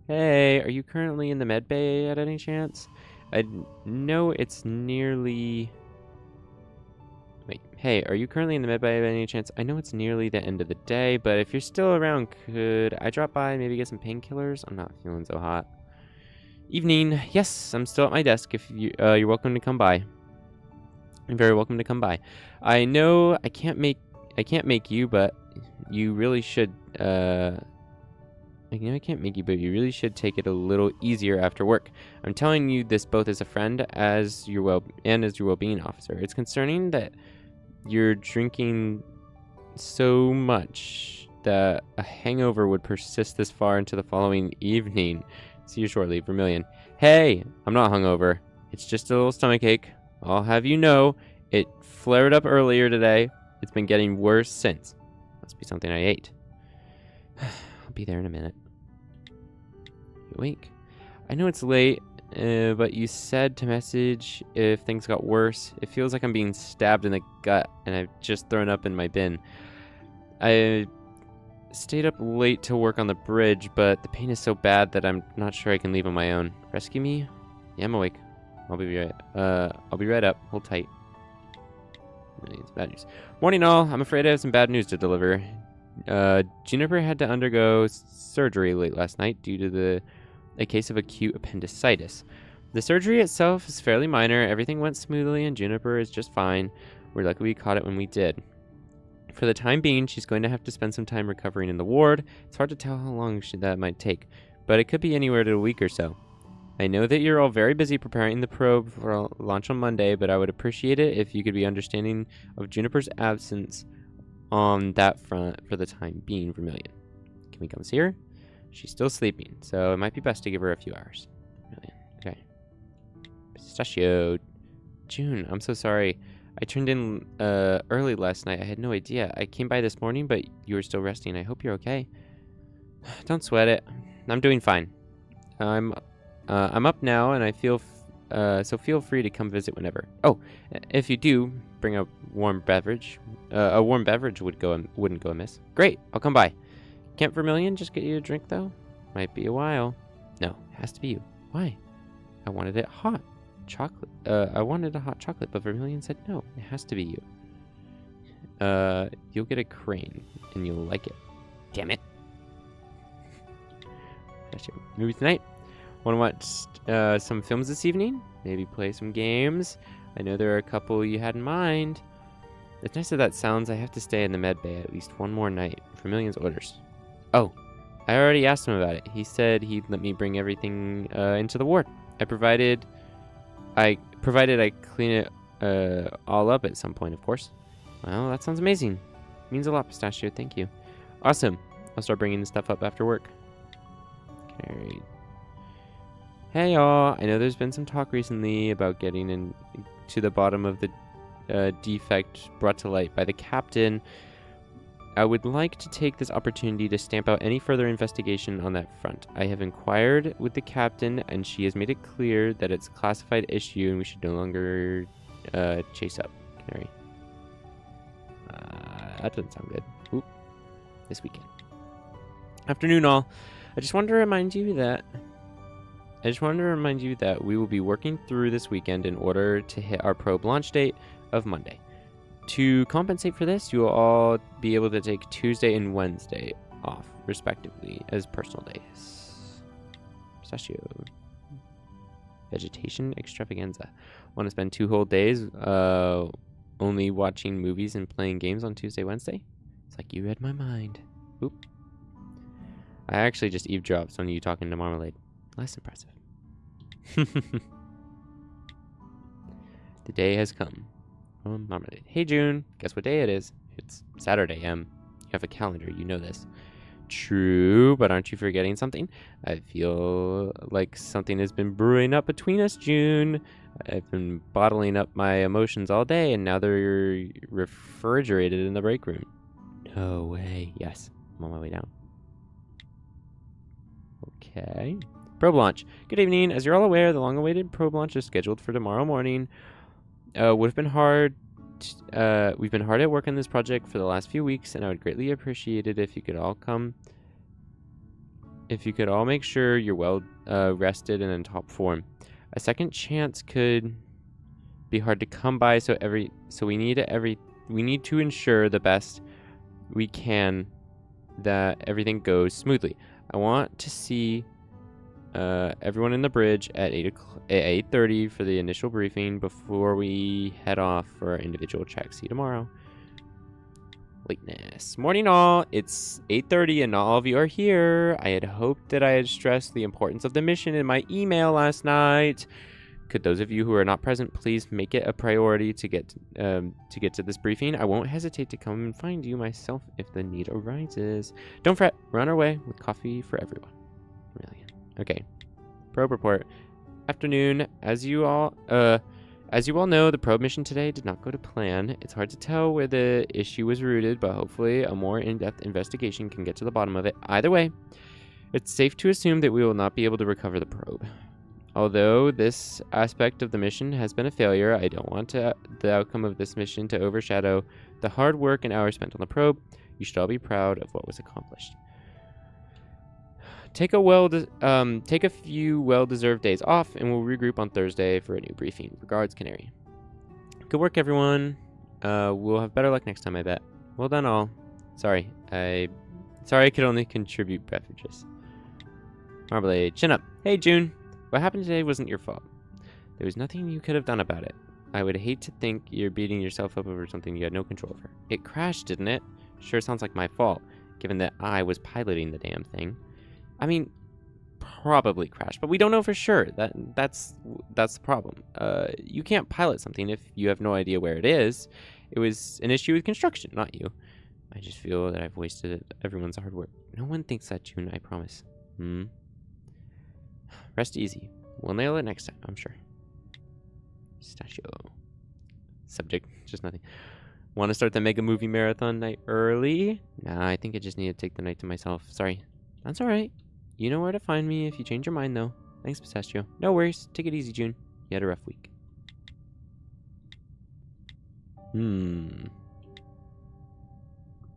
Hey, are you currently in the med bay at any chance? I know it's nearly... Wait, hey, are you currently in the med bay by any chance? I know it's nearly the end of the day, but if you're still around, could I drop by and maybe get some painkillers? I'm not feeling so hot. Evening. Yes, I'm still at my desk. If you're welcome to come by. You're very welcome to come by. I know I can't make you, but you really should. I know I can't make you, but you really should take it a little easier after work. I'm telling you this both as a friend, as your well-being officer. It's concerning that you're drinking so much that a hangover would persist this far into the following evening. See you shortly, Vermilion. Hey, I'm not hungover. It's just a little stomachache. I'll have you know, it flared up earlier today. It's been getting worse since. Must be something I ate. I'll be there in a minute. You awake? I know it's late, but you said to message if things got worse. It feels like I'm being stabbed in the gut, and I've just thrown up in my bin. I stayed up late to work on the bridge, but the pain is so bad that I'm not sure I can leave on my own. Rescue me? Yeah, I'm awake. I'll be right up. Hold tight. It's bad news. Morning all. I'm afraid I have some bad news to deliver. Juniper had to undergo surgery late last night due to a case of acute appendicitis. The surgery itself is fairly minor. Everything went smoothly and Juniper is just fine. We're lucky we caught it when we did. For the time being, she's going to have to spend some time recovering in the ward. It's hard to tell how long that might take, but it could be anywhere to a week or so. I know that you're all very busy preparing the probe for launch on Monday, but I would appreciate it if you could be understanding of Juniper's absence on that front for the time being, Vermilion. Can we come see her? She's still sleeping, so it might be best to give her a few hours. Vermilion. Okay. Pistachio. June, I'm so sorry. I turned in early last night. I had no idea. I came by this morning, but you were still resting. I hope you're okay. Don't sweat it. I'm doing fine. I'm up now, and I feel so feel free to come visit whenever. Oh, if you do, bring a warm beverage. A warm beverage wouldn't go amiss. Great, I'll come by. Can't Vermilion just get you a drink though? Might be a while. No, it has to be you. Why? I wanted it hot. Chocolate. I wanted a hot chocolate, but Vermilion said no. It has to be you. You'll get a crane, and you'll like it. Damn it. That's your movie tonight. Want to watch some films this evening? Maybe play some games? I know there are a couple you had in mind. As nice as that sounds, I have to stay in the med bay at least one more night. Vermilion's orders. Oh, I already asked him about it. He said he'd let me bring everything into the ward. Provided I clean it all up at some point, of course. Well, that sounds amazing. Means a lot, Pistachio. Thank you. Awesome. I'll start bringing the stuff up after work. Carried. Hey y'all, I know there's been some talk recently about getting to the bottom of the defect brought to light by the captain. I would like to take this opportunity to stamp out any further investigation on that front. I have inquired with the captain, and she has made it clear that it's a classified issue and we should no longer chase up Canary. That doesn't sound good. Oop. This weekend. Afternoon all. I just wanted to remind you that we will be working through this weekend in order to hit our probe launch date of Monday. To compensate for this, you will all be able to take Tuesday and Wednesday off, respectively, as personal days. Pistachio. Vegetation extravaganza. Want to spend 2 whole days only watching movies and playing games on Tuesday, Wednesday? It's like you read my mind. Oop. I actually just eavesdropped on you talking to Marmalade. Less impressive. The day has come. Oh, Marmalade. Hey, June. Guess what day it is? It's Saturday, You have a calendar. You know this. True, but aren't you forgetting something? I feel like something has been brewing up between us, June. I've been bottling up my emotions all day, and now they're refrigerated in the break room. No way. Yes. I'm on my way down. Okay. Probe launch. Good evening. As you're all aware, the long-awaited probe launch is scheduled for tomorrow morning. We've been hard at work on this project for the last few weeks, and I would greatly appreciate it if you could all come. If you could all make sure you're well rested and in top form. A second chance could be hard to come by, so we need to ensure the best we can that everything goes smoothly. I want to see everyone in the bridge at 8:30 for the initial briefing before we head off for our individual checks. See you tomorrow. Lateness. Morning all. It's 8:30 and not all of you are here. I had hoped that I had stressed the importance of the mission in my email last night. Could those of you who are not present please make it a priority to get to this briefing? I won't hesitate to come and find you myself if the need arises. Don't fret. We're on our way with coffee for everyone. Really. Okay. Probe report. Afternoon. As you all know, the probe mission today did not go to plan. It's hard to tell where the issue was rooted, but hopefully a more in-depth investigation can get to the bottom of it. Either way, it's safe to assume that we will not be able to recover the probe. Although this aspect of the mission has been a failure, I don't want the outcome of this mission to overshadow the hard work and hours spent on the probe. You should all be proud of what was accomplished. Take a few well-deserved days off, and we'll regroup on Thursday for a new briefing. Regards, Canary. Good work, everyone. We'll have better luck next time, I bet. Well done, all. Sorry I could only contribute beverages. Marmalade, chin up. Hey, June. What happened today wasn't your fault. There was nothing you could have done about it. I would hate to think you're beating yourself up over something you had no control over. It crashed, didn't it? Sure sounds like my fault, given that I was piloting the damn thing. I mean, probably crashed, but we don't know for sure. That's the problem. You can't pilot something if you have no idea where it is. It was an issue with construction, not you. I just feel that I've wasted everyone's hard work. No one thinks that, June, I promise. Rest easy. We'll nail it next time, I'm sure. Pistachio. Subject, just nothing. Want to start the mega movie marathon night early? Nah, I think I just need to take the night to myself. Sorry. That's alright. You know where to find me if you change your mind, though. Thanks, Pistachio. No worries. Take it easy, June. You had a rough week.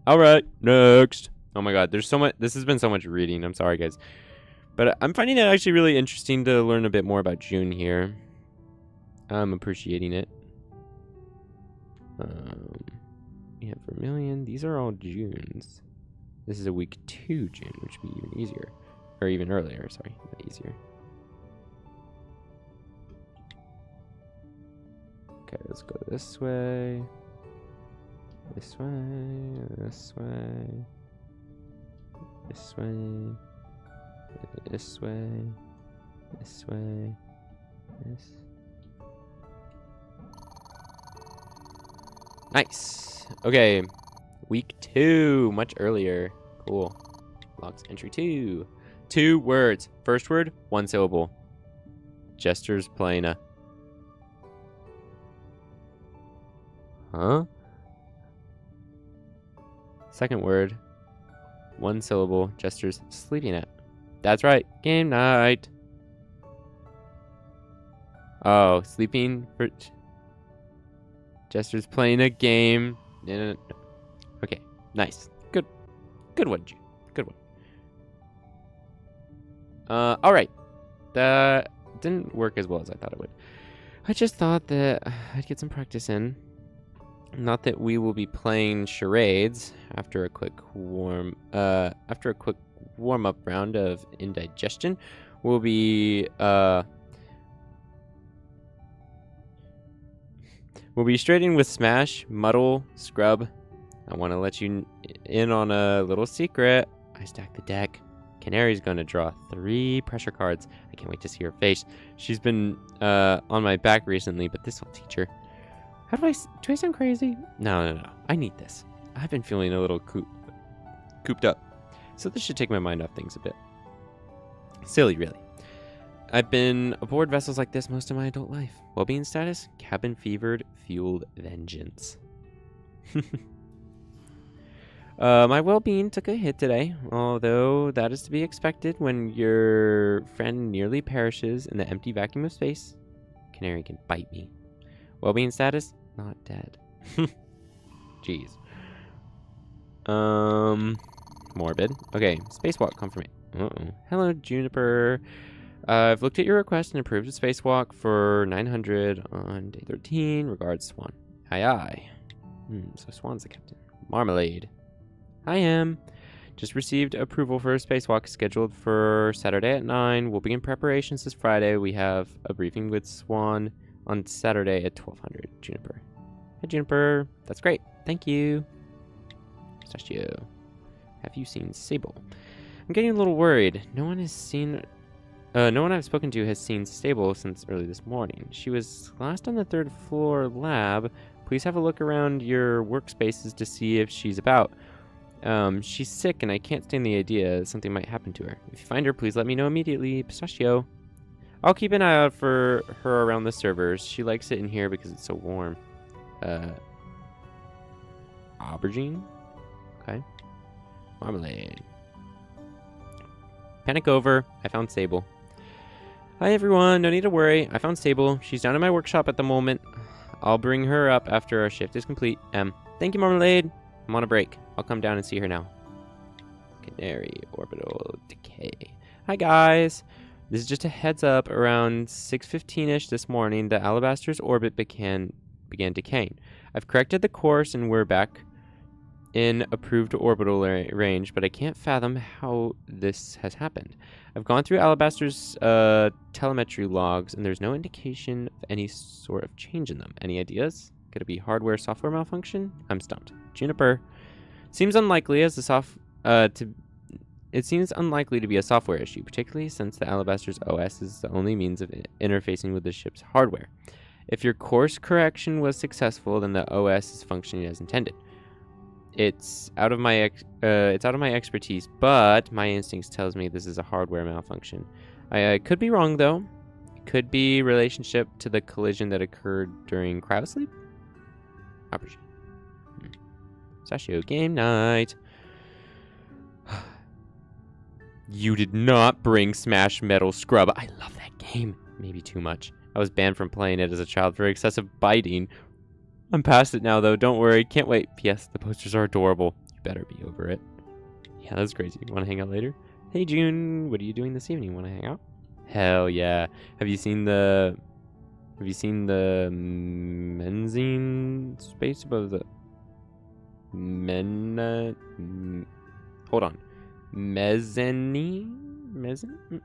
Alright, next. Oh my god, there's so much. This has been so much reading. I'm sorry, guys. But I'm finding it actually really interesting to learn a bit more about June here. I'm appreciating it. We have Vermilion. These are all Junes. This is a week 2 June, which would be even easier. Or even earlier, sorry. Not easier. Okay, let's go this way. This way. This way. This way. This way. This way. This. Nice. Okay. Week 2. Much earlier. Cool. Logs entry 2. 2 words. First word, 1 syllable. Gestures plana. Huh? Second word, 1 syllable. Gestures sleeping at. That's right. Game night. Oh, sleeping for Gestures playing a game. No. Okay, nice. Good one, June. Good one. Alright. That didn't work as well as I thought it would. I just thought that I'd get some practice in. Not that we will be playing charades after a quick warm-up round of indigestion. We'll be straight in with Smash, Muddle, Scrub. I want to let you in on a little secret. I stacked the deck. Canary's going to draw 3 pressure cards. I can't wait to see her face. She's been on my back recently, but this will teach her. How do I sound crazy? No. I need this. I've been feeling a little cooped up. So this should take my mind off things a bit. Silly, really. I've been aboard vessels like this most of my adult life. Well-being status? Cabin fevered, fueled vengeance. My well-being took a hit today, although that is to be expected when your friend nearly perishes in the empty vacuum of space. Canary can bite me. Well-being status? Not dead. Jeez. Morbid. Okay, spacewalk confirmation. Uh-oh. Hello, Juniper. I've looked at your request and approved a spacewalk for 900 on day 13. Regards, Swan. Aye. So Swan's the captain. Marmalade. I am. Just received approval for a spacewalk scheduled for Saturday at 9. We'll begin preparations this Friday. We have a briefing with Swan on Saturday at 1200. Juniper. Hi, Juniper. That's great. Thank you. Pistachio. Have you seen Sable? I'm getting a little worried. No one I've spoken to has seen Sable since early this morning. She was last on the 3rd floor lab. Please have a look around your workspaces to see if she's about. She's sick and I can't stand the idea that something might happen to her. If you find her, please let me know immediately. Pistachio. I'll keep an eye out for her around the servers. She likes it in here because it's so warm. Aubergine? Okay. Marmalade. Panic over. I found Sable. Hi everyone, no need to worry. I found Sable. She's down in my workshop at the moment. I'll bring her up after our shift is complete. Thank you, Marmalade. I'm on a break. I'll come down and see her now. Canary, orbital decay. Hi guys. This is just a heads up. Around 6:15ish this morning, the Alabaster's orbit began decaying. I've corrected the course and we're back in approved orbital range, but I can't fathom how this has happened. I've gone through Alabaster's telemetry logs, and there's no indication of any sort of change in them. Any ideas? Could it be hardware software malfunction? I'm stumped. Juniper. Seems unlikely as it seems unlikely to be a software issue, particularly since the Alabaster's OS is the only means of interfacing with the ship's hardware. If your course correction was successful, then the OS is functioning as intended. It's out of my expertise, but my instincts tells me this is a hardware malfunction. I could be wrong though. It could be relationship to the collision that occurred during cryosleep. Aubergine. Sashio game night. You did not bring Smash Metal Scrub. I love that game. Maybe too much. I was banned from playing it as a child for excessive biting. I'm past it now, though. Don't worry. Can't wait. P.S. The posters are adorable. You better be over it. Yeah, that's crazy. Want to hang out later? Hey, June. What are you doing this evening? Want to hang out? Hell yeah. Have you seen the Menzine space above the... Hold on. Mezzanine?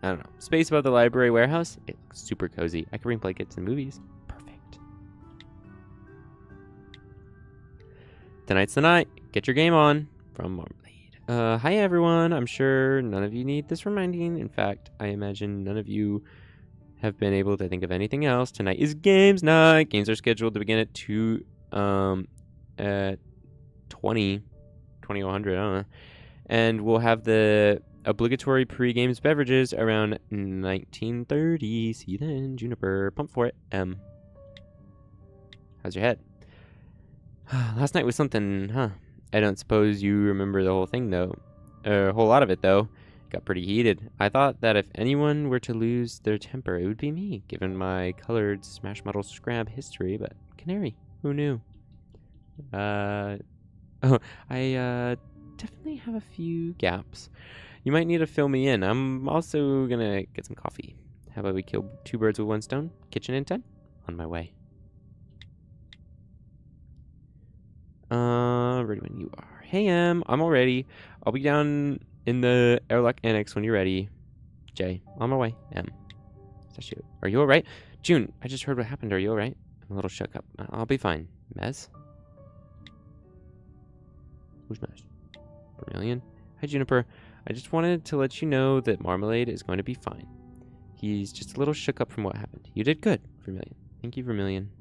I don't know. Space above the library warehouse? It looks super cozy. I can bring blankets and movies. Perfect. Tonight's the night. Get your game on. From Marmalade. Hi everyone. I'm sure none of you need this reminding. In fact, I imagine none of you have been able to think of anything else. Tonight is games night. Games are scheduled to begin at 2100, I don't know. And we'll have the obligatory pre-games beverages around 1930. See you then, Juniper. Pump for it. How's your head? Last night was something, huh? I don't suppose you remember the whole thing, though. A whole lot of it, though. Got pretty heated. I thought that if anyone were to lose their temper, it would be me, given my colored Smash Metal Scrab history, but Canary, who knew? I definitely have a few gaps. You might need to fill me in. I'm also gonna get some coffee. How about we kill two birds with one stone? Kitchen in 10? On my way. Ready when you are. Hey, I'm all ready. I'll be down in the airlock annex when you're ready. Jay, on my way. Sashio, are you alright? June, I just heard what happened. Are you alright? I'm a little shook up. I'll be fine. Mez? Who's Mez? Vermilion? Hi, Juniper. I just wanted to let you know that Marmalade is going to be fine. He's just a little shook up from what happened. You did good, Vermilion. Thank you, Vermilion.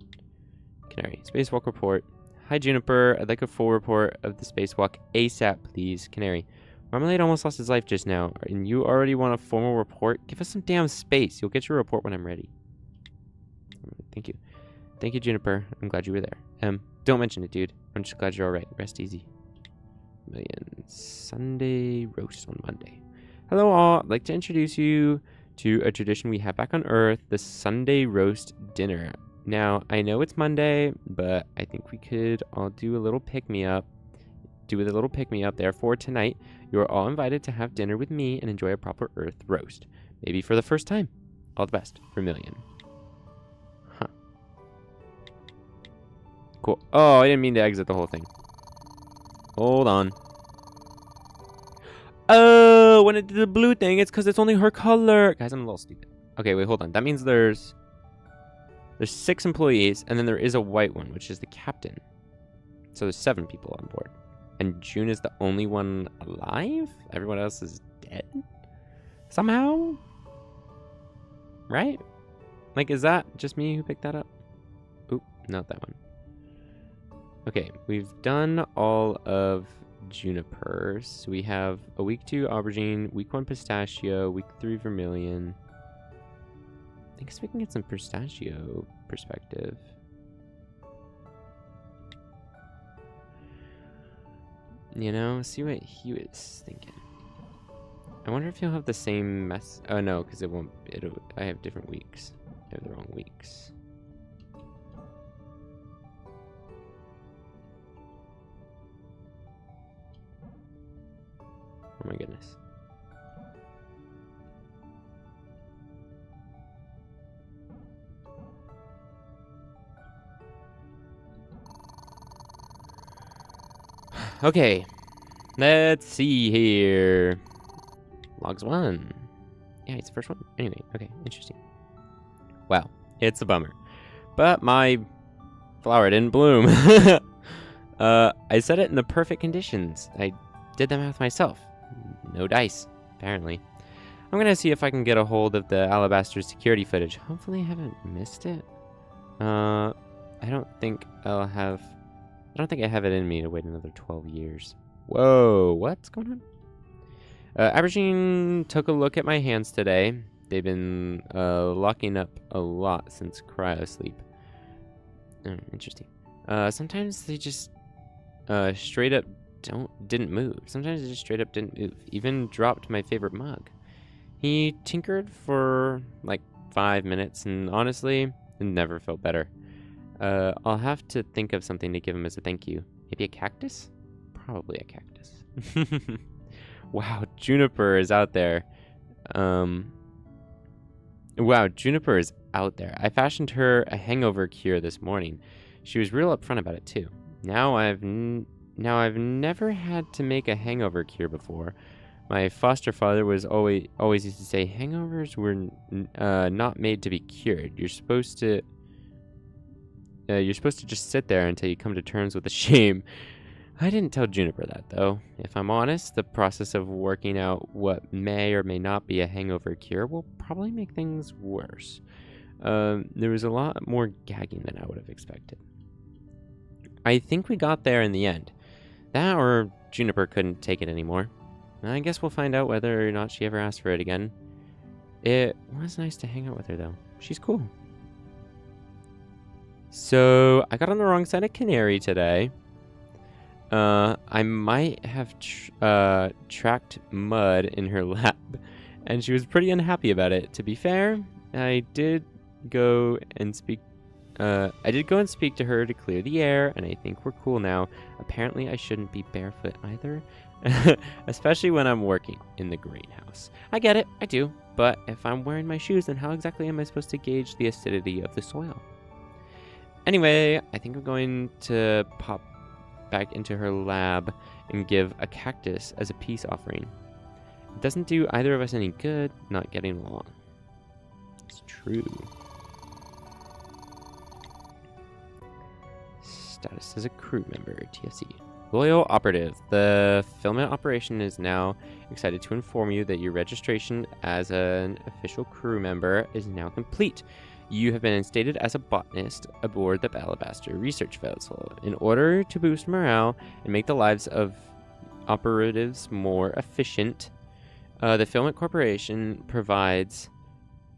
Canary, spacewalk report. Hi, Juniper. I'd like a full report of the spacewalk ASAP, please. Canary, Marmalade almost lost his life just now, and you already want a formal report? Give us some damn space. You'll get your report when I'm ready. Thank you. Thank you, Juniper. I'm glad you were there. Don't mention it, dude. I'm just glad you're alright. Rest easy. Sunday roast on Monday. Hello all. I'd like to introduce you to a tradition we have back on Earth, the Sunday roast dinner. Now, I know it's Monday, but I think we could all do a little pick-me-up. Therefore, tonight, you are all invited to have dinner with me and enjoy a proper Earth roast. Maybe for the first time. All the best. Vermilion. Huh. Cool. Oh, I didn't mean to exit the whole thing. Hold on. Oh, when it did the blue thing, it's because it's only her color. Guys, I'm a little stupid. Okay, wait, hold on. That means there's 6 employees, and then there is a white one, which is the captain. So there's 7 people on board. And June is the only one alive? Everyone else is dead? Somehow? Right? Like, is that just me who picked that up? Oop, not that one. Okay, we've done all of Juniper's. So we have a week 2 aubergine, week 1 pistachio, week 3 vermilion. I guess we can get some pistachio perspective. You know, see what he was thinking. I wonder if he'll have the same mess. Oh no, because it won't. I have different weeks. I have the wrong weeks. Oh my goodness. Okay. Let's see here. Logs 1. Yeah, it's the first one. Anyway, okay, interesting. Well, it's a bummer. But my flower didn't bloom. I set it in the perfect conditions. I did the math myself. No dice, apparently. I'm gonna see if I can get a hold of the Alabaster security footage. Hopefully I haven't missed it. I don't think I have it in me to wait another 12 years. Whoa, what's going on? Aubergine took a look at my hands today. They've been locking up a lot since cryosleep. Interesting. Sometimes they just straight up didn't move. Sometimes they just straight up didn't move. Even dropped my favorite mug. He tinkered for like 5 minutes, and honestly, it never felt better. I'll have to think of something to give him as a thank you. Maybe a cactus? Probably a cactus. Wow, Juniper is out there. Wow, Juniper is out there. I fashioned her a hangover cure this morning. She was real upfront about it too. Now I've never had to make a hangover cure before. My foster father was always used to say hangovers were not made to be cured. You're supposed to just sit there until you come to terms with the shame. I didn't tell Juniper that, though. If I'm honest, the process of working out what may or may not be a hangover cure will probably make things worse. There was a lot more gagging than I would have expected. I think we got there in the end. That or Juniper couldn't take it anymore. I guess we'll find out whether or not she ever asked for it again. It was nice to hang out with her, though. She's cool. So, I got on the wrong side of Canary today. I might have tracked mud in her lab, and she was pretty unhappy about it. To be fair, I did go and speak to her to clear the air, and I think we're cool now. Apparently, I shouldn't be barefoot either, especially when I'm working in the greenhouse. I get it, I do, but if I'm wearing my shoes, then how exactly am I supposed to gauge the acidity of the soil? Anyway, I think I'm going to pop back into her lab and give a cactus as a peace offering. It doesn't do either of us any good not getting along. It's true. Status as a crew member, TFC. Loyal operative. The Filament operation is now excited to inform you that your registration as an official crew member is now complete. You have been instated as a botanist aboard the Alabaster research vessel. In order to boost morale and make the lives of operatives more efficient, the Filament Corporation provides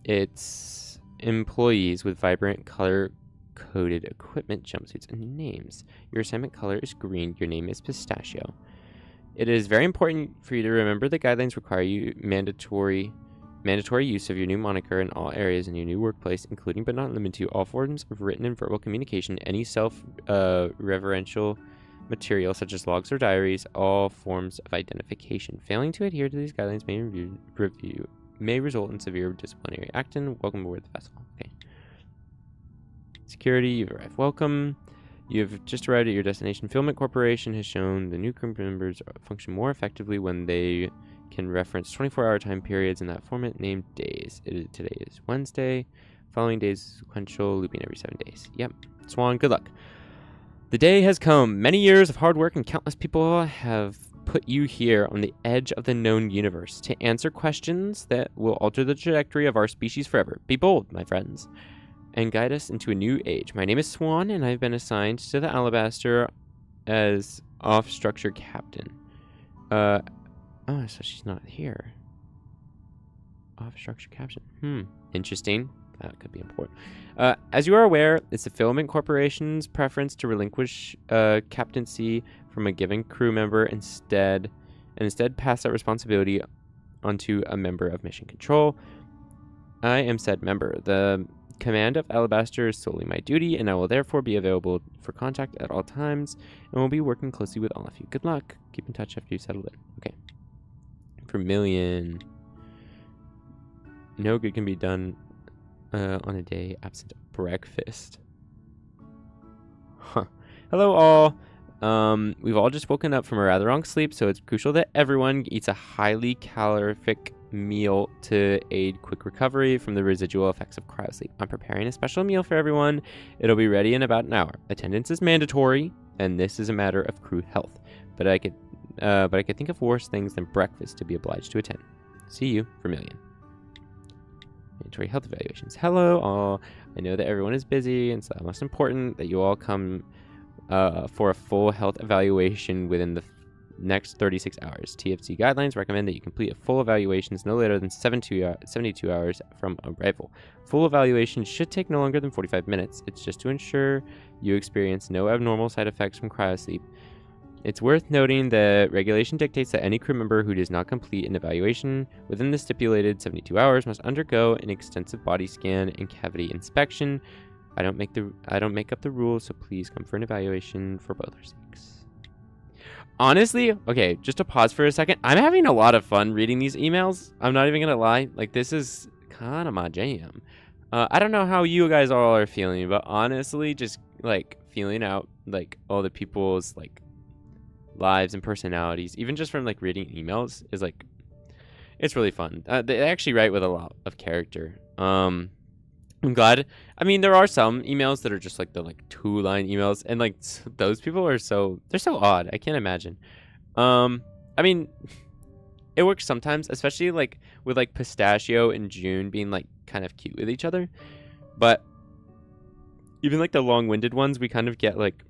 its employees with vibrant color-coded equipment, jumpsuits, and names. Your assignment color is green. Your name is Pistachio. It is very important for you to remember the guidelines require you mandatory use of your new moniker in all areas in your new workplace, including but not limited to all forms of written and verbal communication, any self-referential material such as logs or diaries, all forms of identification. Failing to adhere to these guidelines may result in severe disciplinary action. Welcome aboard the vessel. Okay. Security, you've arrived. Welcome. You've just arrived at your destination. Filament Corporation has shown the new crew members function more effectively when they can reference 24-hour time periods in that format named days. Today is Wednesday. Following days is sequential, looping every 7 days. Yep. Swan, good luck. The day has come. Many years of hard work and countless people have put you here on the edge of the known universe to answer questions that will alter the trajectory of our species forever. Be bold, my friends, and guide us into a new age. My name is Swan, and I've been assigned to the Alabaster as off-structure captain. Oh, so she's not here. Off-structure captain. Interesting. That could be important. As you are aware, it's the Filament Corporation's preference to relinquish captaincy from a given crew member instead pass that responsibility onto a member of Mission Control. I am said member. The command of Alabaster is solely my duty, and I will therefore be available for contact at all times, and will be working closely with all of you. Good luck. Keep in touch after you settle in. Okay. Vermilion. No good can be done on a day absent breakfast. Huh. Hello all. We've all just woken up from a rather long sleep, so it's crucial that everyone eats a highly calorific meal to aid quick recovery from the residual effects of cryosleep. I'm preparing a special meal for everyone. It'll be ready in about an hour. Attendance is mandatory, and this is a matter of crew health. But I could think of worse things than breakfast to be obliged to attend. See you, Vermilion. Mandatory health evaluations. Hello, all. I know that everyone is busy, and so the most important that you all come for a full health evaluation within the next 36 hours. TFC guidelines recommend that you complete a full evaluations no later than 72 hours from arrival. Full evaluation should take no longer than 45 minutes. It's just to ensure you experience no abnormal side effects from cryosleep. It's worth noting that regulation dictates that any crew member who does not complete an evaluation within the stipulated 72 hours must undergo an extensive body scan and cavity inspection. I don't make up the rules, so please come for an evaluation for both our sakes. Honestly, okay, just to pause for a second, I'm having a lot of fun reading these emails. I'm not even gonna lie, like this is kind of my jam. I don't know how you guys all are feeling, but honestly, just like feeling out like all the people's like lives and personalities, even just from like reading emails, is like it's really fun. They actually write with a lot of character. I'm glad. I mean, there are some emails that are just like the like 2-line emails, and like those people are they're so odd. I can't imagine. I mean, it works sometimes, especially like with like Pistachio and June being like kind of cute with each other. But even like the long-winded ones, we kind of get like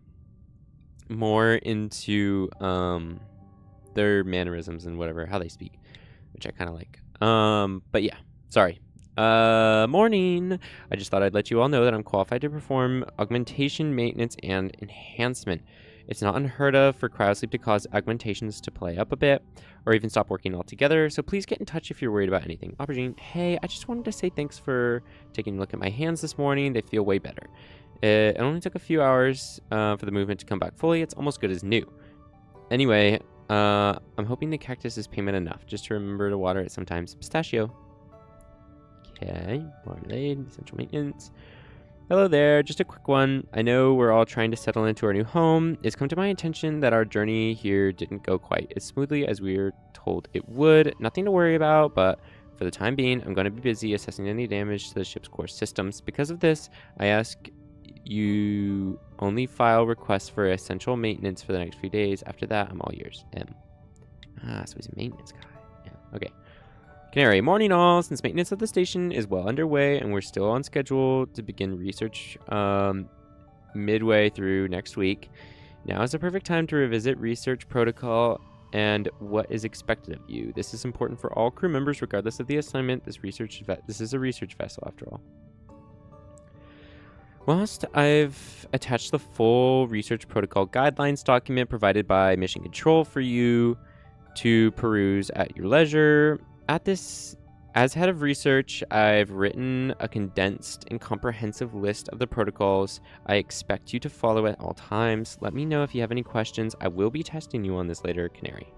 more into their mannerisms and whatever, how they speak, which I kind of like. But yeah, sorry. Morning. I just thought I'd let you all know that I'm qualified to perform augmentation, maintenance, and enhancement. It's not unheard of for cryosleep to cause augmentations to play up a bit or even stop working altogether, so please get in touch if you're worried about anything. Aubergine, hey, I just wanted to say thanks for taking a look at my hands this morning. They feel way better. It only took a few hours for the movement to come back fully. It's almost good as new. Anyway, I'm hoping the cactus is payment enough. Just to remember to water it sometimes. Pistachio. Okay, Marmalade, essential maintenance. Hello there, just a quick one. I know we're all trying to settle into our new home. It's come to my attention that our journey here didn't go quite as smoothly as we were told it would. Nothing to worry about, but for the time being, I'm going to be busy assessing any damage to the ship's core systems. Because of this, I ask you only file requests for essential maintenance for the next few days. After that, I'm all yours. So he's a maintenance guy. Yeah, okay. Canary, morning all. Since maintenance of the station is well underway and we're still on schedule to begin research midway through next week, now is the perfect time to revisit research protocol and what is expected of you. This is important for all crew members regardless of the assignment. This is a research vessel after all. Whilst I've attached the full research protocol guidelines document provided by Mission Control for you to peruse at your leisure, as head of research, I've written a condensed and comprehensive list of the protocols I expect you to follow at all times. Let me know if you have any questions. I will be testing you on this later, Canary.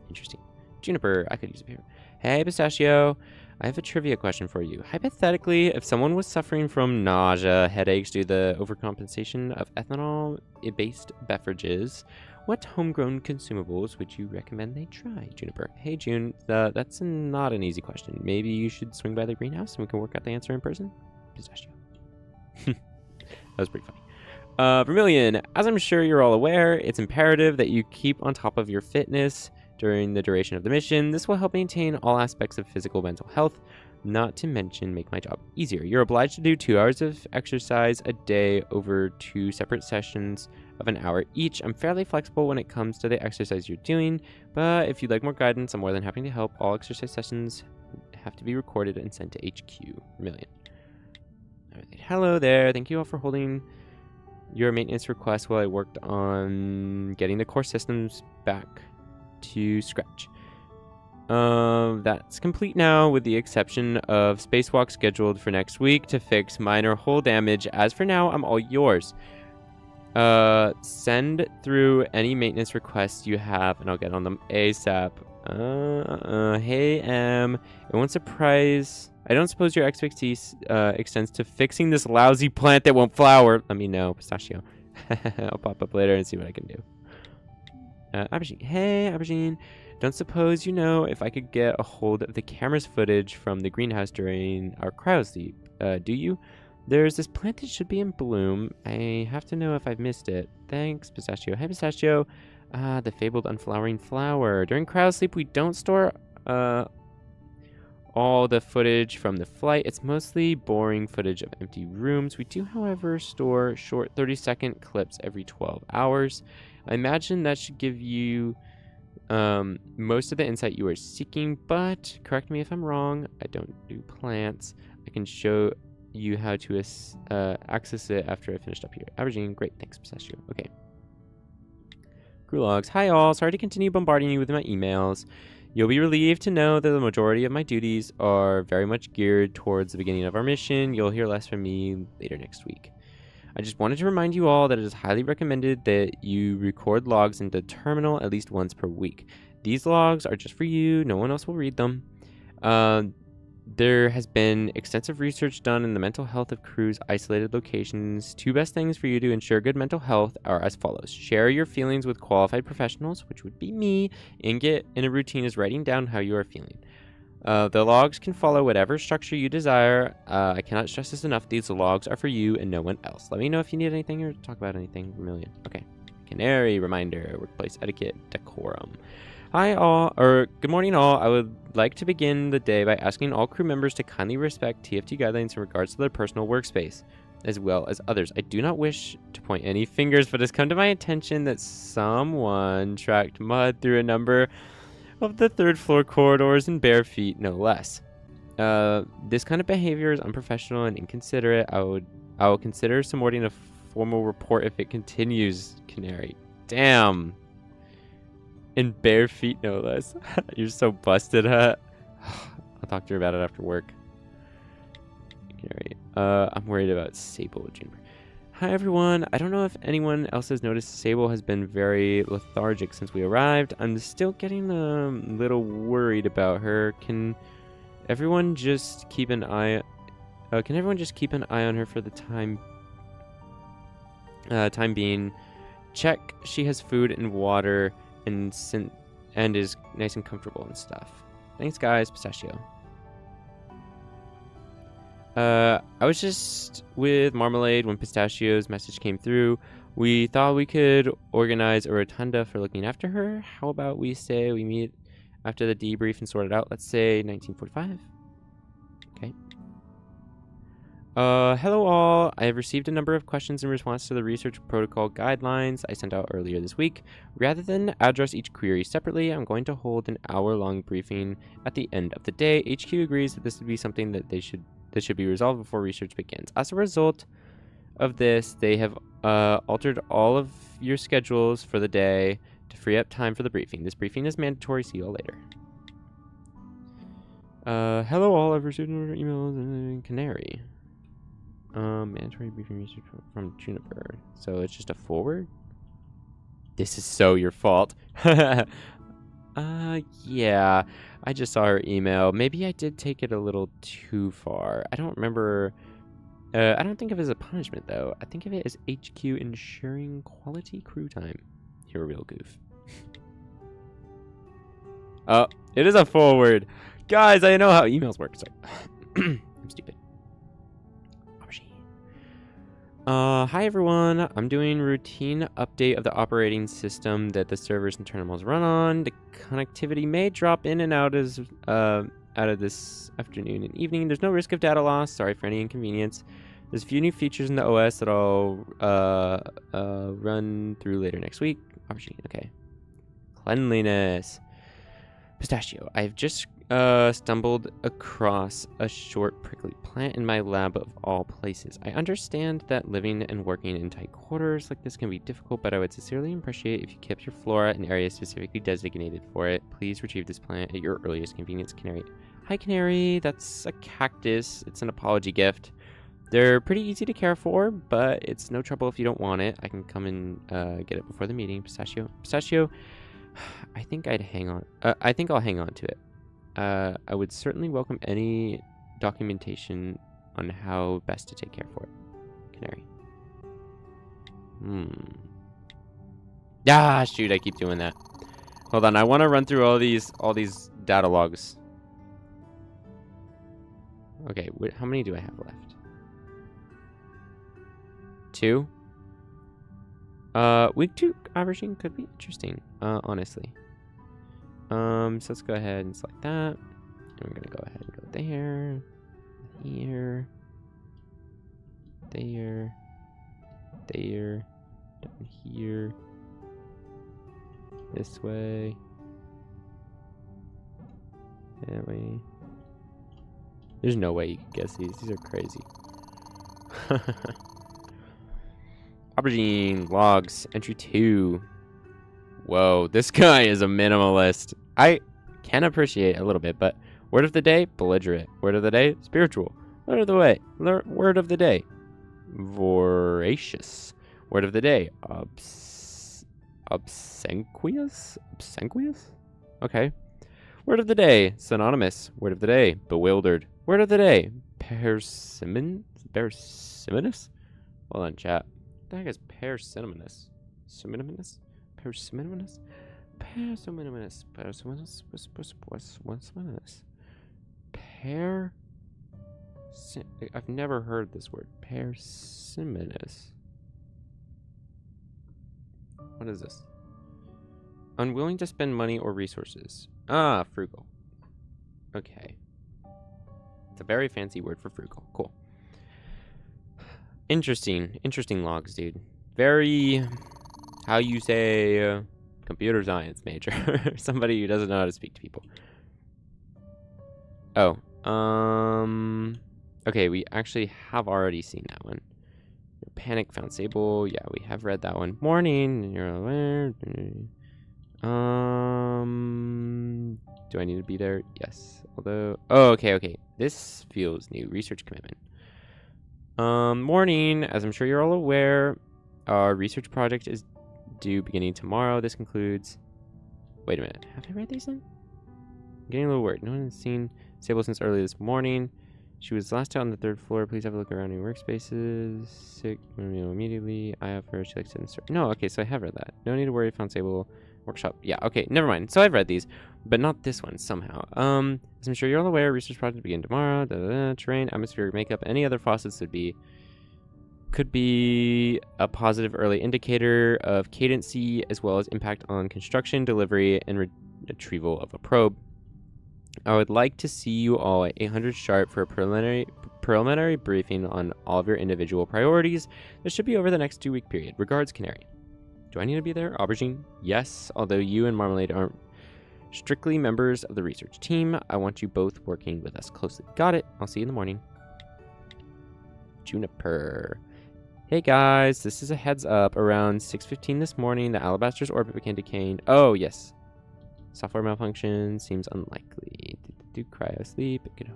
Interesting. Juniper, I could use a paper. Hey, Pistachio. I have a trivia question for you. Hypothetically, if someone was suffering from nausea, headaches due to the overcompensation of ethanol-based beverages, what homegrown consumables would you recommend they try? Juniper. Hey, June. That's not an easy question. Maybe you should swing by the greenhouse and we can work out the answer in person? Pistachio. That was pretty funny. Vermilion, as I'm sure you're all aware, it's imperative that you keep on top of your fitness during the duration of the mission. This will help maintain all aspects of physical and mental health, not to mention make my job easier. You're obliged to do 2 hours of exercise a day over 2 separate sessions of an hour each. I'm fairly flexible when it comes to the exercise you're doing, but if you'd like more guidance, I'm more than happy to help. All exercise sessions have to be recorded and sent to HQ. Vermilion. Hello there. Thank you all for holding your maintenance request while I worked on getting the core systems back to scratch. That's complete now, with the exception of spacewalk scheduled for next week to fix minor hull damage. As for now, I'm all yours. Send through any maintenance requests you have and I'll get on them ASAP. Hey, it won't surprise. I don't suppose your expertise extends to fixing this lousy plant that won't flower. Let me know, Pistachio. I'll pop up later and see what I can do. Aubergine. Hey, Aubergine. Don't suppose you know if I could get a hold of the camera's footage from the greenhouse during our cryosleep? Do you? There's this plant that should be in bloom. I have to know if I've missed it. Thanks, Pistachio. Hey, Pistachio. The fabled unflowering flower. During cryosleep, we don't store all the footage from the flight. It's mostly boring footage of empty rooms. We do, however, store short 30-second clips every 12 hours. I imagine that should give you most of the insight you are seeking, but correct me if I'm wrong. I don't do plants. I can show you how to access it after I finished up here. Aubergine, great, thanks, Pistachio. Okay. Crew logs. Hi all, sorry to continue bombarding you with my emails. You'll be relieved to know that the majority of my duties are very much geared towards the beginning of our mission. You'll hear less from me later next week. I just wanted to remind you all that it is highly recommended that you record logs into Terminal at least once per week. These logs are just for you. No one else will read them. There has been extensive research done in the mental health of crews' isolated locations. Two best things for you to ensure good mental health are as follows. Share your feelings with qualified professionals, which would be me, and get in a routine is writing down how you are feeling. The logs can follow whatever structure you desire. I cannot stress this enough. These logs are for you and no one else. Let me know if you need anything or talk about anything. Vermilion. Okay. Canary, reminder, workplace etiquette, decorum. Hi all, or good morning all. I would like to begin the day by asking all crew members to kindly respect TFT guidelines in regards to their personal workspace, as well as others. I do not wish to point any fingers, but it's come to my attention that someone tracked mud through a number of the third floor corridors in bare feet, no less. This kind of behavior is unprofessional and inconsiderate. I will consider submitting a formal report if it continues. Canary. Damn. In bare feet, no less. You're so busted, huh? I'll talk to her about it after work. Canary. I'm worried about Sable Juniper. Hi everyone. I don't know if anyone else has noticed Sable has been very lethargic since we arrived. I'm still getting a little worried about her. Can everyone just keep an eye on her for the time being? Check she has food and water and is nice and comfortable and stuff. Thanks guys, Pistachio. I was just with Marmalade when Pistachio's message came through. We thought we could organize a rotunda for looking after her. How about we say we meet after the debrief and sort it out? Let's say 1945. Okay. Hello all. I have received a number of questions in response to the research protocol guidelines I sent out earlier this week. Rather than address each query separately, I'm going to hold an hour-long briefing at the end of the day. HQ agrees that this would be something that should be resolved before research begins. As a result of this, they have altered all of your schedules for the day to free up time for the briefing. This briefing is mandatory. See you all later. Hello all. I've received emails. Canary. Mandatory briefing research from Juniper. So it's just a forward? This is so your fault. Yeah. I just saw her email. Maybe I did take it a little too far. I don't remember. I don't think of it as a punishment, though. I think of it as HQ ensuring quality crew time. You're a real goof. Oh, it is a forward. Guys, I know how emails work. Sorry. I'm stupid. Hi everyone. I'm doing routine update of the operating system that the servers and terminals run on. The connectivity may drop in and out of this afternoon and evening. There's no risk of data loss. Sorry for any inconvenience. There's a few new features in the OS that I'll run through later next week. Okay. Cleanliness. Pistachio. I've just stumbled across a short prickly plant in my lab of all places. I understand that living and working in tight quarters like this can be difficult, but I would sincerely appreciate if you kept your flora in areas specifically designated for it. Please retrieve this plant at your earliest convenience, Canary. Hi, Canary. That's a cactus. It's an apology gift. They're pretty easy to care for, but it's no trouble if you don't want it. I can come and get it before the meeting. Pistachio. I think I'll hang on to it. I would certainly welcome any documentation on how best to take care for it. Canary. Ah, shoot, I keep doing that. Hold on, I want to run through all these data logs. Okay, how many do I have left? 2? Week 2 averaging could be interesting, honestly. So let's go ahead and select that. And we're gonna go ahead and go there, here, there, there, down here, this way, that way. There's no way you can guess these. These are crazy. Aubergine logs entry 2. Whoa, this guy is a minimalist. I can appreciate a little bit, but word of the day, belligerent. Word of the day, spiritual. Word of the way, word of the day, voracious. Word of the day, obsequious. Obsequious. Okay. Word of the day, synonymous. Word of the day, bewildered. Word of the day, persimmon. Persimmons. Hold on, chat. What the heck is persimmons? Persimmons? Persimmons? Persimmons. Persimmons. Persimmons. Per. I've never heard this word. Persimmons. What is this? Unwilling to spend money or resources. Ah, frugal. Okay. It's a very fancy word for frugal. Cool. Interesting logs, dude. Very, how you say, computer science major. Somebody who doesn't know how to speak to people. Oh, okay, we actually have already seen that one. Panic found Sable. Yeah, we have read that one. Morning. You're aware. Do I need to be there? Yes. Although, oh, okay. This feels new. Research commitment. Morning. As I'm sure you're all aware, our research project is due beginning tomorrow. This concludes. Wait a minute. Have I read these then? I'm getting a little worried. No one has seen Sable since early this morning. She was last out on the 3rd floor. Please have a look around your workspaces. Sick. Immediately. I have her. She likes to insert. No, okay, so I have read that. No need to worry. Found Sable. Workshop. Yeah, okay, never mind. So I've read these, but not this one somehow. As I'm sure you're all aware, research project begin tomorrow. Terrain, atmospheric makeup, any other faucets could be a positive early indicator of cadency as well as impact on construction, delivery, and retrieval of a probe. I would like to see you all at 800 sharp for a preliminary briefing on all of your individual priorities. This should be over the next 2-week period. Regards, Canary. Do I need to be there? Aubergine? Yes, although you and Marmalade aren't strictly members of the research team, I want you both working with us closely. Got it. I'll see you in the morning. Juniper. Hey guys, this is a heads up. Around 6:15 this morning, the Alabaster's orbit began decaying. Oh, yes. Software malfunction seems unlikely. Do cryo sleep. It could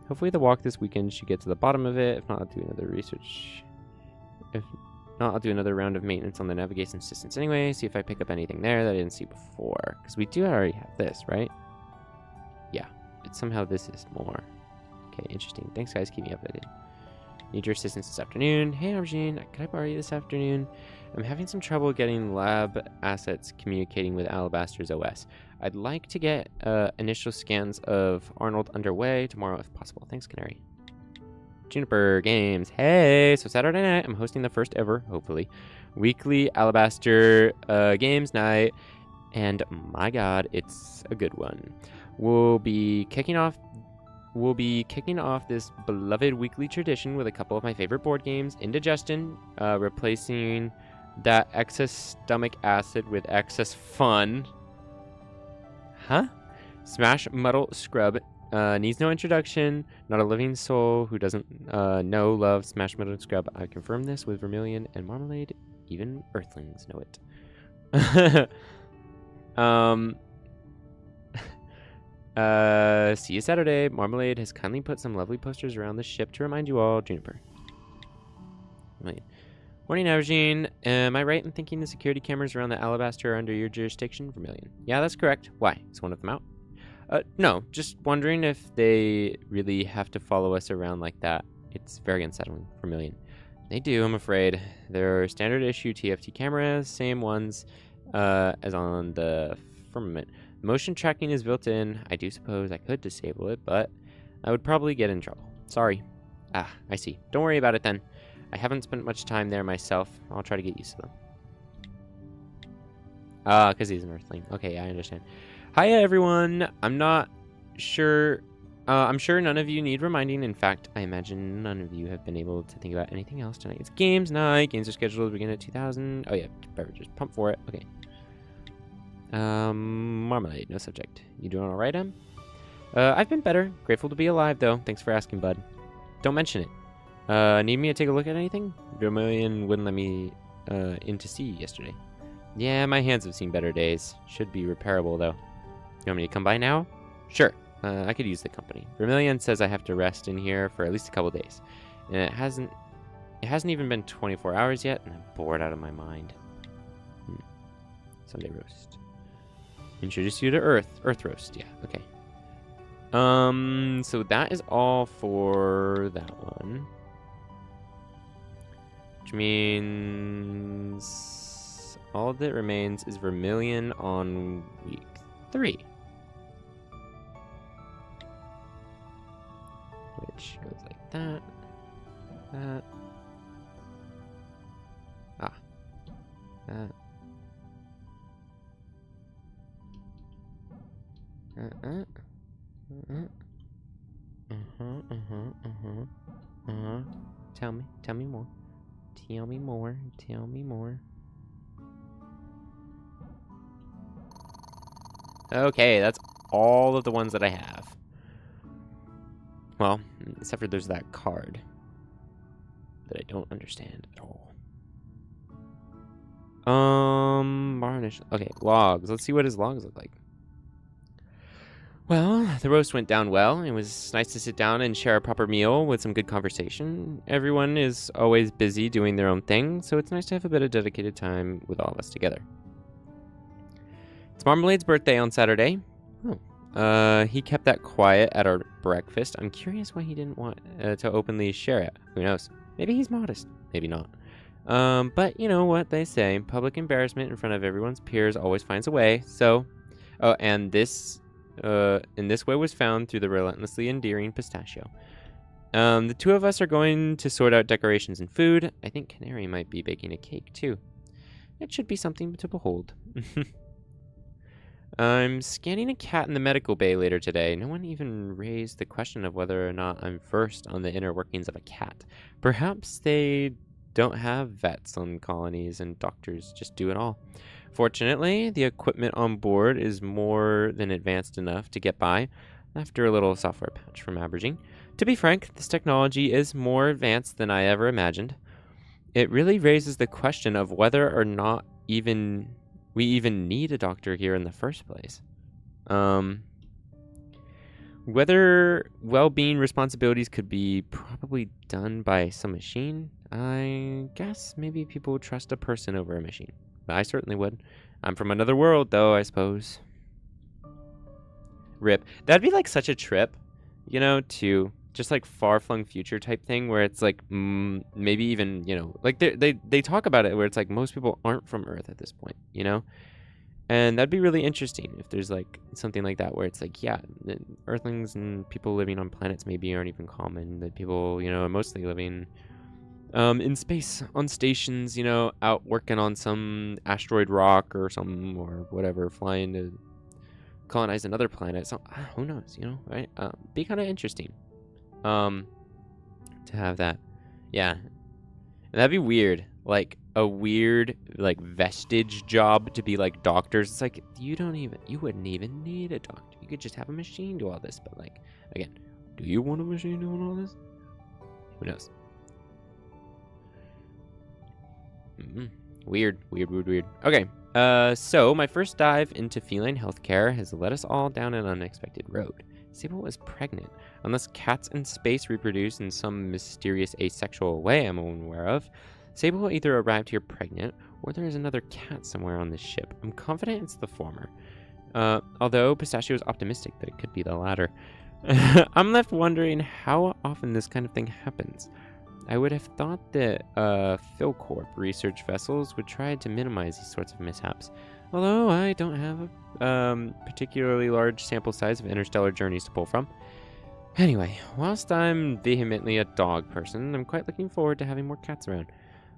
hopefully the walk this weekend should get to the bottom of it. If not, I'll do another research. If not, I'll do another round of maintenance on the navigation systems anyway. See if I pick up anything there that I didn't see before. Because we do already have this, right? Yeah. But somehow this is more. Okay, interesting. Thanks, guys. Keep me updated. Need your assistance this afternoon. Hey, Aubergine. Could I borrow you this afternoon? I'm having some trouble getting lab assets communicating with Alabaster's OS. I'd like to get initial scans of Arnold underway tomorrow if possible. Thanks, Canary. Juniper Games. Hey, so Saturday night, I'm hosting the first ever, hopefully, weekly Alabaster games night. And my God, it's a good one. We'll be kicking off this beloved weekly tradition with a couple of my favorite board games. Indigestion, replacing that excess stomach acid with excess fun. Huh? Smash Muddle Scrub. Needs no introduction. Not a living soul who doesn't know, love Smash Muddle Scrub. I confirm this with Vermilion and Marmalade. Even Earthlings know it. See you Saturday. Marmalade has kindly put some lovely posters around the ship to remind you all. Juniper. Wait. Morning, Aubergine. Am I right in thinking the security cameras around the Alabaster are under your jurisdiction? Vermilion. Yeah, that's correct. Why? Is one of them out? No. Just wondering if they really have to follow us around like that. It's very unsettling. Vermilion. They do, I'm afraid. They're standard issue TFT cameras, same ones as on the Firmament. Motion tracking is built in. I do suppose I could disable it, but I would probably get in trouble. Sorry. Ah, I see. Don't worry about it then. I haven't spent much time there myself. I'll try to get used to them. Ah, because he's an Earthling. Okay, I understand. Hiya, everyone. I'm not sure... I'm sure none of you need reminding. In fact, I imagine none of you have been able to think about anything else tonight. It's games night. Games are scheduled to begin at 2000. Oh, yeah. Beverages. Pump for it. Okay. Marmalade. No subject. You doing all right, Em? I've been better. Grateful to be alive, though. Thanks for asking, bud. Don't mention it. Need me to take a look at anything? Vermilion wouldn't let me in to see yesterday. Yeah, my hands have seen better days. Should be repairable, though. You want me to come by now? Sure. I could use the company. Vermilion says I have to rest in here for at least a couple days. And it hasn't even been 24 hours yet, and I'm bored out of my mind. Sunday roast. Introduce you to Earth roast, yeah, okay. So that is all for that one. Which means all that remains is Vermilion on week 3. Which goes like that. That. Ah. That. Tell me more. Tell me more. Tell me more. Okay, that's all of the ones that I have. Well, except for there's that card that I don't understand at all. Varnish. Okay, logs. Let's see what his logs look like. Well, the roast went down well. It was nice to sit down and share a proper meal with some good conversation. Everyone is always busy doing their own thing, so it's nice to have a bit of dedicated time with all of us together. It's Marmalade's birthday on Saturday. Oh. He kept that quiet at our breakfast. I'm curious why he didn't want to openly share it. Who knows? Maybe he's modest. Maybe not. But you know what they say. Public embarrassment in front of everyone's peers always finds a way. So, oh, and this way was found through the relentlessly endearing pistachio. The two of us are going to sort out decorations and food. I think Canary might be baking a cake, too. It should be something to behold. I'm scanning a cat in the medical bay later today. No one even raised the question of whether or not I'm versed on the inner workings of a cat. Perhaps they don't have vets on colonies and doctors just do it all. Fortunately, the equipment on board is more than advanced enough to get by after a little software patch from Aberging. To be frank, this technology is more advanced than I ever imagined. It really raises the question of whether or not we even need a doctor here in the first place. Whether well-being responsibilities could be probably done by some machine, I guess maybe people would trust a person over a machine. I certainly would. I'm from another world, though, I suppose. RIP. That'd be like such a trip, you know, to just like far-flung future type thing where it's like maybe even, you know, like they talk about it where it's like most people aren't from Earth at this point, you know? And that'd be really interesting if there's like something like that where it's like, yeah, the Earthlings and people living on planets maybe aren't even common. That people, you know, are mostly living in space on stations, you know, out working on some asteroid rock or something or whatever, flying to colonize another planet. So who knows, you know, right? Be kind of interesting to have that. Yeah. And that'd be weird. Like a weird like vestige job to be like doctors. It's like you wouldn't even need a doctor. You could just have a machine do all this. But like, again, do you want a machine doing all this? Who knows? Weird. Okay, so my first dive into feline healthcare has led us all down an unexpected road. Sable was pregnant. Unless cats in space reproduce in some mysterious asexual way I'm unaware of, Sable either arrived here pregnant, or there is another cat somewhere on this ship. I'm confident it's the former. Although Pistachio is optimistic that it could be the latter. I'm left wondering how often this kind of thing happens. I would have thought that PhilCorp research vessels would try to minimize these sorts of mishaps. Although I don't have a particularly large sample size of interstellar journeys to pull from. Anyway, whilst I'm vehemently a dog person, I'm quite looking forward to having more cats around.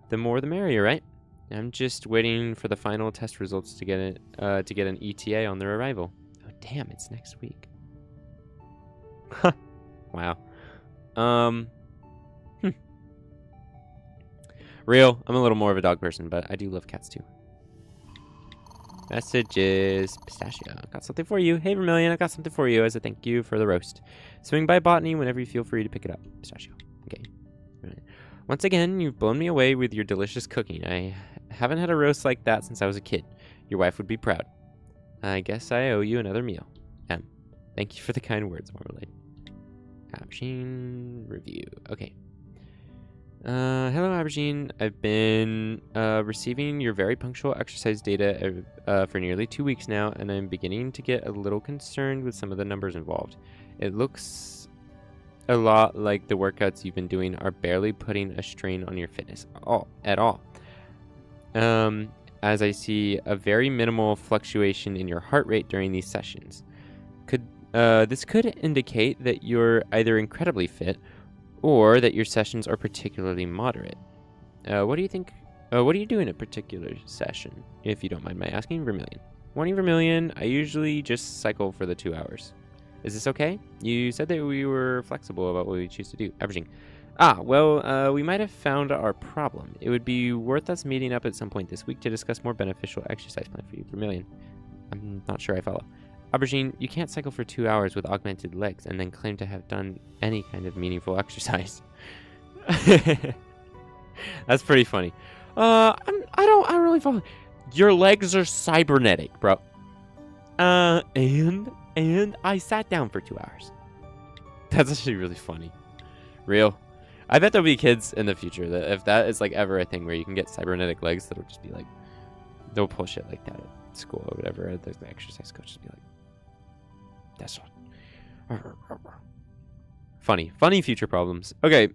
The more the merrier, right? I'm just waiting for the final test results to get an ETA on their arrival. Oh damn, it's next week. Wow. Real, I'm a little more of a dog person, but I do love cats too. Messages. Pistachio. Got something for you. Hey, Vermilion, I got something for you as a thank you for the roast. Swing by Botany whenever you feel free to pick it up. Pistachio. Okay. Right. Once again, you've blown me away with your delicious cooking. I haven't had a roast like that since I was a kid. Your wife would be proud. I guess I owe you another meal. M. Thank you for the kind words, Marmalade. Aubergine review. Okay. Hello, Aubergine. I've been receiving your very punctual exercise data for nearly 2 weeks now, and I'm beginning to get a little concerned with some of the numbers involved. It looks a lot like the workouts you've been doing are barely putting a strain on your fitness at all. As I see a very minimal fluctuation in your heart rate during these sessions. This could indicate that you're either incredibly fit or that your sessions are particularly moderate. What do you think? What do you do in a particular session, if you don't mind my asking? Vermilion. Morning, Vermilion. I usually just cycle for the 2 hours. Is this okay? You said that we were flexible about what we choose to do. Averaging. We might have found our problem. It would be worth us meeting up at some point this week to discuss more beneficial exercise plan for you, Vermilion. I'm not sure I follow. Aubergine, you can't cycle for 2 hours with augmented legs and then claim to have done any kind of meaningful exercise. That's pretty funny. I don't really follow. Your legs are cybernetic, bro. And I sat down for 2 hours. That's actually really funny. Real. I bet there'll be kids in the future that if that is like ever a thing where you can get cybernetic legs, that'll just be like, they'll pull shit like that at school or whatever. The exercise coach just be like, that's funny future problems. Okay.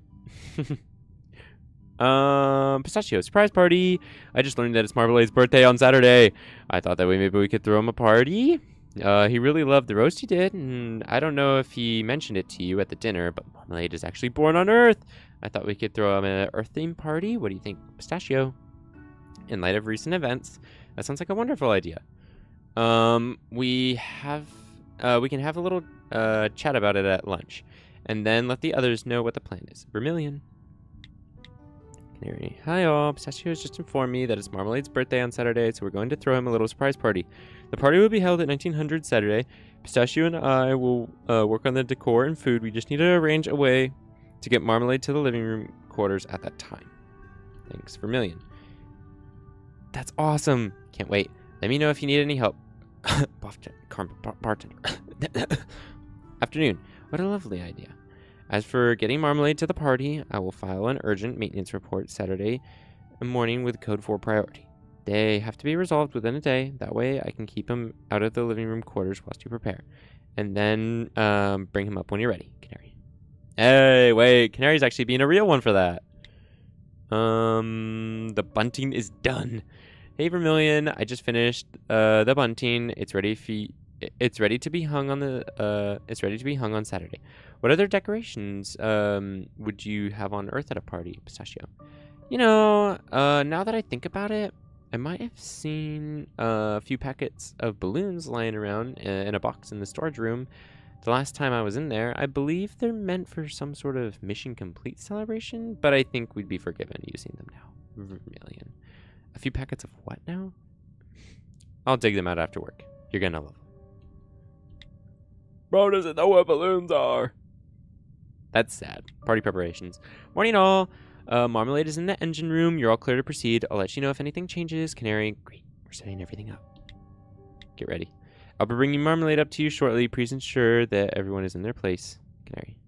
Pistachio surprise party. I just learned that it's Marbleade's birthday on Saturday. I thought that maybe we could throw him a party. He really loved the roast you did, and I don't know if he mentioned it to you at the dinner, but Marmalade is actually born on Earth. I thought we could throw him an Earth theme party. What do you think, Pistachio? In light of recent events, that sounds like a wonderful idea. We can have a little chat about it at lunch, and then let the others know what the plan is. Vermilion. Canary. Hi all, Pistachio has just informed me that it's Marmalade's birthday on Saturday, so we're going to throw him a little surprise party. The party will be held at 1900 Saturday. Pistachio and I will work on the decor and food. We just need to arrange a way to get Marmalade to the living room quarters at that time. Thanks, Vermilion. That's awesome. Can't wait. Let me know if you need any help. Bartender. Afternoon. What a lovely idea. As for getting Marmalade to the party, I will file an urgent maintenance report Saturday morning with code 4 priority. They have to be resolved within a day. That way I can keep him out of the living room quarters whilst you prepare. And then bring him up when you're ready, Canary. Hey, wait. Canary's actually being a real one for that. The bunting is done. Hey, Vermilion. I just finished the bunting. It's ready to be hung on Saturday. What other decorations would you have on Earth at a party, Pistachio? You know, now that I think about it, I might have seen a few packets of balloons lying around in a box in the storage room. The last time I was in there, I believe they're meant for some sort of mission complete celebration, but I think we'd be forgiven using them now. Vermilion. A few packets of what now? I'll dig them out after work. You're gonna love them. Bro doesn't know what balloons are. That's sad. Party preparations. Morning all. Marmalade is in the engine room. You're all clear to proceed. I'll let you know if anything changes. Canary. Great. We're setting everything up. Get ready. I'll be bringing Marmalade up to you shortly. Please ensure that everyone is in their place. Canary.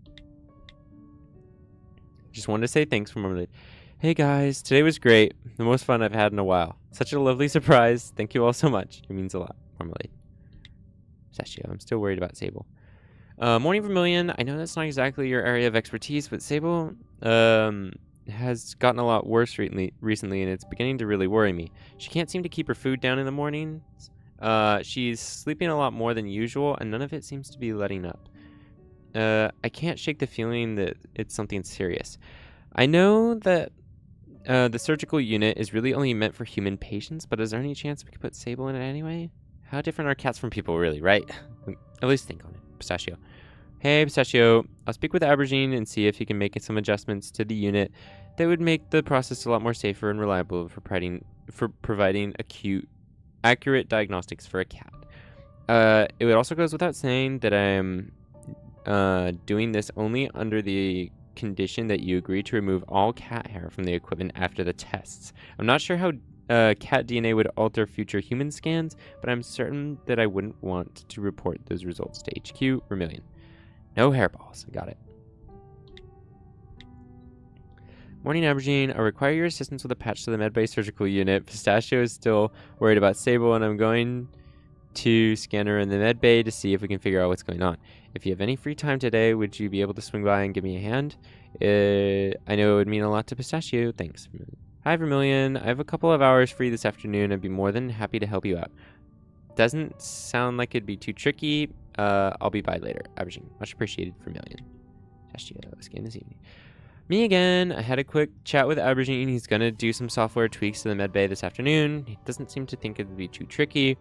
Just wanted to say thanks for Marmalade. Hey guys, today was great. The most fun I've had in a while. Such a lovely surprise. Thank you all so much. It means a lot. Marmalade. Pistachio. I'm still worried about Sable. Morning, Vermilion. I know that's not exactly your area of expertise, but Sable has gotten a lot worse recently, and it's beginning to really worry me. She can't seem to keep her food down in the mornings. She's sleeping a lot more than usual, and none of it seems to be letting up. I can't shake the feeling that it's something serious. I know that the surgical unit is really only meant for human patients, but is there any chance we could put Sable in it anyway? How different are cats from people, really, right? At least think on it. Pistachio. Hey, Pistachio. I'll speak with Aubergine and see if he can make some adjustments to the unit that would make the process a lot more safer and reliable for providing accurate diagnostics for a cat. It would also goes without saying that I'm doing this only under the condition that you agree to remove all cat hair from the equipment after the tests. I'm not sure how cat DNA would alter future human scans, but I'm certain that I wouldn't want to report those results to HQ Vermilion. No hairballs. I got it. Morning, Aubergine. I require your assistance with a patch to the medbay surgical unit. Pistachio is still worried about Sable, and I'm going to scan her in the medbay to see if we can figure out what's going on. If you have any free time today, would you be able to swing by and give me a hand? I know it would mean a lot to Pistachio. Thanks. Hi, Vermilion. I have a couple of hours free this afternoon. I'd be more than happy to help you out. Doesn't sound like it'd be too tricky. I'll be by later. Aubergine. Much appreciated, Vermilion. Pistachio. Scan this evening. Me again. I had a quick chat with Aubergine. He's going to do some software tweaks to the medbay this afternoon. He doesn't seem to think it would be too tricky.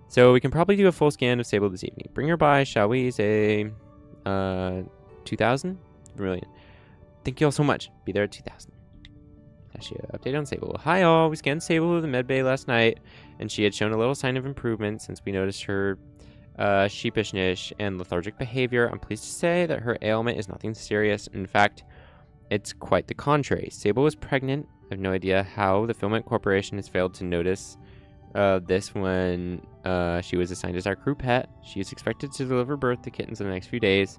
So we can probably do a full scan of Sable this evening. Bring her by, shall we? Say 2,000? Brilliant. Thank you all so much. Be there at 2,000. Update on Sable. Hi all. We scanned Sable with the medbay last night, and she had shown a little sign of improvement since we noticed her sheepishness and lethargic behavior. I'm pleased to say that her ailment is nothing serious. In fact, it's quite the contrary. Sable was pregnant. I have no idea how the Filament Corporation has failed to notice this when she was assigned as our crew pet. She is expected to deliver birth to kittens in the next few days.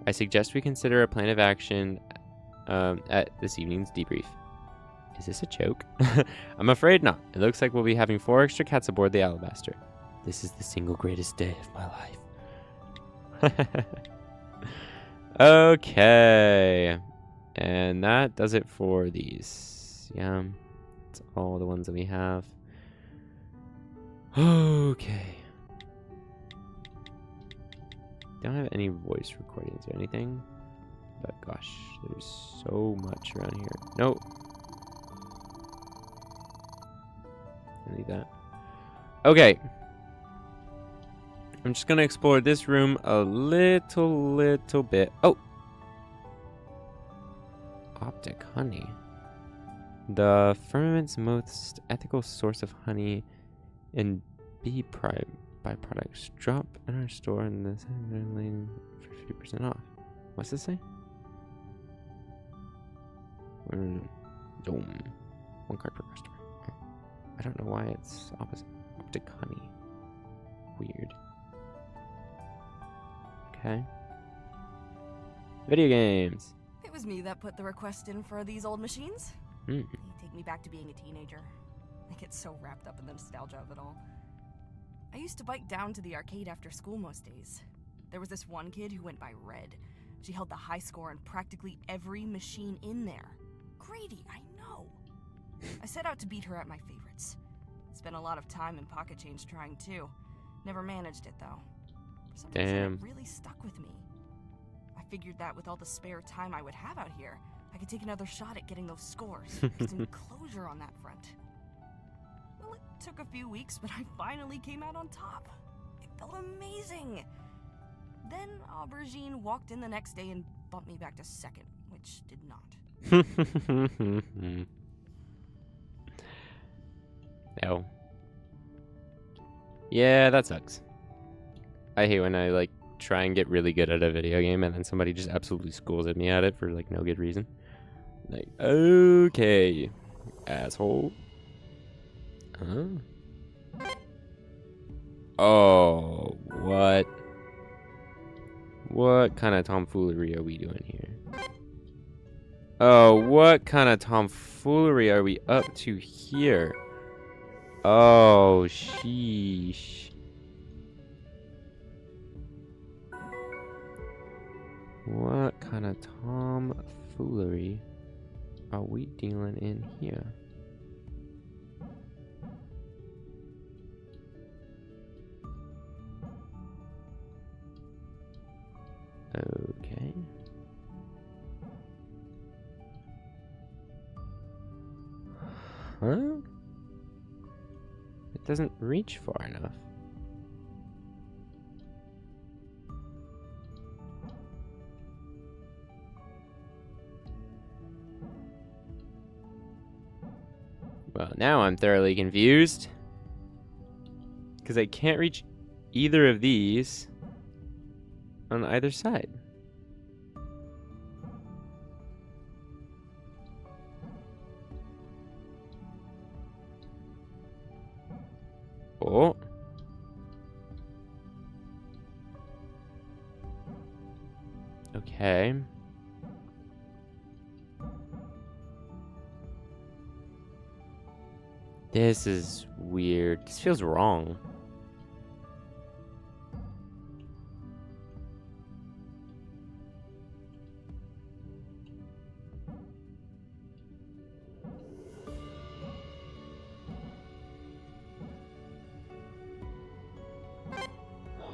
I suggest we consider a plan of action at this evening's debrief. Is this a joke? I'm afraid not. It looks like we'll be having 4 extra cats aboard the Alabaster. This is the single greatest day of my life. Okay. And that does it for these. Yeah. That's all the ones that we have. Okay. Don't have any voice recordings or anything. But gosh, there's so much around here. Nope. Leave that. Okay. I'm just gonna explore this room a little bit. Oh! Optic honey. The Firmament's most ethical source of honey and bee byproducts. Drop in our store in the lane for 50% off. What's this say? Dome. 1 card per customer. I don't know why it's opposite. Optic honey. Weird. Okay. Video games. It was me that put the request in for these old machines. They take me back to being a teenager. I get so wrapped up in the nostalgia of it all. I used to bike down to the arcade after school most days. There was this one kid who went by Red. She held the high score on practically every machine in there. Grady, I know. I set out to beat her at my favorites. Spent a lot of time and pocket change trying too. Never managed it though. For some reason it really stuck with me. I figured that with all the spare time I would have out here, I could take another shot at getting those scores. Get some closure on that front. Well, it took a few weeks, but I finally came out on top. It felt amazing. Then Aubergine walked in the next day and bumped me back to second, which did not. No. Yeah, that sucks. I hate when I like try and get really good at a video game and then somebody just absolutely schools at me at it for like no good reason. Like, okay, asshole. Huh? Oh, what? What kind of tomfoolery are we doing here? Oh, what kind of tomfoolery are we up to here? Oh, sheesh. What kind of tomfoolery are we dealing in here? Okay. Huh? It doesn't reach far enough. Well, now I'm thoroughly confused. Because I can't reach either of these on either side. Oh. Okay. This is weird. This feels wrong.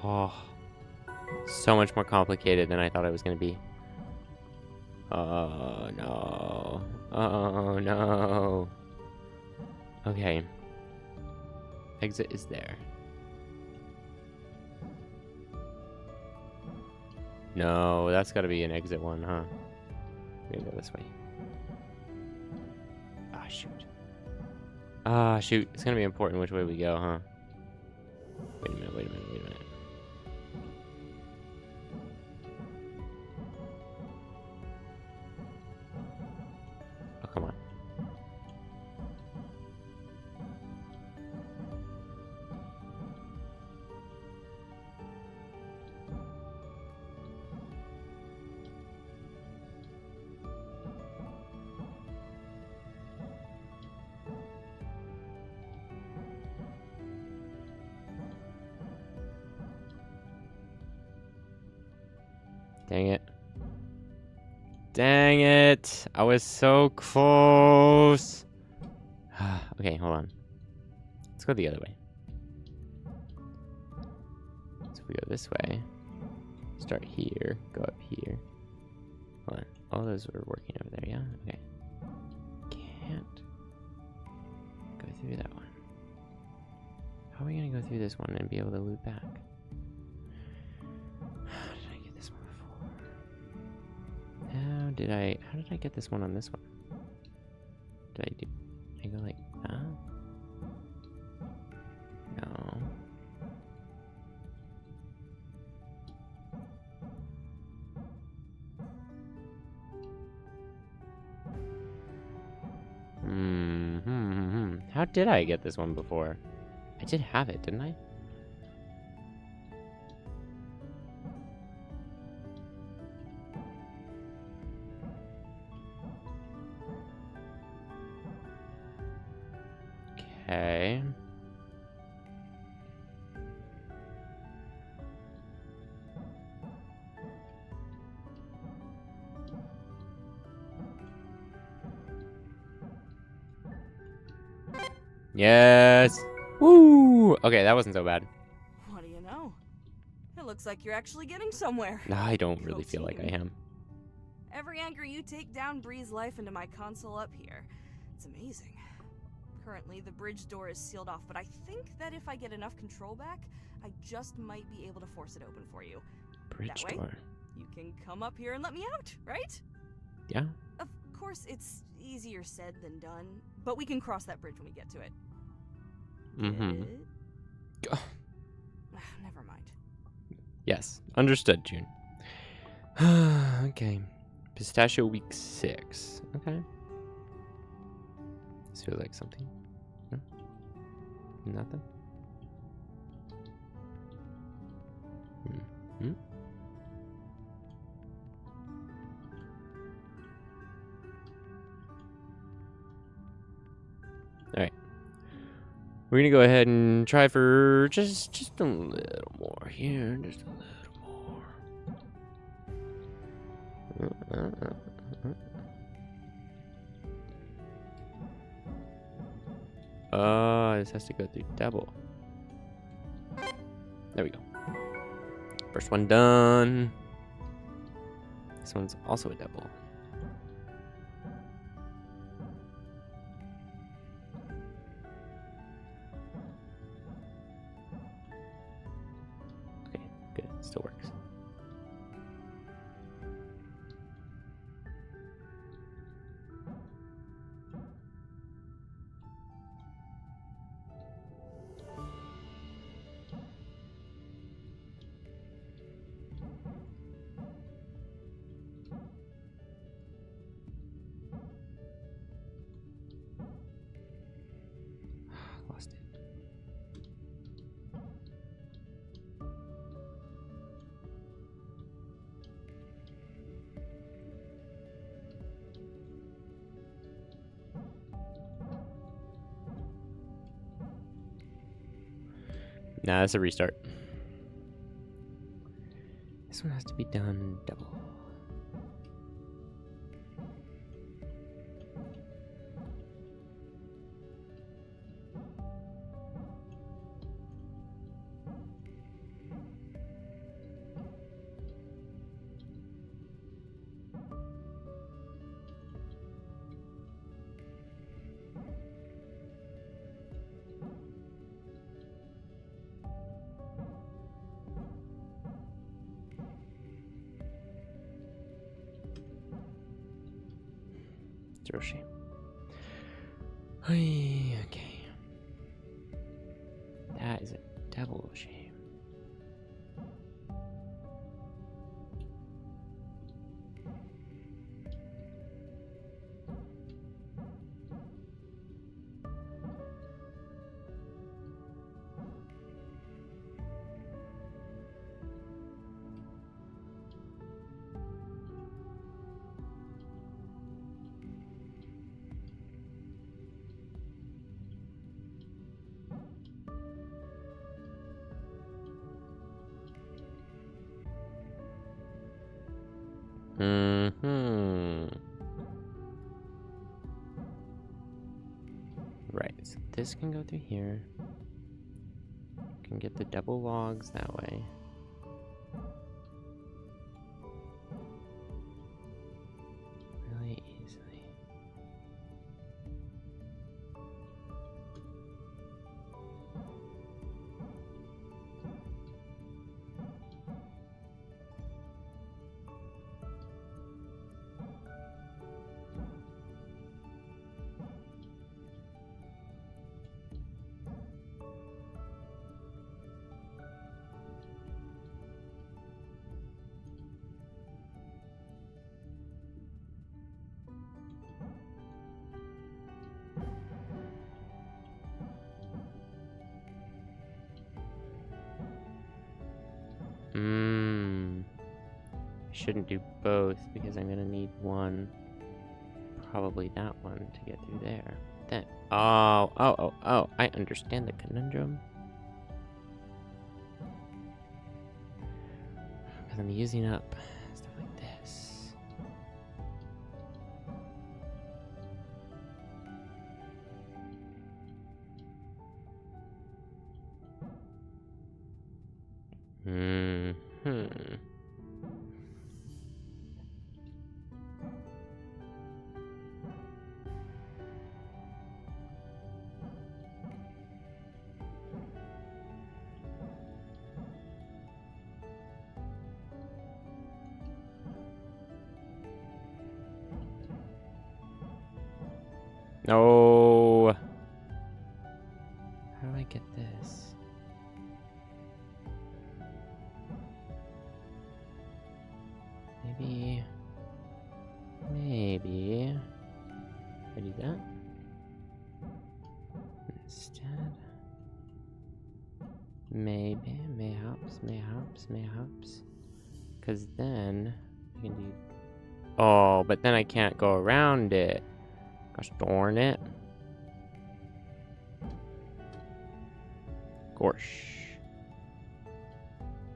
Oh, so much more complicated than I thought it was going to be. Oh, no. Oh, no. Okay. Exit is there. No, that's got to be an exit one, huh? I'm gonna go this way. Ah, shoot. Ah, shoot. It's going to be important which way we go, huh? Wait a minute, wait a minute, wait a minute. Oh, come on. Dang it. Dang it. I was so close. Okay, hold on. Let's go the other way. So we go this way. Start here. Go up here. Hold on. All those were working over there, yeah? Okay. Can't go through that one. How are we going to go through this one and be able to loop back? How did I get this one on this one? Did I go like that? No. How did I get this one before? I did have it, didn't I? Okay. Yes. Woo. Okay, that wasn't so bad. What do you know? It looks like you're actually getting somewhere. I don't really Go feel like I team. am. Every anchor you take down breathes life into my console up here. It's amazing. Currently, the bridge door is sealed off, but I think that if I get enough control back, I just might be able to force it open for you. Bridge That way, door. you can come up here and let me out, right? Yeah. Of course, it's easier said than done, but we can cross that bridge when we get to it. Mm-hmm. Get it? Never mind. Yes. Understood, June. Okay. Pistachio week 6. Okay. This feels like something. No? Nothing? Hmm? Alright. We're gonna go ahead and try for just a little more here. Just a little more. Oh, this has to go through double. There we go. First one done. This one's also a double. Okay, good. Still works. Lost it. Nah, that's a restart. This one has to be done double. Zero shame. Okay. That is a double shame. Right, so this can go through here. Can get the double logs that way. Really easily. I shouldn't do both because I'm gonna need one. Probably that one to get through there. Then, oh, I understand the conundrum. Because I'm using up stuff like this. No. How do I get this? Maybe. I do that. Instead. Mayhaps. Because then I can do. Oh, but then I can't go around it. Gosh darn it. Gorsh.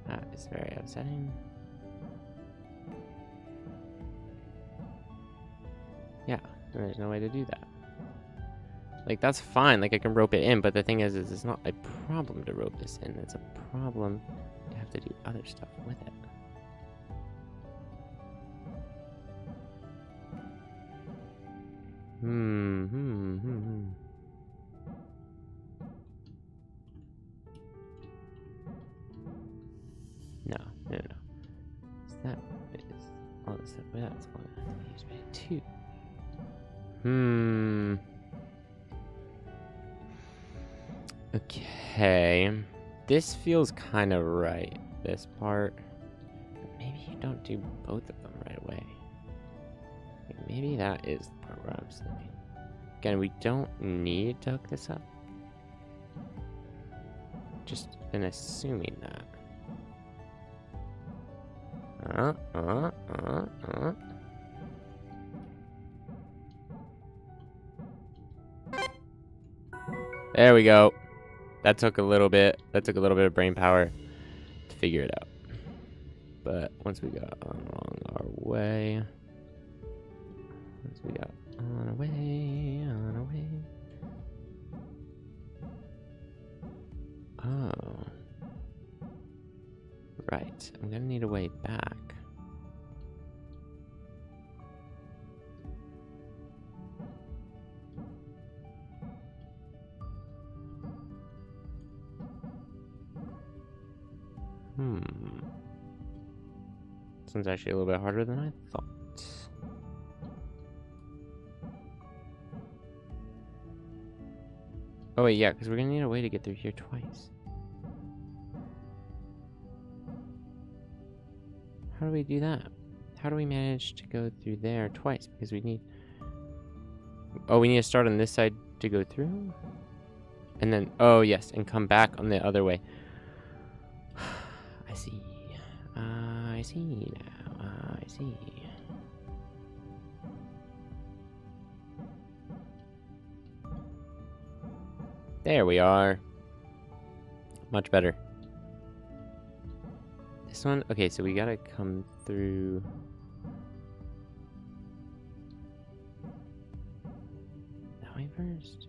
That is very upsetting. Yeah, there's no way to do that. Like, that's fine. Like, I can rope it in, but the thing is it's not a problem to rope this in. It's a problem to have to do other stuff with it. No. So that is all this stuff. Well, that's all I have to use by 2. Okay. This feels kind of right. This part. Maybe you don't do both of them right away. Maybe that is the part where I'm slipping. Again, we don't need to hook this up. Just been assuming that. There we go. That took a little bit of brain power to figure it out. But once we got on our way. Oh. Right. I'm gonna need a way back. This one's actually a little bit harder than I thought. Oh wait, yeah, because we're gonna need a way to get through here twice. How do we do that? How do we manage to go through there twice? Because we need... Oh, we need to start on this side to go through? And then... Oh, yes, and come back on the other way. I see. I see now. I see. There we are. Much better. This one, okay, so we gotta come through. That way first.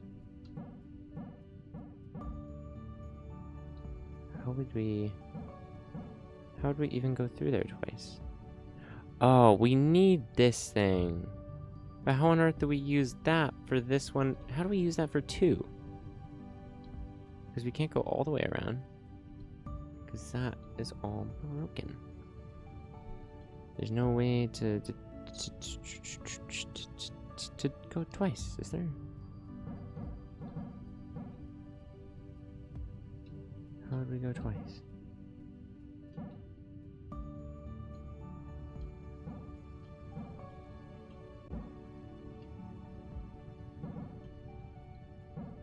How would we even go through there twice? Oh, we need this thing. But how on earth do we use that for this one? How do we use that for 2? Because we can't go all the way around. Because that is all broken. There's no way to go twice, is there? How would we go twice?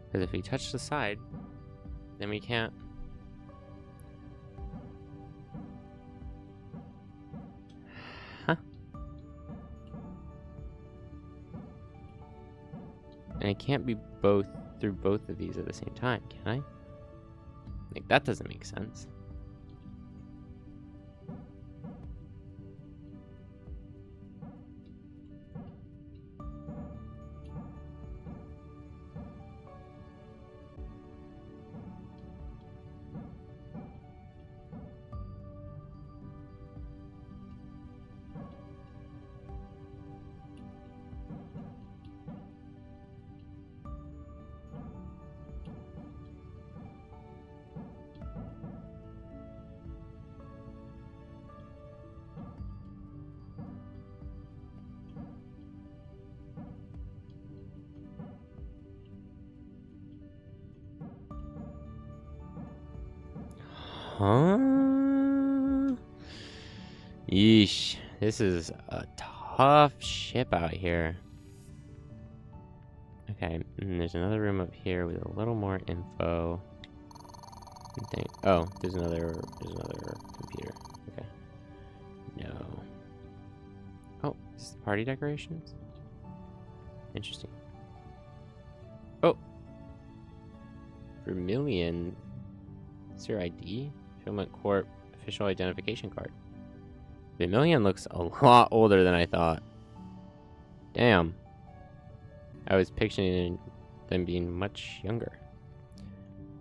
Because if we touch the side, then we can't. Huh? And it can't be both through both of these at the same time, can I? Like, that doesn't make sense. Huh? Yeesh. This is a tough ship out here. Okay, and there's another room up here with a little more info. Oh, there's another computer. Okay. No. Oh, is this the party decorations? Interesting. Oh! Vermilion. Is your ID? Filament Corp official identification card. Vermilion looks a lot older than I thought. Damn. I was picturing them being much younger.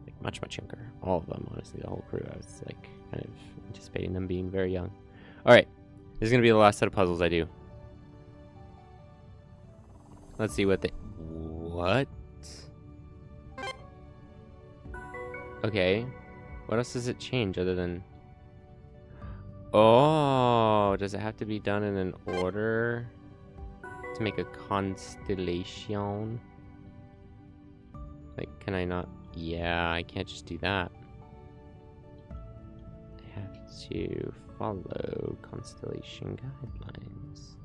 Like, much, much younger. All of them, honestly, the whole crew. I was, like, kind of anticipating them being very young. Alright, this is going to be the last set of puzzles I do. Let's see what they... What? Okay. What else does it change other than... Oh, does it have to be done in an order to make a constellation? Like, can I not? Yeah, I can't just do that. I have to follow constellation guidelines.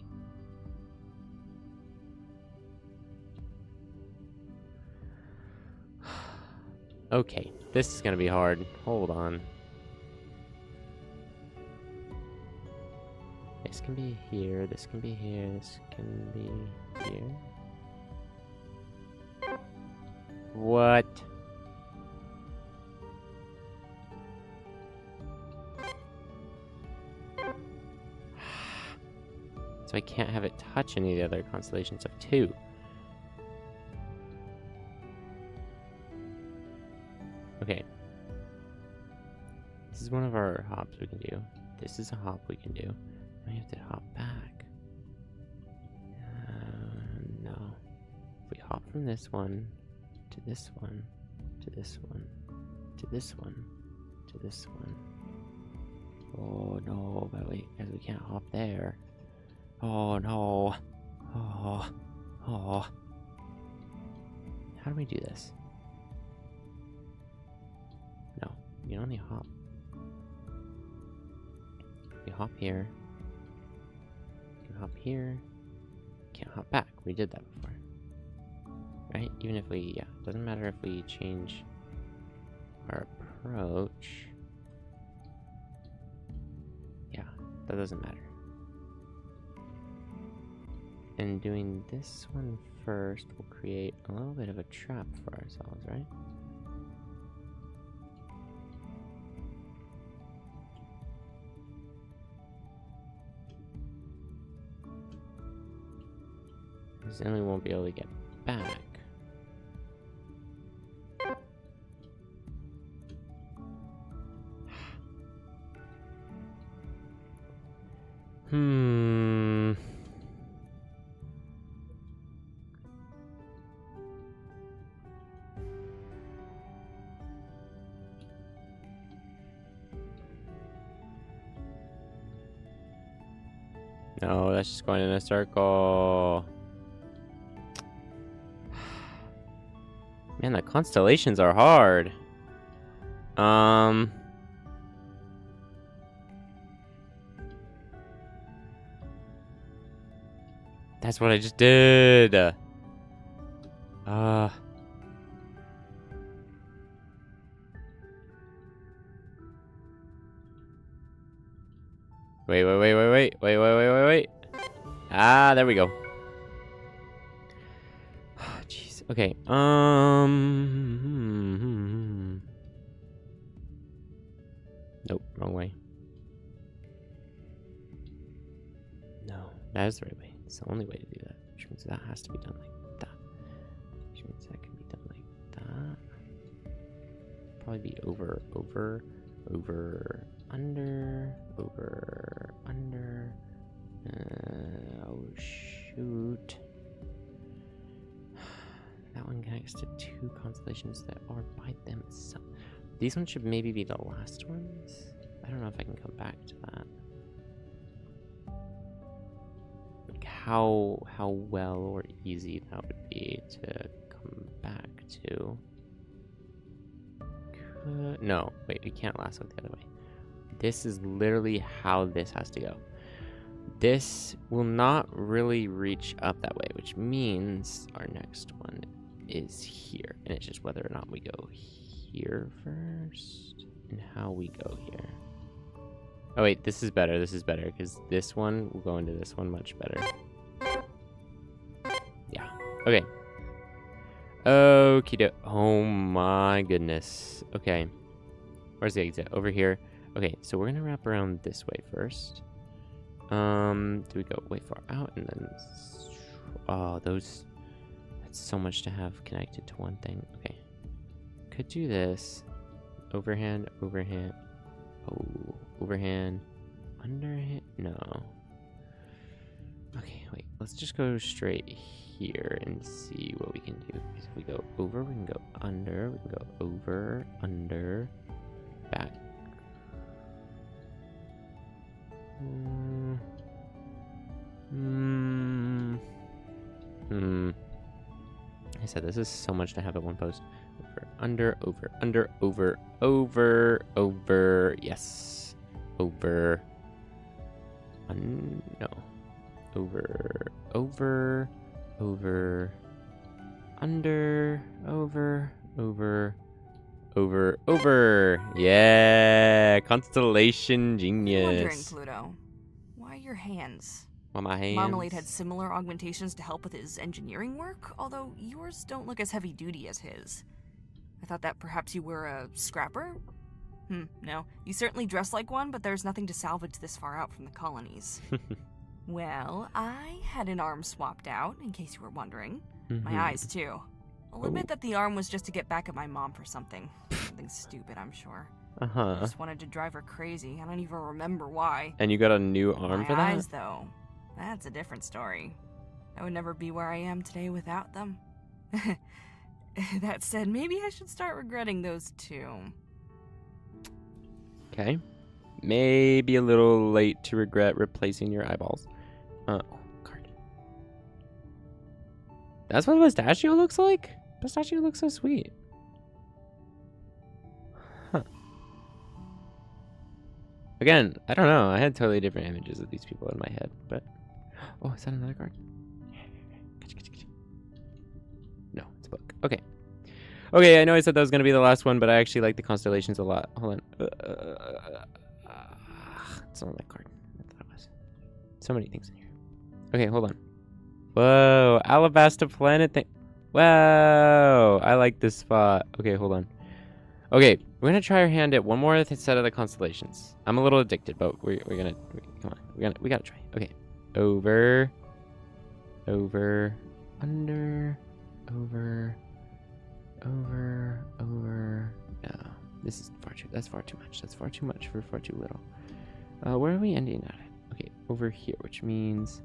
Okay, this is gonna be hard. Hold on. This can be here, this can be here, this can be here. What? So I can't have it touch any of the other constellations of 2. Okay. This is one of our hops we can do. This is a hop we can do. Now we have to hop back. No. If we hop from this one to this one to this one to this one to this one. Oh no, but wait, because we can't hop there. Oh no. Oh. Oh. How do we do this? No, you can only hop. You hop here. You can hop here. Can't hop back. We did that before. Right? Even if we, yeah, doesn't matter if we change our approach. Yeah, that doesn't matter. And doing this one first will create a little bit of a trap for ourselves, right? Because then we won't be able to get back. No, that's just going in a circle. Man, the constellations are hard. That's what I just did. Wait. Ah, there we go. Jeez. Okay. Nope, wrong way. No, that is the right way. It's the only way to do that. Which means that has to be done like that. Which means that can be done like that. Probably be over, under. Oh shoot. That one connects to 2 constellations that are by themselves. These ones should maybe be the last ones. I don't know if I can come back to that. Like how well or easy that would be to come back to. No, wait, we can't lasso the other way. This is literally how this has to go. This will not really reach up that way, which means our next one is here. And it's just whether or not we go here first and how we go here. Oh wait, this is better, because this one will go into this one much better. Yeah, okay. Okie doke. Oh my goodness. Okay. Where's the exit? Over here. Okay, so we're gonna wrap around this way first. Do we go way far out and then... Oh, those That's so much to have connected to one thing. Okay. Could do this. Overhand, overhand. Oh, overhand. Underhand. No. Okay, wait. Let's just go straight here and see what we can do. If we go over, we can go under. We can go over, under, back. I said this is so much to have at one post. Over, under, over, under, over, over, over. Yes. Over. No. Over, over, over, under, over, over, over, over. Yeah, constellation genius. Wondering, Pluto, why your hands? Well, my hands. Marmalade had similar augmentations to help with his engineering work, although yours don't look as heavy duty as his. I thought that perhaps you were a scrapper? No. You certainly dress like one, but there's nothing to salvage this far out from the colonies. Well, I had an arm swapped out, in case you were wondering. My eyes, too. I'll admit that the arm was just to get back at my mom for something. Something stupid, I'm sure. I just wanted to drive her crazy. I don't even remember why. And you got a new arm for that? My eyes, though. That's a different story. I would never be where I am today without them. That said, maybe I should start regretting those too. Okay. Maybe a little late to regret replacing your eyeballs. Oh, card. That's what Pistachio looks like? Pistachio looks so sweet. Huh. Again, I don't know. I had totally different images of these people in my head, but... Oh, is that another card? No, it's a book. Okay. Okay, I know I said that was going to be the last one, but I actually like the constellations a lot. Hold on. It's not that card. I thought it was. So many things in here. Okay, hold on. Whoa, Alabasta Planet thing. Whoa, I like this spot. Okay, hold on. Okay, we're gonna try our hand at one more set of the constellations. I'm a little addicted, but we're gonna come on. We gotta try. Okay, over, over, under, over, over, over. No, this is far too. That's far too much. That's far too much for far too little. Where are we ending at? Okay, over here, which means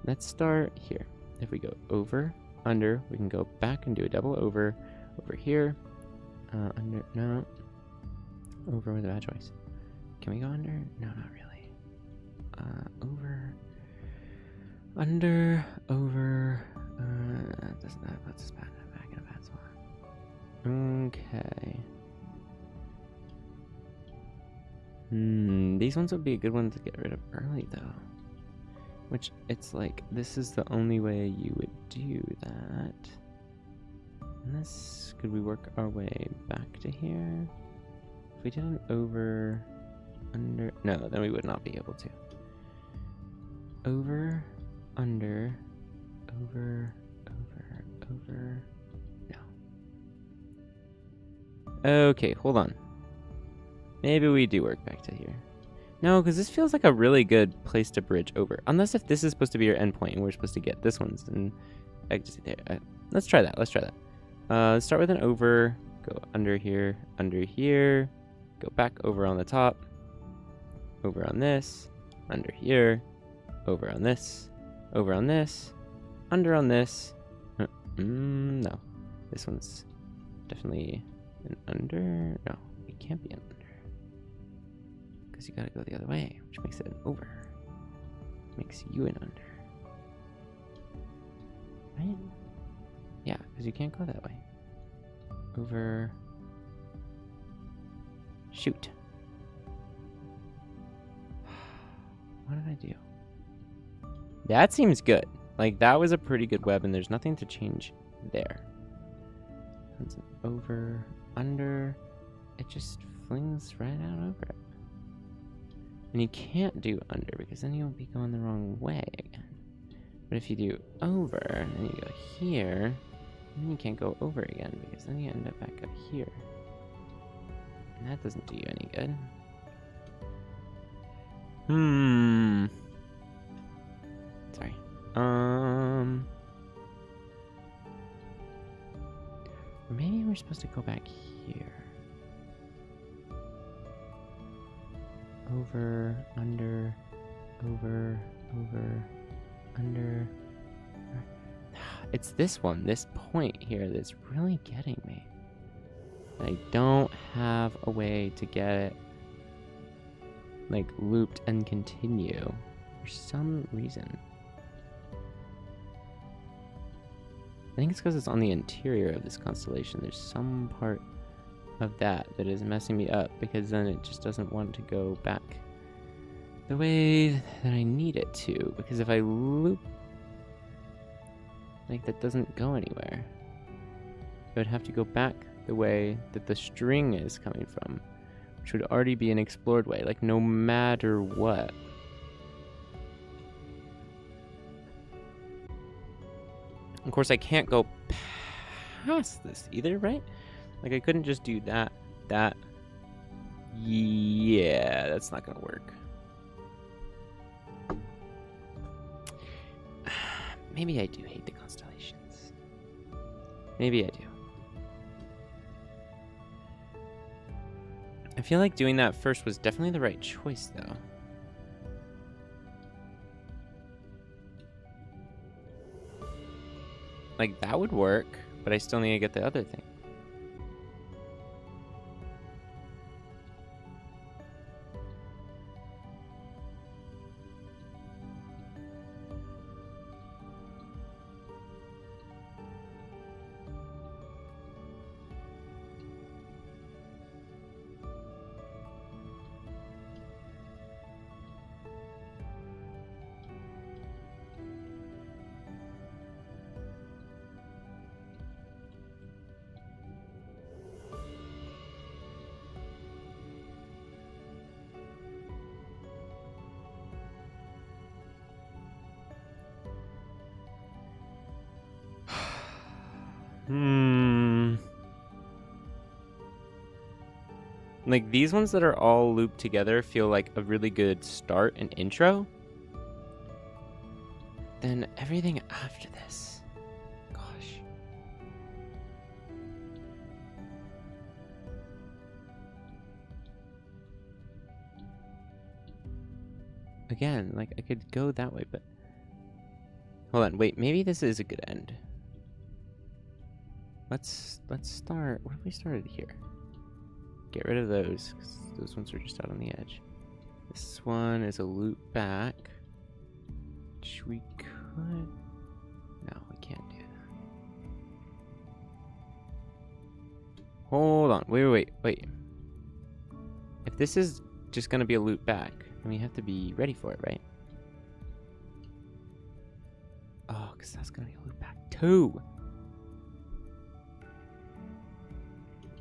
let's start here. If we go over, under, we can go back and do a double over here. Under, no. Over with a bad choice. Can we go under? No, not really. Over, under, over. That puts us back in a bad spot. Okay. These ones would be a good one to get rid of early, though. Which, it's like, this is the only way you would do that. Unless, could we work our way back to here? If we did an over, under, no, then we would not be able to. Over, under, over, no. Okay, hold on. Maybe we do work back to here. No, because this feels like a really good place to bridge over. Unless if this is supposed to be your endpoint and we're supposed to get this one's and exit there. Let's try that. Let's start with an over, go under here, go back over on the top, over on this, under here, over on this, under on this. No, this one's definitely an under. No, it can't be an under. Because you gotta go the other way, which makes it an over. Makes you an under. Right? Yeah, because you can't go that way. Over. Shoot. What did I do? That seems good. Like, that was a pretty good web, and there's nothing to change there. That's an over, under. It just flings right out over it. And you can't do under, because then you'll be going the wrong way again. But if you do over, and then you go here, then you can't go over again, because then you end up back up here. And that doesn't do you any good. Sorry. we're supposed to go back here. Over, under, over, under. It's this one, this point here that's really getting me. I don't have a way to get it like looped and continue for some reason. I think it's because it's on the interior of this constellation. There's some part of that is messing me up, because then it just doesn't want to go back the way that I need it to, because if I loop, like, that doesn't go anywhere. It would have to go back the way that the string is coming from, which would already be an explored way, like, no matter what. Of course, I can't go past this either, right? Like, I couldn't just do that. Yeah, that's not gonna work. Maybe I do hate the constellations. Maybe I do. I feel like doing that first was definitely the right choice, though. Like, that would work, but I still need to get the other thing. Like, these ones that are all looped together feel like a really good start and intro. Then everything after this. Gosh. Again, like, I could go that way, but... Hold on, wait, maybe this is a good end. Let's start... What if we started here? Get rid of those, because those ones are just out on the edge. This one is a loop back, which we could... No, we can't do that. Hold on, wait. If this is just going to be a loop back, then we have to be ready for it, right? Oh, because that's going to be a loop back too.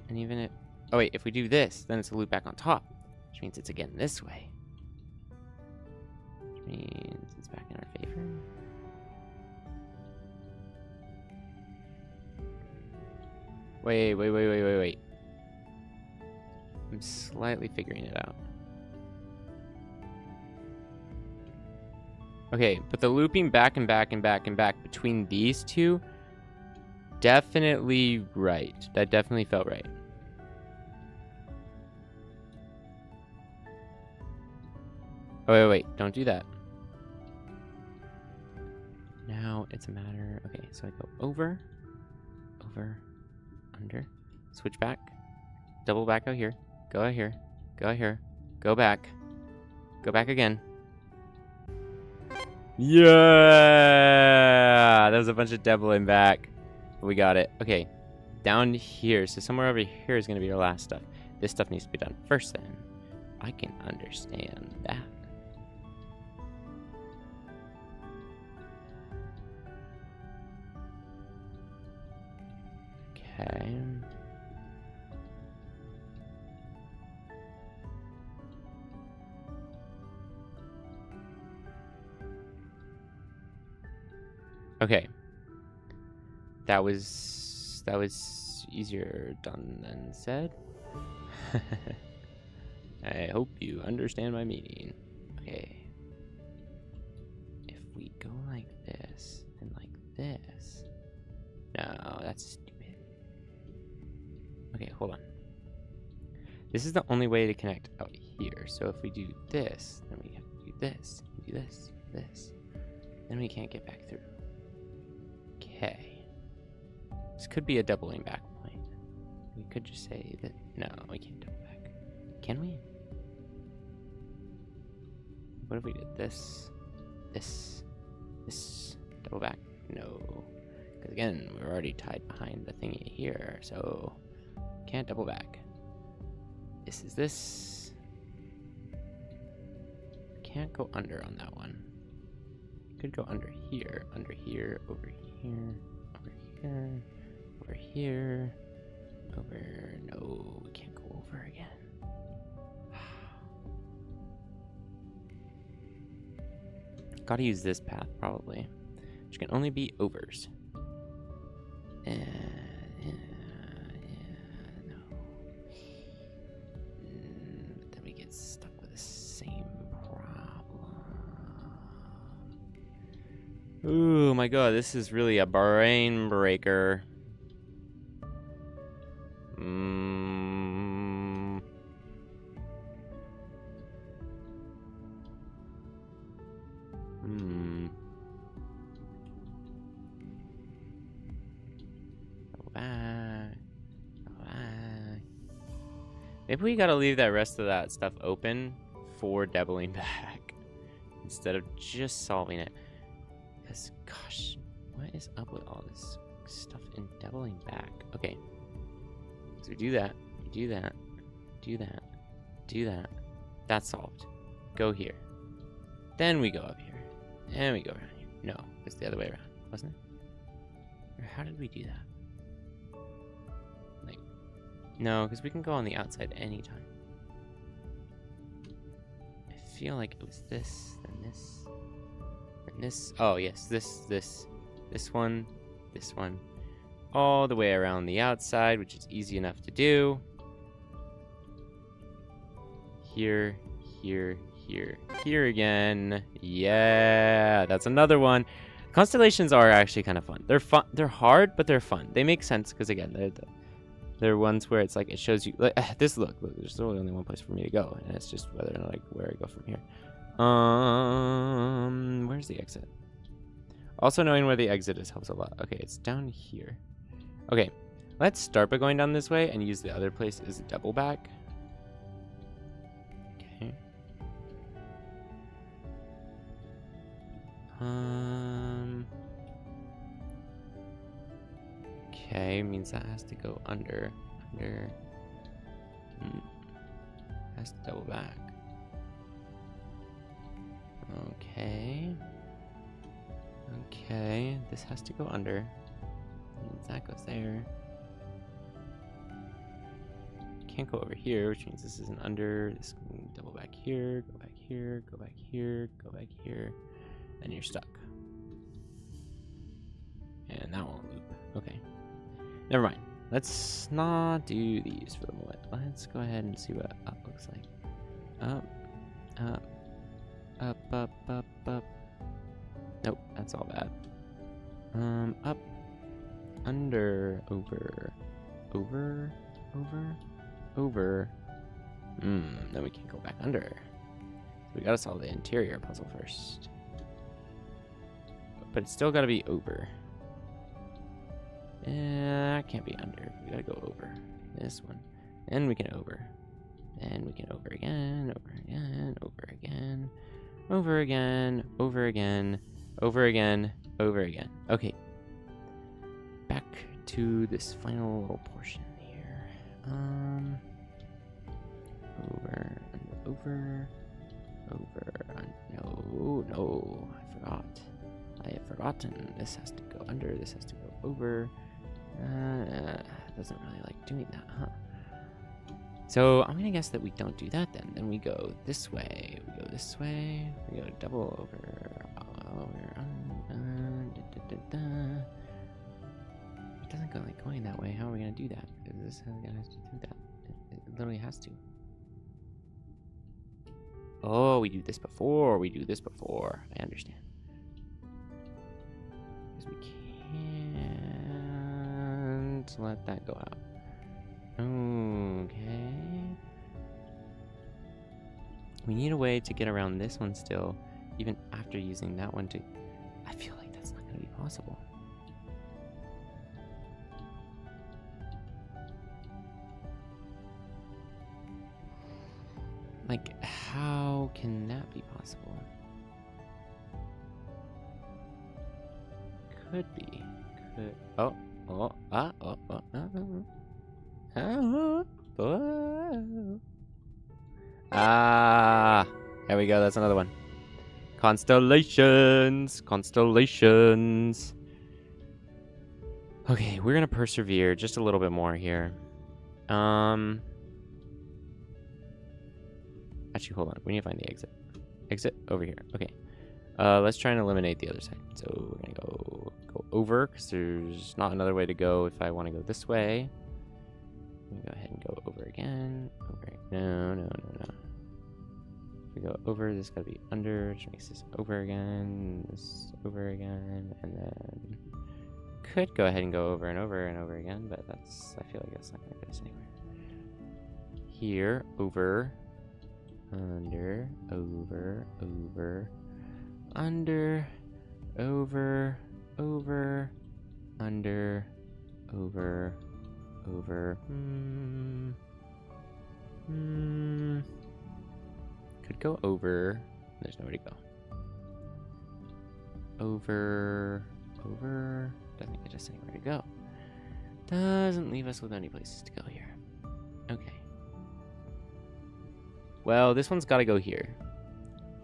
And even if... Oh wait, if we do this, then it's a loop back on top, which means it's again this way. Which means it's back in our favor. Wait. I'm slightly figuring it out. Okay, but the looping back and back between these two, definitely right. That definitely felt right. Oh, wait, don't do that. Now it's a matter... Okay, so I go over, under, switch back, double back out here, go out here, go back again. Yeah! That was a bunch of doubling back. We got it. Okay, down here. So somewhere over here is going to be our last stuff. This stuff needs to be done first then. I can understand that. Okay. Okay. That was easier done than said. I hope you understand my meaning. Okay. If we go like this and like this. No, that's stupid. Okay, hold on. This is the only way to connect out here. So if we do this, then we have to do this, do this, this. Then we can't get back through. Okay. This could be a doubling back point. We could just say that, no, we can't double back. Can we? What if we did this, this, this, double back? No. Because again, we're already tied behind the thingy here, so can't double back. This is this. Can't go under on that one. Could go under here, over here, over here, over here, over. No, we can't go over again. Gotta use this path probably, which can only be overs. No. But then we get stuck with the same problem. Ooh, my god, this is really a brain breaker. Maybe we gotta leave that rest of that stuff open for doubling back instead of just solving it. Because, gosh, what is up with all this stuff in doubling back? Okay, so we do that, do that, do that, do that. That's solved. Go here. Then we go up here. And we go around here. No, it's the other way around, wasn't it? Or how did we do that? No, because we can go on the outside anytime. I feel like it was this, then this, then this. Oh, yes, this one, all the way around the outside, which is easy enough to do. Here, here, here, here again. Yeah, that's another one. Constellations are actually kind of fun. They're fun. They're hard, but they're fun. They make sense because again, they're ones where it's like it shows you like this. Look, there's really only one place for me to go, and it's just whether or not like where I go from here. Where's the exit? Also, knowing where the exit is helps a lot. Okay, it's down here. Okay, let's start by going down this way and use the other place as a double back. Okay. Okay, means that has to go under. Has to double back. Okay. Okay, this has to go under. Means that goes there. Can't go over here, which means this isn't under. This can double back here, go back here, go back here, go back here. Then you're stuck. And that won't loop. Okay. Never mind. Let's not do these for the moment. Let's go ahead and see what up looks like. Up, up, up, up, up, up. Nope, that's all bad. Up, under, over, over, over, over. Then we can't go back under. So we gotta solve the interior puzzle first. But it's still gotta be over. Yeah, can't be under. We gotta go over this one. And we can over. And we can over again, over again, over again, over again, over again, over again, over again. Okay. Back to this final little portion here. Over, over, no, I forgot. I have forgotten. This has to go under, this has to go over. Doesn't really like doing that, huh? So I'm gonna guess that we don't do that then. Then we go this way. We go this way. We go double over. It doesn't go like going that way. How are we gonna do that? Because this is gonna have to do that. It literally has to. Oh, we do this before. We do this before. I understand. Because we can't let that go out. Okay. We need a way to get around this one still, even after using that one to... I feel like that's not going to be possible. Like, how can that be possible? Could be. Could... Oh. Oh. Ah. Oh. Oh. Oh. Oh. Ah. There we go. That's another one. Constellations. Constellations. Okay, we're gonna persevere just a little bit more here. Actually, hold on. We need to find the exit. Exit over here. Okay. Let's try and eliminate the other side. So we're gonna go over because there's not another way to go if I want to go this way. I'm gonna go ahead and go over again. Over. No. If we go over, this gotta be under, which makes this over again. This over again, and then could go ahead and go over and over and over again, but that's, I feel like that's not gonna get us anywhere. Here, over. Under, over, under, over, under, over. Could go over. There's nowhere to go. Over. Doesn't get us anywhere to go. Doesn't leave us with any places to go here. Okay. Well, this one's got to go here.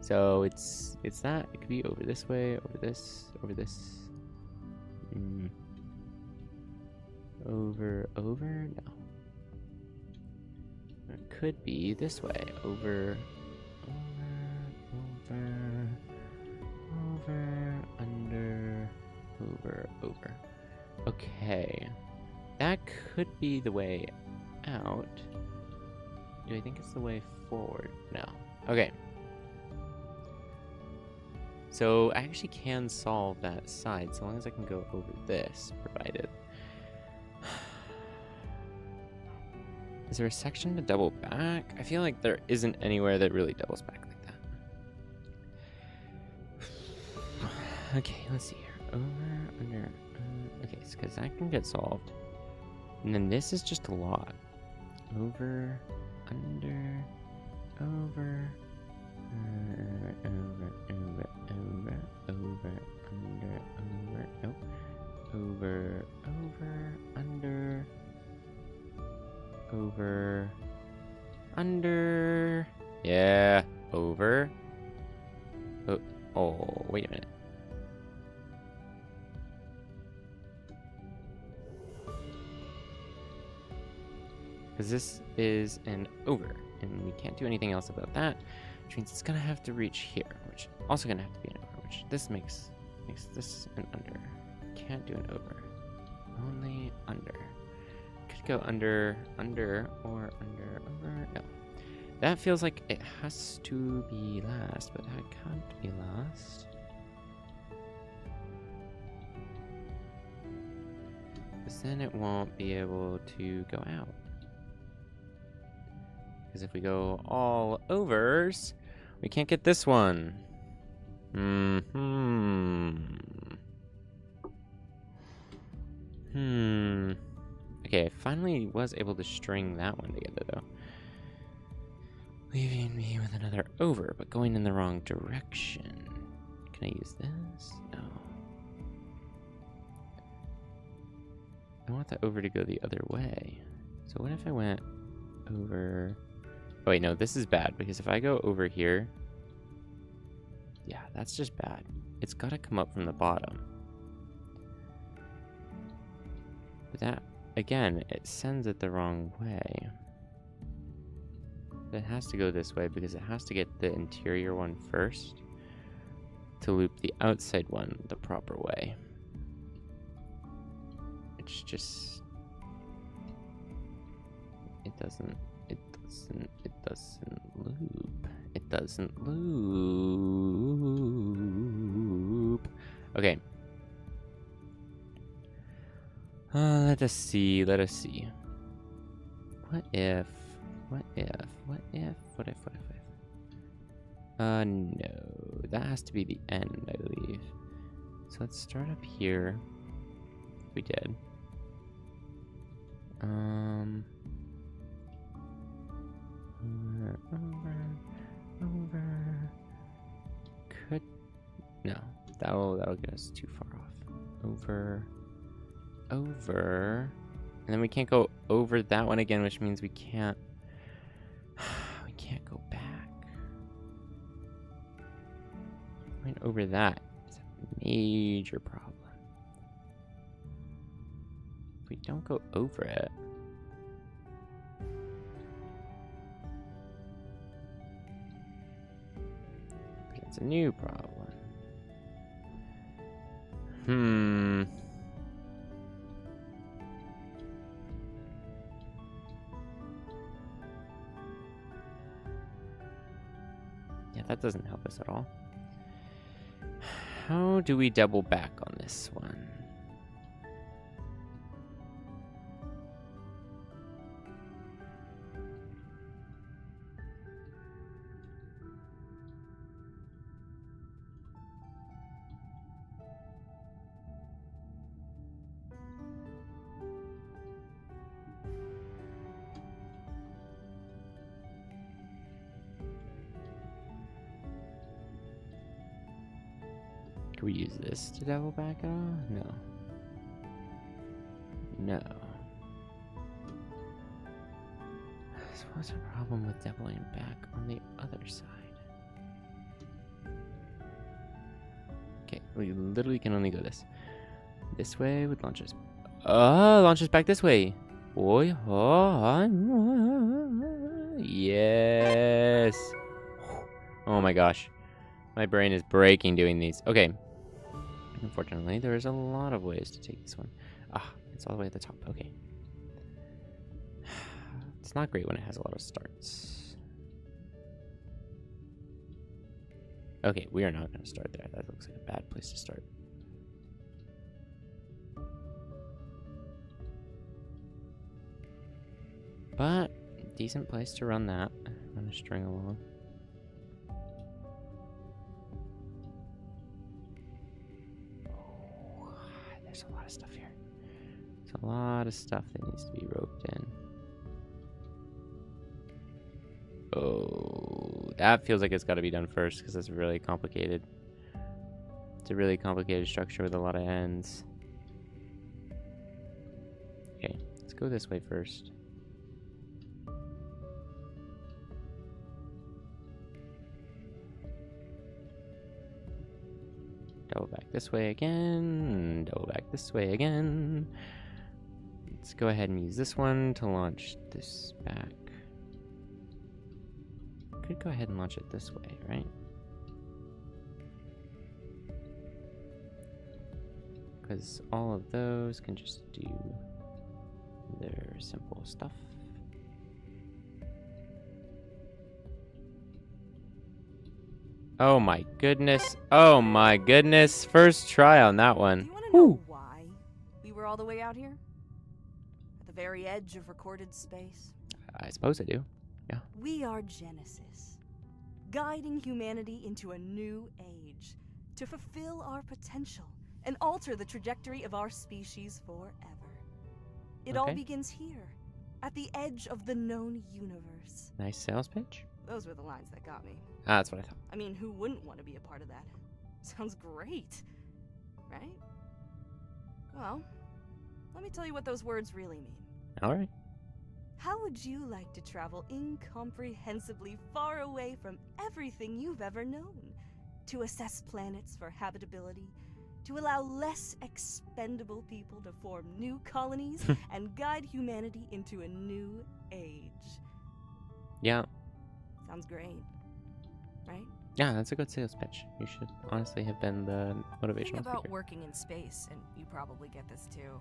So it's that. It could be over this way, over this. Over. No. It could be this way. Over. Under. Over. Okay. That could be the way out. Do I think it's the way forward? No. Okay. So I actually can solve that side so long as I can go over this, provided. Is there a section to double back? I feel like there isn't anywhere that really doubles back like that. Okay, let's see here. Over, under. Okay, it's because that can get solved. And then this is just a lot. Over, under, over, under, nope. Over, under, yeah, over. Oh, wait a minute. Because this is an over, and we can't do anything else about that, which means it's gonna have to reach here, which also gonna have to be an over, which this makes this an under. Can't do an over, only under. Could go under, or under, over. No, that feels like it has to be last, but that can't be last. Because then it won't be able to go out. Because if we go all overs, we can't get this one. Okay, I finally was able to string that one together, though. Leaving me with another over, but going in the wrong direction. Can I use this? No. I want that over to go the other way. So what if I went over... Oh, wait, no, this is bad, because if I go over here... Yeah, that's just bad. It's got to come up from the bottom. But that, again, it sends it the wrong way. It has to go this way because it has to get the interior one first to loop the outside one the proper way. It's just... It doesn't loop. It doesn't loop. Okay. Let us see. What if? What if? What if? What if? What if? No. That has to be the end, I believe. So let's start up here. We did. Over. Could no. That'll get us too far off. Over. And then we can't go over that one again, which means we can't go back. Going over that is a major problem. If we don't go over it, it's a new problem. Yeah, that doesn't help us at all. How do we double back on this one? Can we use this to double back at all? No. No. So what's the problem with doubling back on the other side? Okay, we literally can only go this way would launch us. Launch us back this way. Boy, yes. Oh my gosh. My brain is breaking doing these. Okay. Unfortunately, there is a lot of ways to take this one. It's all the way at the top. Okay. It's not great when it has a lot of starts. Okay, we are not going to start there. That looks like a bad place to start. But, decent place to run that. Run a string along. There's a lot of stuff here. There's a lot of stuff that needs to be roped in. Oh, that feels like it's got to be done first because it's really complicated. It's a really complicated structure with a lot of ends. Okay, let's go this way first. Double back this way again. Double back this way again. Let's go ahead and use this one to launch this back. Could go ahead and launch it this way, right? Because all of those can just do their simple stuff. Oh my goodness. Oh my goodness. First try on that one. Do you want to know why we were all the way out here? At the very edge of recorded space? I suppose I do. Yeah. We are Genesis, guiding humanity into a new age to fulfill our potential and alter the trajectory of our species forever. It all begins here, at the edge of the known universe. Nice sales pitch. Those were the lines that got me. That's what I thought. I mean, who wouldn't want to be a part of that? Sounds great, right? Well, let me tell you what those words really mean. All right. How would you like to travel incomprehensibly far away from everything you've ever known? To assess planets for habitability, to allow less expendable people to form new colonies, and guide humanity into a new age. Yeah. Sounds great, right? Yeah, that's a good sales pitch. You should honestly have been the motivational The thing about speaker. working in space, and you probably get this too,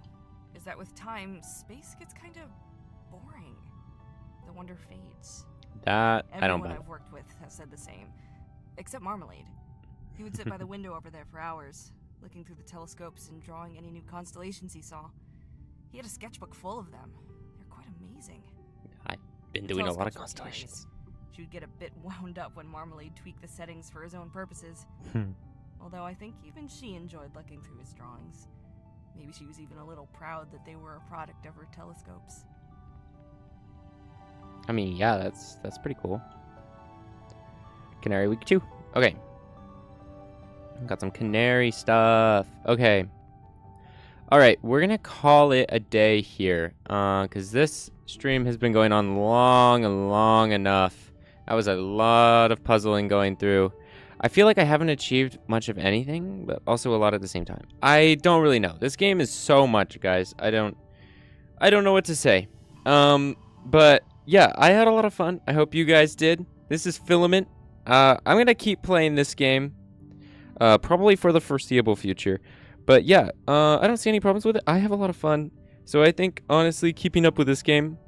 is that with time, space gets kind of boring. The wonder fades. That I don't Everyone buy. I've worked with has said the same, except Marmalade. He would sit by the window over there for hours, looking through the telescopes and drawing any new constellations he saw. He had a sketchbook full of them. They're quite amazing. been doing a lot of Telescopes were constellations. Carrie's. She would get a bit wound up when Marmalade tweaked the settings for his own purposes. Although I think even she enjoyed looking through his drawings. Maybe she was even a little proud that they were a product of her telescopes. I mean, yeah, that's pretty cool. Canary week 2. Okay. Got some canary stuff. Okay. Alright, we're gonna call it a day here. Because this stream has been going on long enough. That was a lot of puzzling going through. I feel like I haven't achieved much of anything, but also a lot at the same time. I don't really know. This game is so much, guys. I don't know what to say. But yeah, I had a lot of fun. I hope you guys did. This is Filament. I'm gonna keep playing this game, probably for the foreseeable future. But yeah, I don't see any problems with it. I have a lot of fun. So I think, honestly, keeping up with this game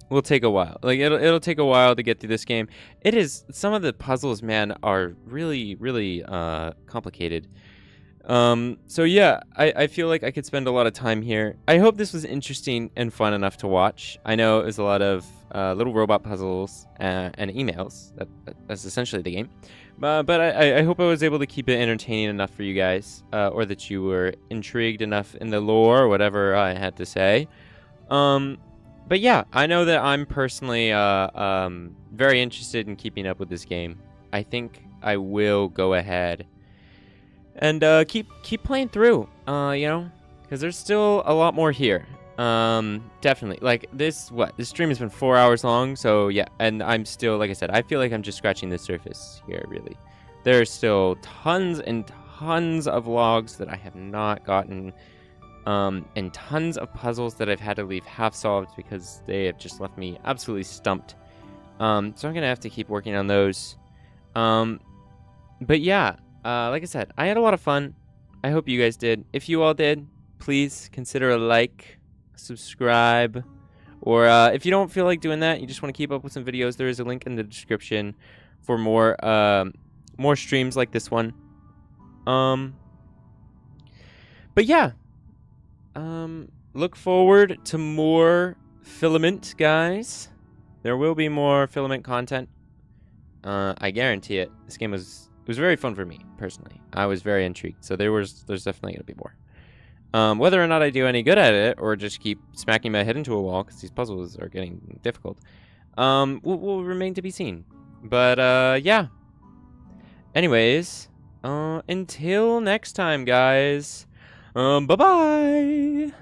will take a while. Like, it'll take a while to get through this game. It is, some of the puzzles, man, are really complicated. So yeah, I feel like I could spend a lot of time here. I hope this was interesting and fun enough to watch. I know it was a lot of little robot puzzles and emails. That's essentially the game. But I hope I was able to keep it entertaining enough for you guys, or that you were intrigued enough in the lore, or whatever I had to say. But yeah, I know that I'm personally very interested in keeping up with this game. I think I will go ahead and keep playing through, you know, because there's still a lot more here. Definitely. Like, this stream has been 4 hours long, so yeah, and I'm still, like I said, I feel like I'm just scratching the surface here, really. There's still tons and tons of logs that I have not gotten, and tons of puzzles that I've had to leave half solved because they have just left me absolutely stumped. So I'm gonna have to keep working on those. But yeah, like I said, I had a lot of fun. I hope you guys did. If you all did, please consider a like, subscribe, or if you don't feel like doing that, you just want to keep up with some videos, there is a link in the description for more streams like this one. But yeah, look forward to more Filament, guys. There will be more Filament content. I guarantee it. This game was very fun for me personally. I was very intrigued, so there's definitely gonna be more. Whether or not I do any good at it, or just keep smacking my head into a wall because these puzzles are getting difficult, will remain to be seen. But yeah. Anyways, until next time, guys. Bye bye.